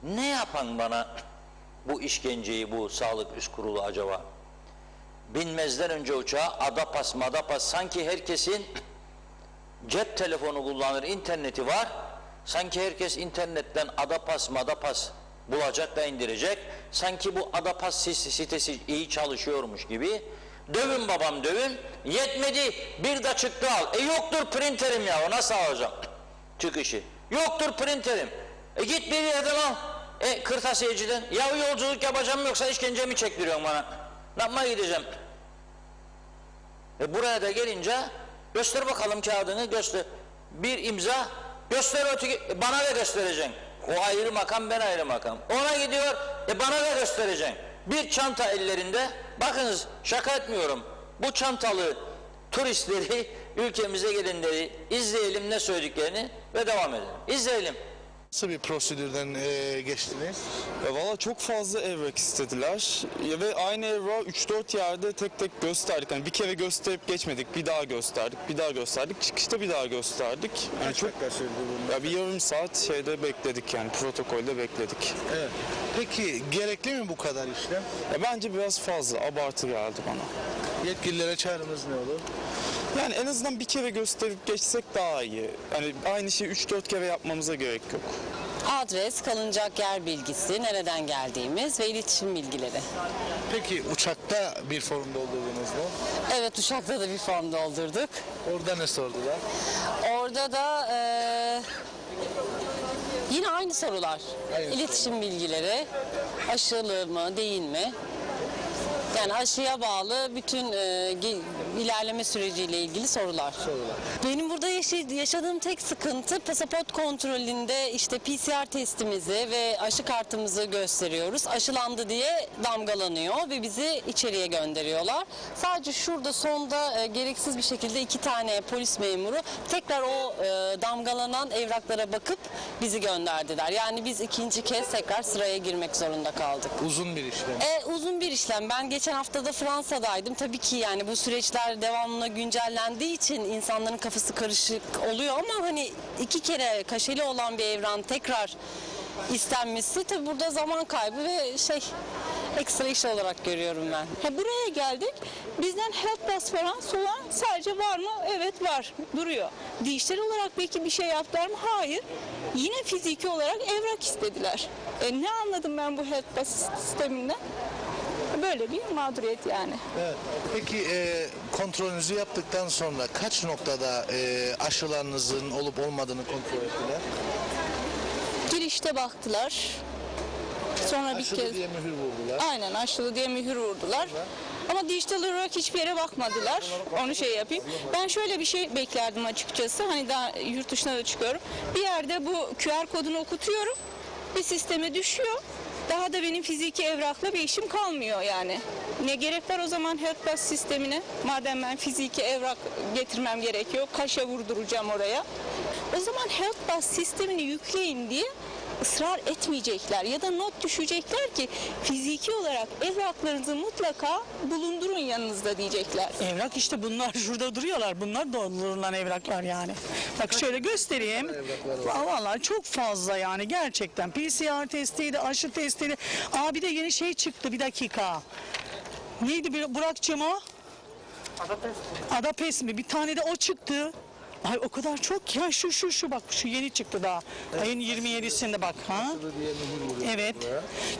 Ne yapan bana bu işkenceyi, bu sağlık üst kurulu acaba? Binmezden önce uçağa adapas madapas, sanki herkesin cep telefonu kullanır, interneti var. Sanki herkes internetten adapas madapas bulacak da indirecek. Sanki bu adapas sitesi iyi çalışıyormuş gibi. Dövün babam dövün. Yetmedi, bir de çıktı al. Yoktur printerim ya, o nasıl alacağım çıkışı? Yoktur printerim. Git bir yerden al. Kırtasiyeciden. Ya yolculuk yapacağım yoksa işkence mi çektiriyorsun bana? Ne yapmaya gideceğim? Buraya da gelince göster bakalım kağıdını, göster. Bir imza, göster öteki, bana da göstereceksin. O ayrı makam, ben ayrı makam. Ona gidiyor, bana da göstereceksin. Bir çanta ellerinde, bakınız şaka etmiyorum. Bu çantalı turistleri, ülkemize gelenleri izleyelim ne söylediklerini ve devam edelim. İzleyelim. Nasıl bir prosedürden geçtiniz? Valla çok fazla evrak istediler ve aynı evrağı 3-4 yerde tek tek gösterdik. Yani bir kere gösterip geçmedik, bir daha gösterdik, bir daha gösterdik, çıkışta bir daha gösterdik. Yani Kaç dakika sürdü bunun? ya bir yarım saat şeyde bekledik, yani protokolde bekledik. Evet. Peki gerekli mi bu kadar işlem? Bence biraz fazla, abartı geldi bana. Yetkililere çağrınız ne olur? Yani en azından bir kere gösterip geçsek daha iyi. Yani aynı şeyi 3-4 kere yapmamıza gerek yok. Adres, kalınacak yer bilgisi, nereden geldiğimiz ve iletişim bilgileri. Peki uçakta bir form doldurdunuz mu? Evet, uçakta da bir form doldurduk. Orada ne sordular? Orada da yine aynı sorular. Aynı İletişim bilgileri, aşılı mı, değil mi? Yani aşıya bağlı bütün ilerleme süreciyle ilgili sorular. Benim burada yaşadığım tek sıkıntı pasaport kontrolünde işte PCR testimizi ve aşı kartımızı gösteriyoruz. Aşılandı diye damgalanıyor ve bizi içeriye gönderiyorlar. Sadece şurada sonda gereksiz bir şekilde 2 tane polis memuru tekrar o damgalanan evraklara bakıp bizi gönderdiler. Yani biz 2. kez tekrar sıraya girmek zorunda kaldık. Uzun bir işlem. Uzun bir işlem. Ben geçen hafta da Fransa'daydım. Tabii ki yani bu süreçler devamlı güncellendiği için insanların kafası karışık oluyor ama hani 2 kere kaşeli olan bir evran tekrar istenmesi tabii burada zaman kaybı ve ekstra iş olarak görüyorum ben. Buraya geldik. Bizden Health Pass falan soran sadece var mı? Evet var. Duruyor. Dijital olarak belki bir şey yaptılar mı? Hayır. Yine fiziki olarak evrak istediler. Ne anladım ben bu Health Pass sisteminden? Böyle bir mağduriyet yani. Evet. Peki kontrolünüzü yaptıktan sonra kaç noktada aşılarınızın olup olmadığını kontrol ettiler? Girişte baktılar. Sonra bir Aşılı kez... diye mühür vurdular. Aynen aşılı diye mühür vurdular. Ama dijital olarak hiçbir yere bakmadılar. Onu yapayım. Ben şöyle bir şey beklerdim açıkçası. Hani daha yurt dışına da çıkıyorum. Bir yerde bu QR kodunu okutuyorum. Bir sisteme düşüyor. Daha da benim fiziki evrakla bir işim kalmıyor yani. Ne gerek var o zaman Health Pass sistemine? Madem ben fiziki evrak getirmem gerekiyor. Kaşe vurduracağım oraya. O zaman Health Pass sistemini yükleyin diye ısrar etmeyecekler ya da not düşecekler ki fiziki olarak evraklarınızı mutlaka bulundurun yanınızda diyecekler. Evrak işte bunlar şurada duruyorlar. Bunlar doldurulan evraklar yani. Bak şöyle göstereyim. Vallahi çok fazla yani gerçekten. PCR testiydi, aşı testiydi. Bir de yeni şey çıktı bir dakika. Neydi Burak'cığım o? Adapes mi? Bir tane de o çıktı. Ay o kadar çok ya şu bak şu yeni çıktı daha. Ayın 27'sinde bak ha. Evet.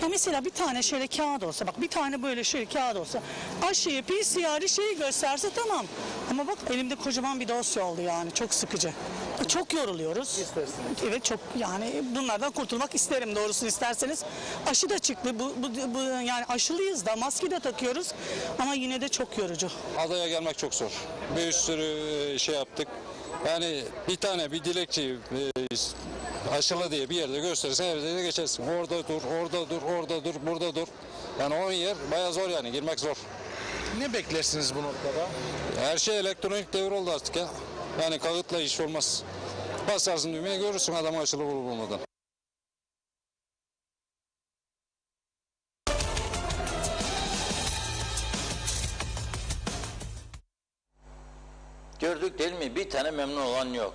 Ya mesela bir tane şöyle kağıt olsa bak bir tane böyle şöyle kağıt olsa aşıyı PCR'ı şeyi gösterse tamam. Ama bak elimde kocaman bir dosya oldu yani çok sıkıcı. Çok yoruluyoruz. Evet çok yani bunlardan kurtulmak isterim doğrusunu isterseniz. Aşı da çıktı bu yani aşılıyız da maske de takıyoruz ama yine de çok yorucu. Adaya gelmek çok zor. Bir sürü şey yaptık. Yani bir dilekçeyi aşılı diye bir yerde gösterirsen evde de geçersin. Orada dur, burada dur. Yani o yer bayağı zor yani girmek zor. Ne beklersiniz bu noktada? Her şey elektronik devir oldu artık ya. Yani kağıtla iş olmaz. Basarsın düğmeye görürsün adamı aşılı bulup bulmadan. Gördük değil mi? Bir tane memnun olan yok.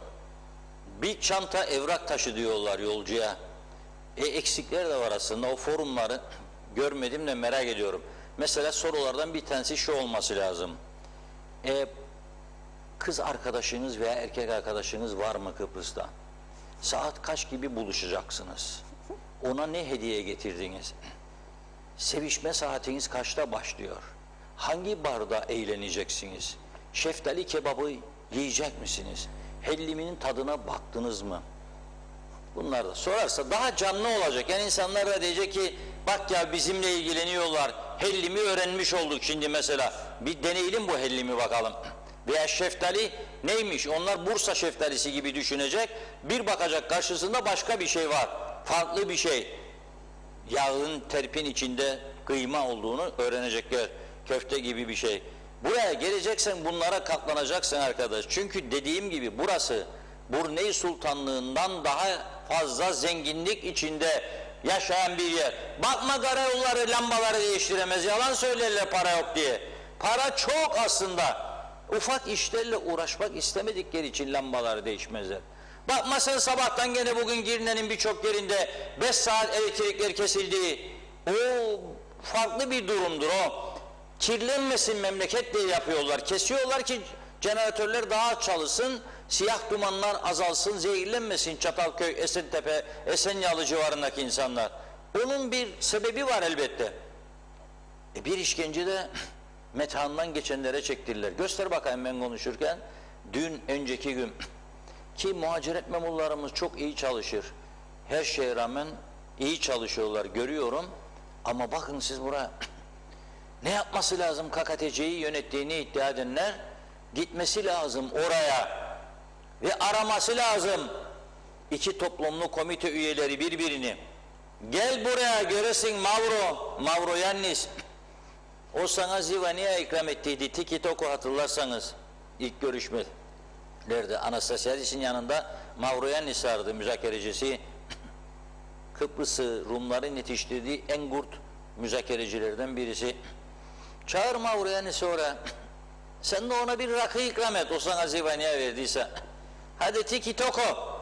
Bir çanta evrak taşı diyorlar yolcuya. Eksikler de var aslında. O forumları görmedim de merak ediyorum. Mesela sorulardan bir tanesi şu olması lazım. Kız arkadaşınız veya erkek arkadaşınız var mı Kıbrıs'ta? Saat kaç gibi buluşacaksınız? Ona ne hediye getirdiniz? Sevişme saatiniz kaçta başlıyor? Hangi barda eğleneceksiniz? Şeftali kebabı yiyecek misiniz? Helliminin tadına baktınız mı? Bunlar da sorarsa daha canlı olacak. Yani insanlar da diyecek ki bak ya bizimle ilgileniyorlar. Hellimi öğrenmiş olduk şimdi mesela. Bir deneyelim bu hellimi bakalım. Veya şeftali neymiş? Onlar Bursa şeftalisi gibi düşünecek. Bir bakacak karşısında başka bir şey var. Farklı bir şey. Yağın terpin içinde kıyma olduğunu öğrenecekler. Köfte gibi bir şey. Buraya geleceksen bunlara katlanacaksın arkadaş. Çünkü dediğim gibi burası Brunei Sultanlığından daha fazla zenginlik içinde yaşayan bir yer. Bakma karayolları lambaları değiştiremez. Yalan söylerler para yok diye. Para çok aslında. Ufak işlerle uğraşmak istemedikleri için lambaları değişmezler. Bakma sen sabahtan gene bugün Girne'nin birçok yerinde 5 saat elektrikler kesildiği. O farklı bir durumdur o. Kirlenmesin memleket diye yapıyorlar. Kesiyorlar ki jeneratörler daha az çalışsın, siyah dumanlar azalsın, zehirlenmesin Çatalköy, Esentepe, Esenyalı civarındaki insanlar. Onun bir sebebi var elbette. Bir işkence de metandan geçenlere çektirdiler. Göster bakayım ben konuşurken. Dün, önceki gün ki muhaciret memurlarımız çok iyi çalışır. Her şeye rağmen iyi çalışıyorlar, görüyorum. Ama bakın siz buraya ne yapması lazım? KKTC'yi yönettiğini iddia edenler gitmesi lazım oraya ve araması lazım. İki toplumlu komite üyeleri birbirini. Gel buraya göresin Mavro Yannis. O sana Zivani'ye ikram ettiydi. Tiki Toko hatırlarsanız ilk görüşmelerde Anastasiadis'in yanında Mavro Yannis vardı müzakerecisi. Kıbrıs'ı Rumların yetiştirdiği en gurt müzakerecilerden birisi. Çağır Mavro Yannis'i oraya. Sen de ona bir rakı ikram et. O sana Zivani'ye verdiyse. Hadi Tiki Toko.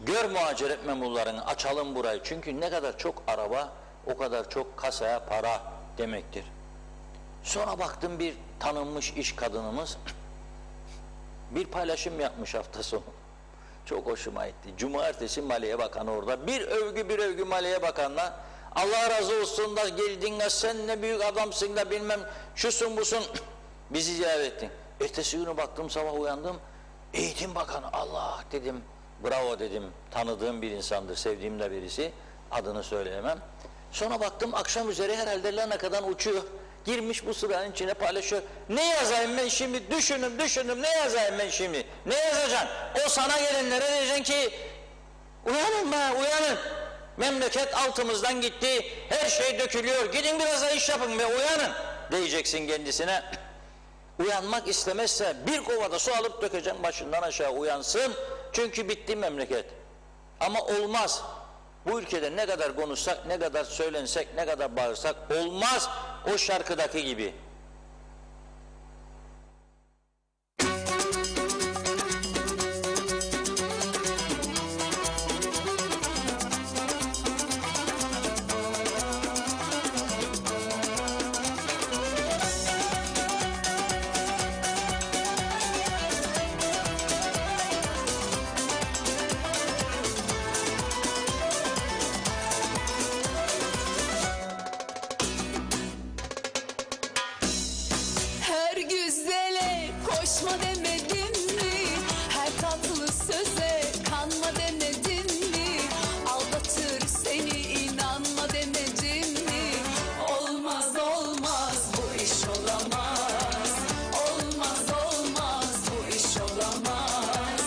Gör muhaciret memurlarını, açalım burayı. Çünkü ne kadar çok araba, o kadar çok kasaya para demektir. Sonra baktım bir tanınmış iş kadınımız bir paylaşım yapmış hafta sonu. Çok hoşuma gitti. Cumartesi Maliye Bakanı orada. Bir övgü Maliye Bakanı'na. Allah razı olsun da geldin da sen ne büyük adamsın da bilmem şusun busun. Bizi ziyaret ettin. Ertesi günü baktım, sabah uyandım. Eğitim Bakanı, Allah dedim. Bravo dedim. Tanıdığım bir insandır, sevdiğim de birisi. Adını söyleyemem. Sonra baktım akşam üzeri herhalde Larnaka'dan uçuyor. Girmiş bu sıranın içine paylaşıyor. Ne yazayım ben şimdi? Düşündüm. Ne yazayım ben şimdi? Ne yazacaksın? O sana gelenlere diyeceksin ki uyanın be, uyanın. Memleket altımızdan gitti. Her şey dökülüyor. Gidin biraz da iş yapın be, uyanın. Diyeceksin kendisine. Uyanmak istemezse bir kovada su alıp dökeceksin başından aşağı, uyansın. Çünkü bitti memleket. Ama olmaz. Bu ülkede ne kadar konuşsak, ne kadar söylensek, ne kadar bağırsak olmaz o şarkıdaki gibi. Koşma demedim mi? Her tatlı söze kanma demedim mi? Aldatır seni inanma demedim mi? Olmaz bu iş olamaz. Olmaz bu iş olamaz.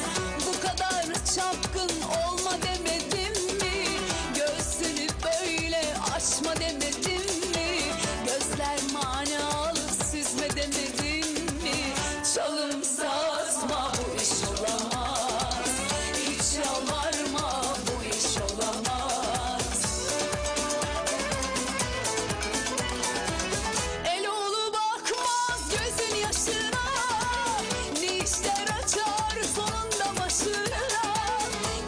Bu kadar çapkın olma demedim mi? Göğsünü böyle açma demedim mi? Gözler manalı süzme demedim mi? Çalım sazma bu iş olamaz. Hiç yalvarma bu iş olamaz. Eloğlu bakmaz gözün yaşına. Ne işler açar sonunda başına.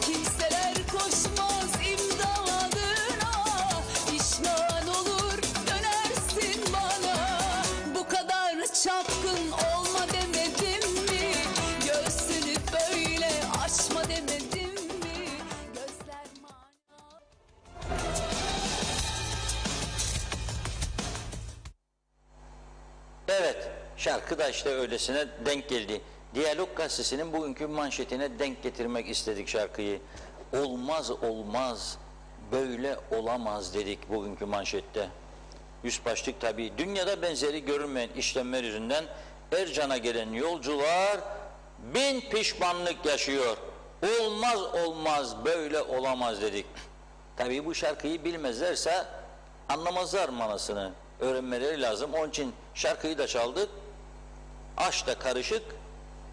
Kimseler koşmaz imdadına. Pişman olur dönersin bana. Bu kadar çapkın olma demedim mi? Göğsünü böyle açma demedim mi? Gözler Evet, şarkı da işte öylesine denk geldi. Diyalog Gazetesi'nin bugünkü manşetine denk getirmek istedik şarkıyı. Olmaz, böyle olamaz dedik bugünkü manşette. Üst başlık tabii. Dünyada benzeri görünmeyen işlemler yüzünden Ercan'a gelen yolcular bin pişmanlık yaşıyor. Olmaz, böyle olamaz dedik. Tabii bu şarkıyı bilmezlerse anlamazlar manasını. Öğrenmeleri lazım. Onun için şarkıyı da çaldık. Aşk da karışık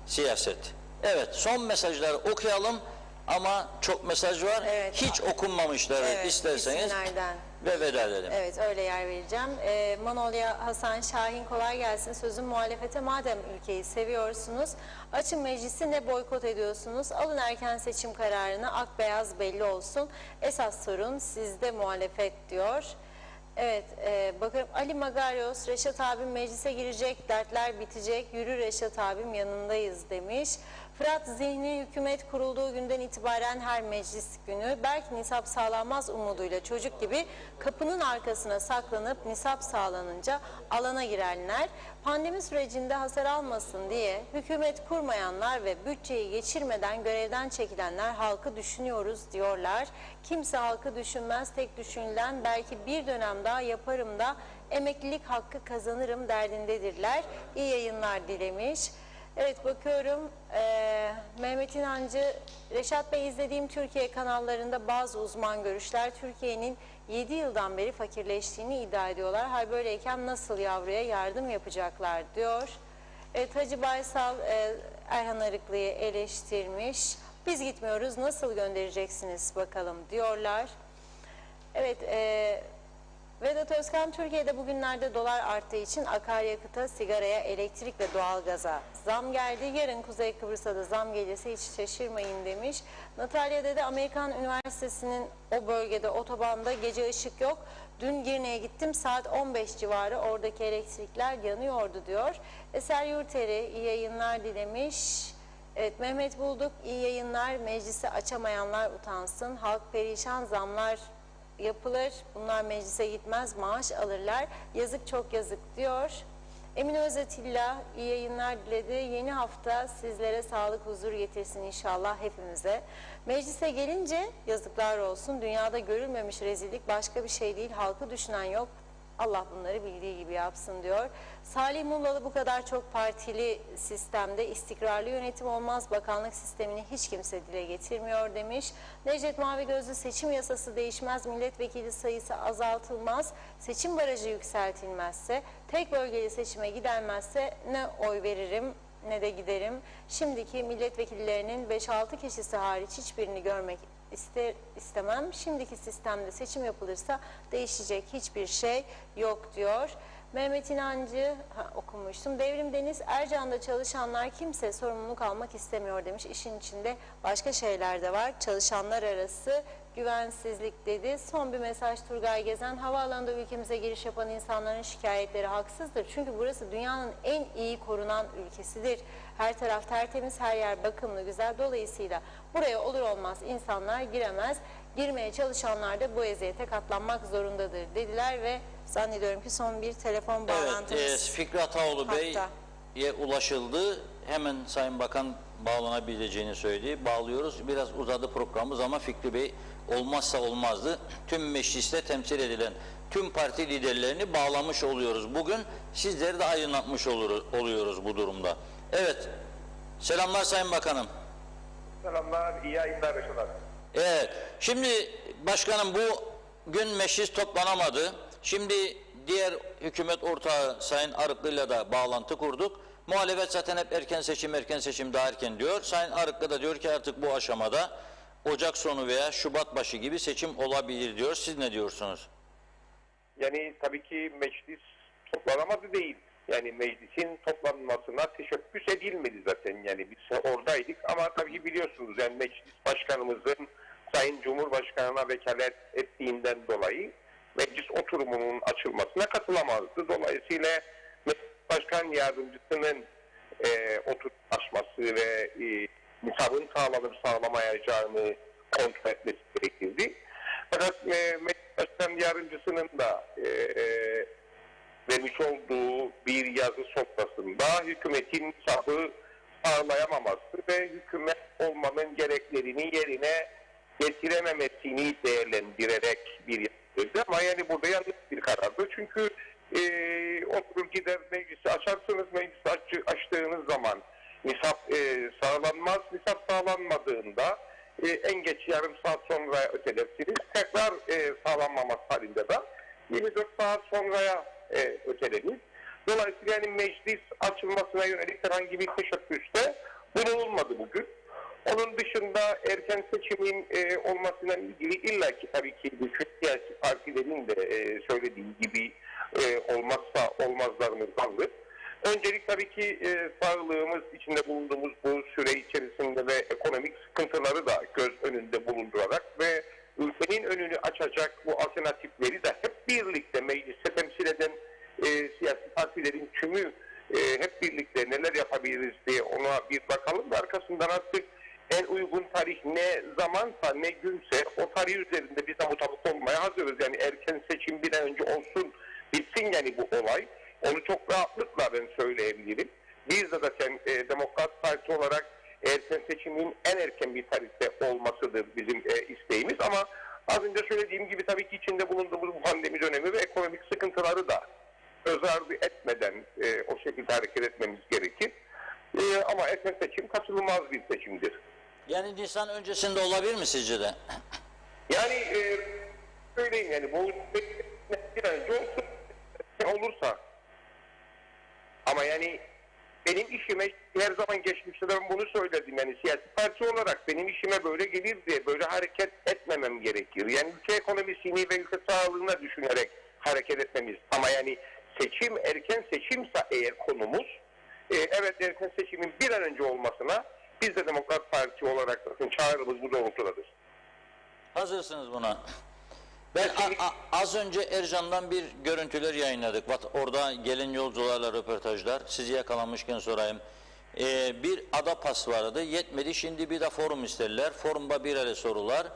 siyaset. Evet, son mesajları okuyalım ama çok mesaj var. Evet. Hiç okunmamışları isterseniz isimlerden. ve veda edelim. Evet, öyle yer vereceğim. Manolya Hasan Şahin, kolay gelsin. Sözün muhalefete, madem ülkeyi seviyorsunuz, açın meclisi, ne boykot ediyorsunuz? Alın erken seçim kararını, ak beyaz belli olsun. Esas sorun sizde muhalefet diyor. Evet, bakın Ali Magaryos, Reşat abim meclise girecek, dertler bitecek, yürü Reşat abim yanındayız demiş. Fırat Zihni, hükümet kurulduğu günden itibaren her meclis günü belki nisap sağlanmaz umuduyla çocuk gibi kapının arkasına saklanıp nisap sağlanınca alana girenler, pandemi sürecinde hasar almasın diye hükümet kurmayanlar ve bütçeyi geçirmeden görevden çekilenler halkı düşünüyoruz diyorlar. Kimse halkı düşünmez, tek düşünülen belki bir dönem daha yaparım da emeklilik hakkı kazanırım derdindedirler. İyi yayınlar dilemiş. Evet, bakıyorum Mehmet İnancı, Reşat Bey, izlediğim Türkiye kanallarında bazı uzman görüşler Türkiye'nin 7 yıldan beri fakirleştiğini iddia ediyorlar. Hal böyleyken nasıl yavruya yardım yapacaklar diyor. Evet, Hacı Baysal Erhan Arıklı'yı eleştirmiş. Biz gitmiyoruz, nasıl göndereceksiniz bakalım diyorlar. Evet, Vedat Özkan, Türkiye'de bugünlerde dolar arttığı için akaryakıta, sigaraya, elektrik ve doğalgaza zam geldi. Yarın Kuzey Kıbrıs'a da zam gelirse hiç şaşırmayın demiş. Natalya Dede, Amerikan Üniversitesi'nin o bölgede otobanda gece ışık yok. Dün Girne'ye gittim, saat 15 civarı oradaki elektrikler yanıyordu diyor. Eser Yurteri, iyi yayınlar dilemiş. Evet, Mehmet Bulduk, iyi yayınlar. Meclisi açamayanlar utansın. Halk perişan, zamlar yapılır. Bunlar meclise gitmez, maaş alırlar. Yazık, çok yazık diyor. Emin Özetilla, iyi yayınlar diledi. Yeni hafta sizlere sağlık, huzur getirsin inşallah hepimize. Meclise gelince yazıklar olsun. Dünyada görülmemiş rezillik başka bir şey değil. Halkı düşünen yok. Allah bunları bildiği gibi yapsın diyor. Salih Mullalı, bu kadar çok partili sistemde istikrarlı yönetim olmaz. Bakanlık sistemini hiç kimse dile getirmiyor demiş. Necdet Mavi Gözlü, seçim yasası değişmez, milletvekili sayısı azaltılmaz, seçim barajı yükseltilmezse, tek bölgeli seçime gidenmezse ne oy veririm ne de giderim. Şimdiki milletvekillerinin 5-6 kişisi hariç hiçbirini görmek istemem. Şimdiki sistemde seçim yapılırsa değişecek hiçbir şey yok diyor. Mehmet İnancı, okumuştum. Devrim Deniz, Ercan'da çalışanlar kimse sorumluluk almak istemiyor demiş. İşin içinde başka şeyler de var. Çalışanlar arası güvensizlik dedi. Son bir mesaj Turgay Gezen. Havaalanında ülkemize giriş yapan insanların şikayetleri haksızdır. Çünkü burası dünyanın en iyi korunan ülkesidir. Her taraf tertemiz, her yer bakımlı, güzel. Dolayısıyla buraya olur olmaz insanlar giremez. Girmeye çalışanlar da bu eziyete katlanmak zorundadır dediler ve zannediyorum ki son bir telefon bağlantımız. Evet, Fikri Ataoğlu Bey'e ulaşıldı. Hemen Sayın Bakan bağlanabileceğini söyledi. Bağlıyoruz. Biraz uzadı programımız ama Fikri Bey olmazsa olmazdı. Tüm mecliste temsil edilen tüm parti liderlerini bağlamış oluyoruz. Bugün sizleri de aydınlatmış oluyoruz bu durumda. Evet. Selamlar Sayın Bakanım. Selamlar, iyi yayınlar Reşat abi. Evet. Şimdi başkanım, bu gün meclis toplanamadı. Şimdi diğer hükümet ortağı Sayın Arıklı'yla da bağlantı kurduk. Muhalefet zaten hep erken seçim daha erken diyor. Sayın Arıklı da diyor ki artık bu aşamada Ocak sonu veya Şubat başı gibi seçim olabilir diyor. Siz ne diyorsunuz? Yani tabii ki meclis toplanamadı değil. Yani meclisin toplanmasına teşebbüs edilmedi zaten. Yani biz oradaydık ama tabii ki biliyorsunuz yani meclis başkanımızın Sayın Cumhurbaşkanı'na vekalet ettiğinden dolayı meclis oturumunun açılmasına katılamazdı. Dolayısıyla meclis başkan yardımcısının oturum açması ve nisabın sağlanıp sağlamayacağını kontrol etmesi gerekirdi. Fakat meclis başkan yardımcısının da vermiş olduğu bir yazı sofrasında hükümetin nisabı sağlayamaması ve hükümet olmanın gereklerini yerine getirememesini değerlendirerek bir yazıydı. Ama yani burada yanlış bir karardı. Çünkü oturur gider meclisi açarsınız, meclisi açtığınız zaman nisap sağlanmaz. Nisap sağlanmadığında en geç yarım saat sonra ötelersiniz. Tekrar sağlanmaması halinde de 24 saat sonraya ötelenir. Dolayısıyla yani meclis açılmasına yönelik herhangi bir teşebbüste bulunulmadı bugün. Onun dışında erken seçimin olmasıyla ilgili illaki tabii ki bütün siyasi partilerin de söylediği gibi olmazsa olmazlarımız vardır. Öncelik tabii ki sağlığımız içinde bulunduğumuz bu süre içerisinde ve ekonomik sıkıntıları da göz önünde bulundurarak ve ülkenin önünü açacak bu alternatifleri de hep birlikte en uygun tarih ne zamansa ne günse o tarih üzerinde biz de mutabık olmaya hazırız. Yani erken seçim bir an önce olsun, bitsin yani bu olay. Onu çok rahatlıkla ben söyleyebilirim. Biz de zaten Demokrat Parti olarak erken seçimin en erken bir tarihte olmasıdır bizim isteğimiz. Ama az önce söylediğim gibi tabii ki içinde bulunduğumuz bu pandemi dönemi ve ekonomik sıkıntıları da göz ardı etmeden o şekilde hareket etmemiz gerekir. Ama erken seçim kaçınılmaz bir seçimdir. Yani Nisan öncesinde olabilir mi sizce de? Yani söyleyeyim yani bu bir an önce olursa. Ama yani benim işime her zaman geçmişte de ben bunu söyledim. Yani siyasi parti olarak benim işime böyle gelir diye böyle hareket etmemem gerekir. Yani ülke ekonomisini ve ülke sağlığını düşünerek hareket etmemiz. Ama yani seçim erken seçimse eğer konumuz, evet erken seçimin bir an önce olmasına biz de Demokrat Parti olarak çağrımız bu doğrultudadır. Hazırsınız buna. Ben az önce Ercan'dan bir görüntüler yayınladık. Orada gelen yolcularla röportajlar. Sizi yakalamışken sorayım. Bir ada pas vardı. Yetmedi. Şimdi bir de forum isterler. Forumda bir ara sorular.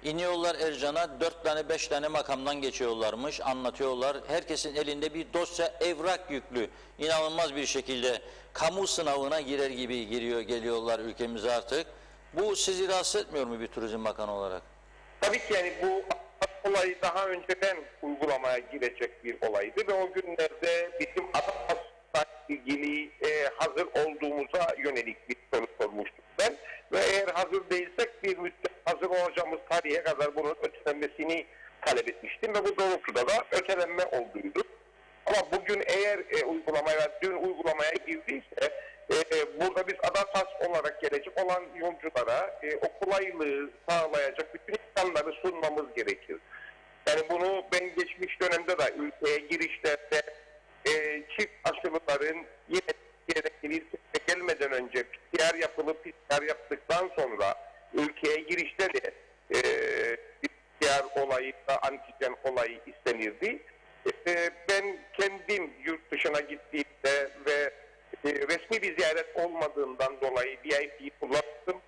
İniyorlar Ercan'a 4 tane 5 tane makamdan geçiyorlarmış. Anlatıyorlar. Herkesin elinde bir dosya evrak yüklü. İnanılmaz bir şekilde kamu sınavına girer gibi geliyorlar ülkemize artık. Bu sizi rahatsız etmiyor mu bir Turizm Bakanı olarak? Tabii ki yani bu olay daha önceden uygulamaya girecek bir olaydı ve o günlerde bizim Adapas'la ilgili hazır olduğumuza yönelik bir soru sormuştum ben. Ve eğer hazır değilsek bir müddet hazır olacağımız tarihe kadar bunun ötelenmesini talep etmiştim ve bu doğrultuda da ötelenme olduydu. Ama bugün eğer dün uygulamaya girdiyse burada biz Adapas olarak gelecek olan yolculara o kolaylığı sağlayacak bütün imkanları sunmamız gerekir. Yani bunu ben geçmiş dönemde de ülkeye girişlerde çift aşılıların yine gelmeden önce PCR yapılıp PCR yaptıktan sonra ülkeye girişte de PCR olayı da antijen olayı istenirdi. Ben kendim yurt dışına gittiğimde ve resmi bir ziyaret olmadığından dolayı VIP'yi kullandım.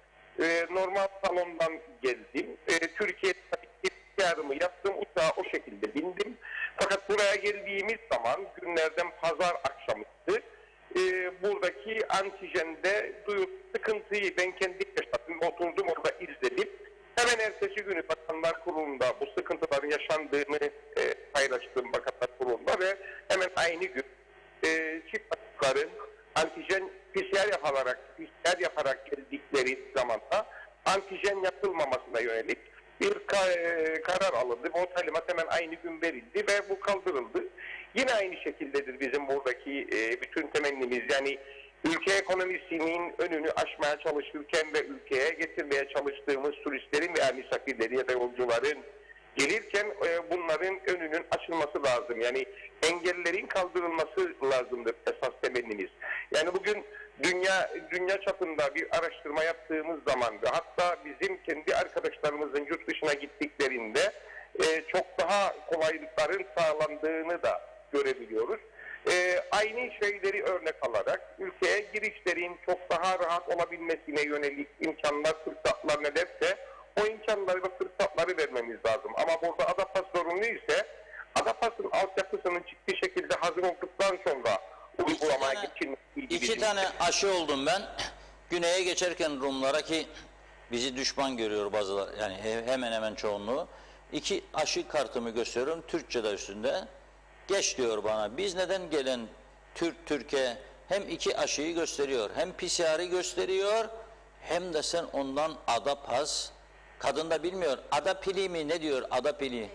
Normal salondan gezdim. Türkiye'de PCR'ımı yaptım. Uçağa o şekilde bindim. Fakat buraya geldiğimiz zaman günlerden pazar akşamıydı. Buradaki antijende sıkıntıyı ben kendim yaşadım. Oturdum orada izledim. Hemen ertesi günü Bakanlar Kurulu'nda bu sıkıntıların yaşandığını paylaştım Bakanlar Kurulu'nda ve hemen aynı gün çift aşıkların antijen PCR yaparak geldikleri zamanda antijen yapılmamasına yönelik bir karar alındı. O talimat hemen aynı gün verildi ve bu kaldırıldı. Yine aynı şekildedir bizim buradaki bütün temennimiz. Yani ülke ekonomisinin önünü aşmaya çalışırken ve ülkeye getirmeye çalıştığımız turistlerin veya misafirleri ya da yolcuların gelirken bunların önünün açılması lazım. Yani engellerin kaldırılması lazımdır esas temennimiz. Yani bugün dünya çapında bir araştırma yaptığımız zaman ve hatta bizim kendi arkadaşlarımızın yurt dışına gittiklerinde çok daha kolaylıkların sağlandığını da görebiliyoruz. Aynı şeyleri örnek alarak ülkeye girişlerin çok daha rahat olabilmesine yönelik imkanlar, fırsatlar nelerse o imkanları ve fırsatları vermemiz lazım. Ama burada Adapas sorunu ise Adapas'ın altyapısının ciddi şekilde hazır olduktan sonra uygulamaya geçilmesi. İki tane aşı oldum ben. Güney'e geçerken Rumlara ki bizi düşman görüyor bazıları yani hemen hemen çoğunluğu. 2 aşı kartımı gösteriyorum Türkçe'de üstünde. Geç diyor bana. Biz neden gelen Türkiye hem 2 aşıyı gösteriyor hem PCR'ı gösteriyor hem de sen ondan Adapas kadın da bilmiyor. Adapili mi ne diyor Adapili?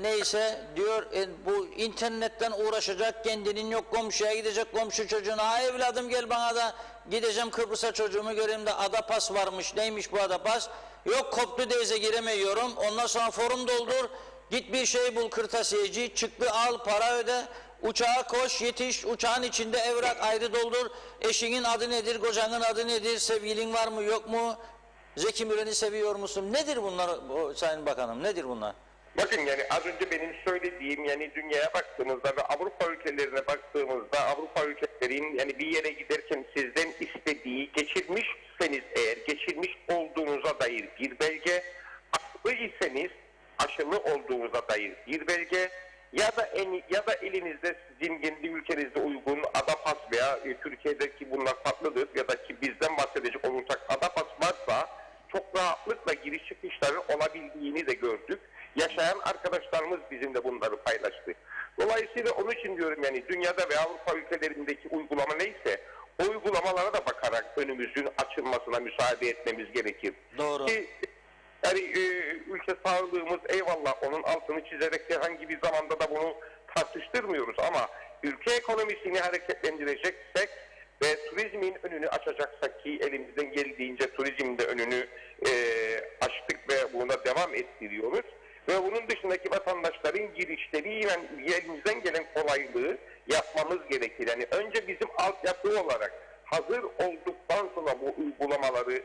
Neyse diyor bu internetten uğraşacak kendinin yok komşuya gidecek komşu çocuğuna ha evladım gel bana da gideceğim Kıbrıs'a çocuğumu göreyim de Adapas varmış neymiş bu Adapas yok koptu teyze giremiyorum ondan sonra forum doldur git bir şey bul kırtasiyeci çıktı al para öde uçağa koş yetiş uçağın içinde evrak ayrı doldur eşinin adı nedir kocanın adı nedir sevgilin var mı yok mu Zeki Müren'i seviyor musun nedir bunlar Sayın Bakanım nedir bunlar? Bakın yani az önce benim söylediğim yani dünyaya baktığımızda ve Avrupa ülkelerine baktığımızda Avrupa ülkelerinin yani bir yere giderken sizden istediği geçirmişseniz eğer geçirmiş olduğunuza dair bir belge, aşılı iseniz aşılı olduğunuza dair bir belge ya da elinizde sizin kendi ülkenizde uygun Adapas veya Türkiye'deki bunlar farklıdır ya da ki bizden bahsedecek olursak Adapas varsa çok rahatlıkla giriş çıkışların olabildiğini de gördük. Yaşayan arkadaşlarımız bizimle bunları paylaştı. Dolayısıyla onun için diyorum yani dünyada ve Avrupa ülkelerindeki uygulama neyse o uygulamalara da bakarak önümüzün açılmasına müsaade etmemiz gerekir. Doğru. Yani ülke sağlığımız eyvallah onun altını çizerek herhangi bir zamanda da bunu tartıştırmıyoruz ama ülke ekonomisini hareketlendireceksek ve turizmin önünü açacaksak ki elimizden geldiğince turizmin de önünü açtık ve buna devam ettiriyoruz. Ve bunun dışındaki vatandaşların girişleriyle elimizden gelen kolaylığı yapmamız gerekir. Yani önce bizim altyapı olarak hazır olduktan sonra bu uygulamaları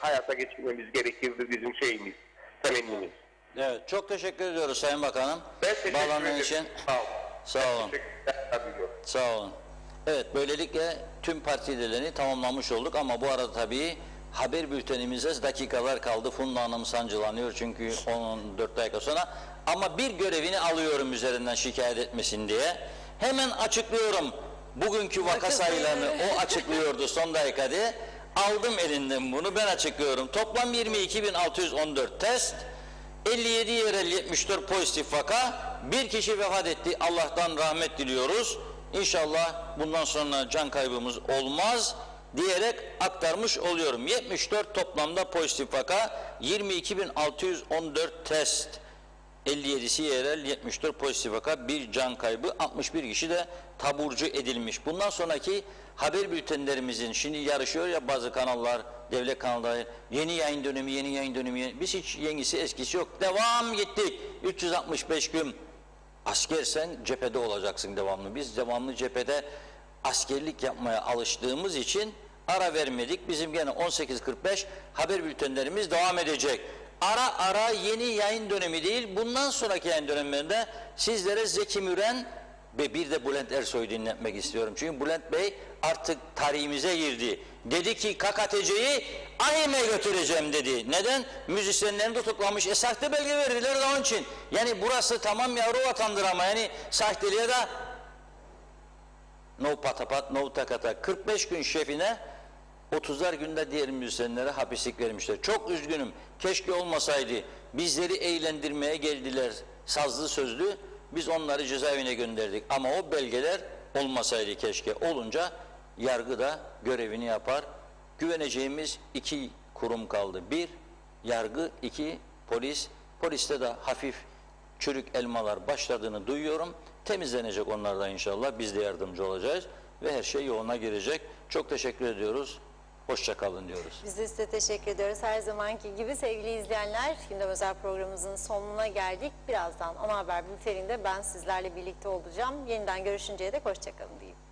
hayata geçirmemiz gerekirdi bizim şeyimiz, temennimiz. Evet, çok teşekkür ediyoruz Sayın Bakanım. Ben teşekkür Bağlandığınız için. Sağ olun. Sağ olun. Sağ olun. Evet, böylelikle tüm parti liderlerini tamamlamış olduk ama bu arada tabii haber bültenimize dakikalar kaldı. Funda Hanım sancılanıyor çünkü 14 dakika sonra. Ama bir görevini alıyorum üzerinden şikayet etmesin diye. Hemen açıklıyorum. Bugünkü vaka sayılarını o açıklıyordu son dakika diye. Aldım elinden bunu, ben açıklıyorum. Toplam 22.614 test, 57 yerel 74 pozitif vaka, bir kişi vefat etti. Allah'tan rahmet diliyoruz. İnşallah bundan sonra can kaybımız olmaz diyerek aktarmış oluyorum. 74 toplamda pozitif vaka, 22.614 test, 57'si yerel, 74 pozitif vaka, bir can kaybı, 61 kişi de taburcu edilmiş. Bundan sonraki haber bültenlerimizin, şimdi yarışıyor ya bazı kanallar, devlet kanalları, yeni yayın dönemi, biz hiç yenisi eskisi yok. Devam gittik. 365 gün askersen cephede olacaksın devamlı. Biz devamlı cephede askerlik yapmaya alıştığımız için ara vermedik. Bizim gene 18.45 haber bültenlerimiz devam edecek. Ara ara yeni yayın dönemi değil, bundan sonraki yayın dönemlerinde sizlere Zeki Müren ve bir de Bülent Ersoy'u dinletmek istiyorum. Çünkü Bülent Bey artık tarihimize girdi. Dedi ki KKTC'yi AYM'e götüreceğim dedi. Neden? Müzisyenlerini tutuklamış. Sahte belge verdiler de onun için. Yani burası tamam yavru vatandır ama yani sahteliğe de no patapat, no takata. 45 gün şefine, 30'lar günde diğer müzisyenlere hapislik vermişler. Çok üzgünüm. Keşke olmasaydı. Bizleri eğlendirmeye geldiler. Sazlı sözlü. Biz onları cezaevine gönderdik. Ama o belgeler olmasaydı keşke. Olunca yargı da görevini yapar. Güveneceğimiz iki kurum kaldı. Bir, yargı. İki, polis. Poliste de hafif çürük elmalar başladığını duyuyorum. Temizlenecek onlardan inşallah. Biz de yardımcı olacağız. Ve her şey yoluna girecek. Çok teşekkür ediyoruz. Hoşça kalın diyoruz. Biz de size teşekkür ediyoruz. Her zamanki gibi sevgili izleyenler, Gündem Özel programımızın sonuna geldik. Birazdan Ana Haber Bülteni'nde ben sizlerle birlikte olacağım. Yeniden görüşünceye dek hoşça kalın diyeyim.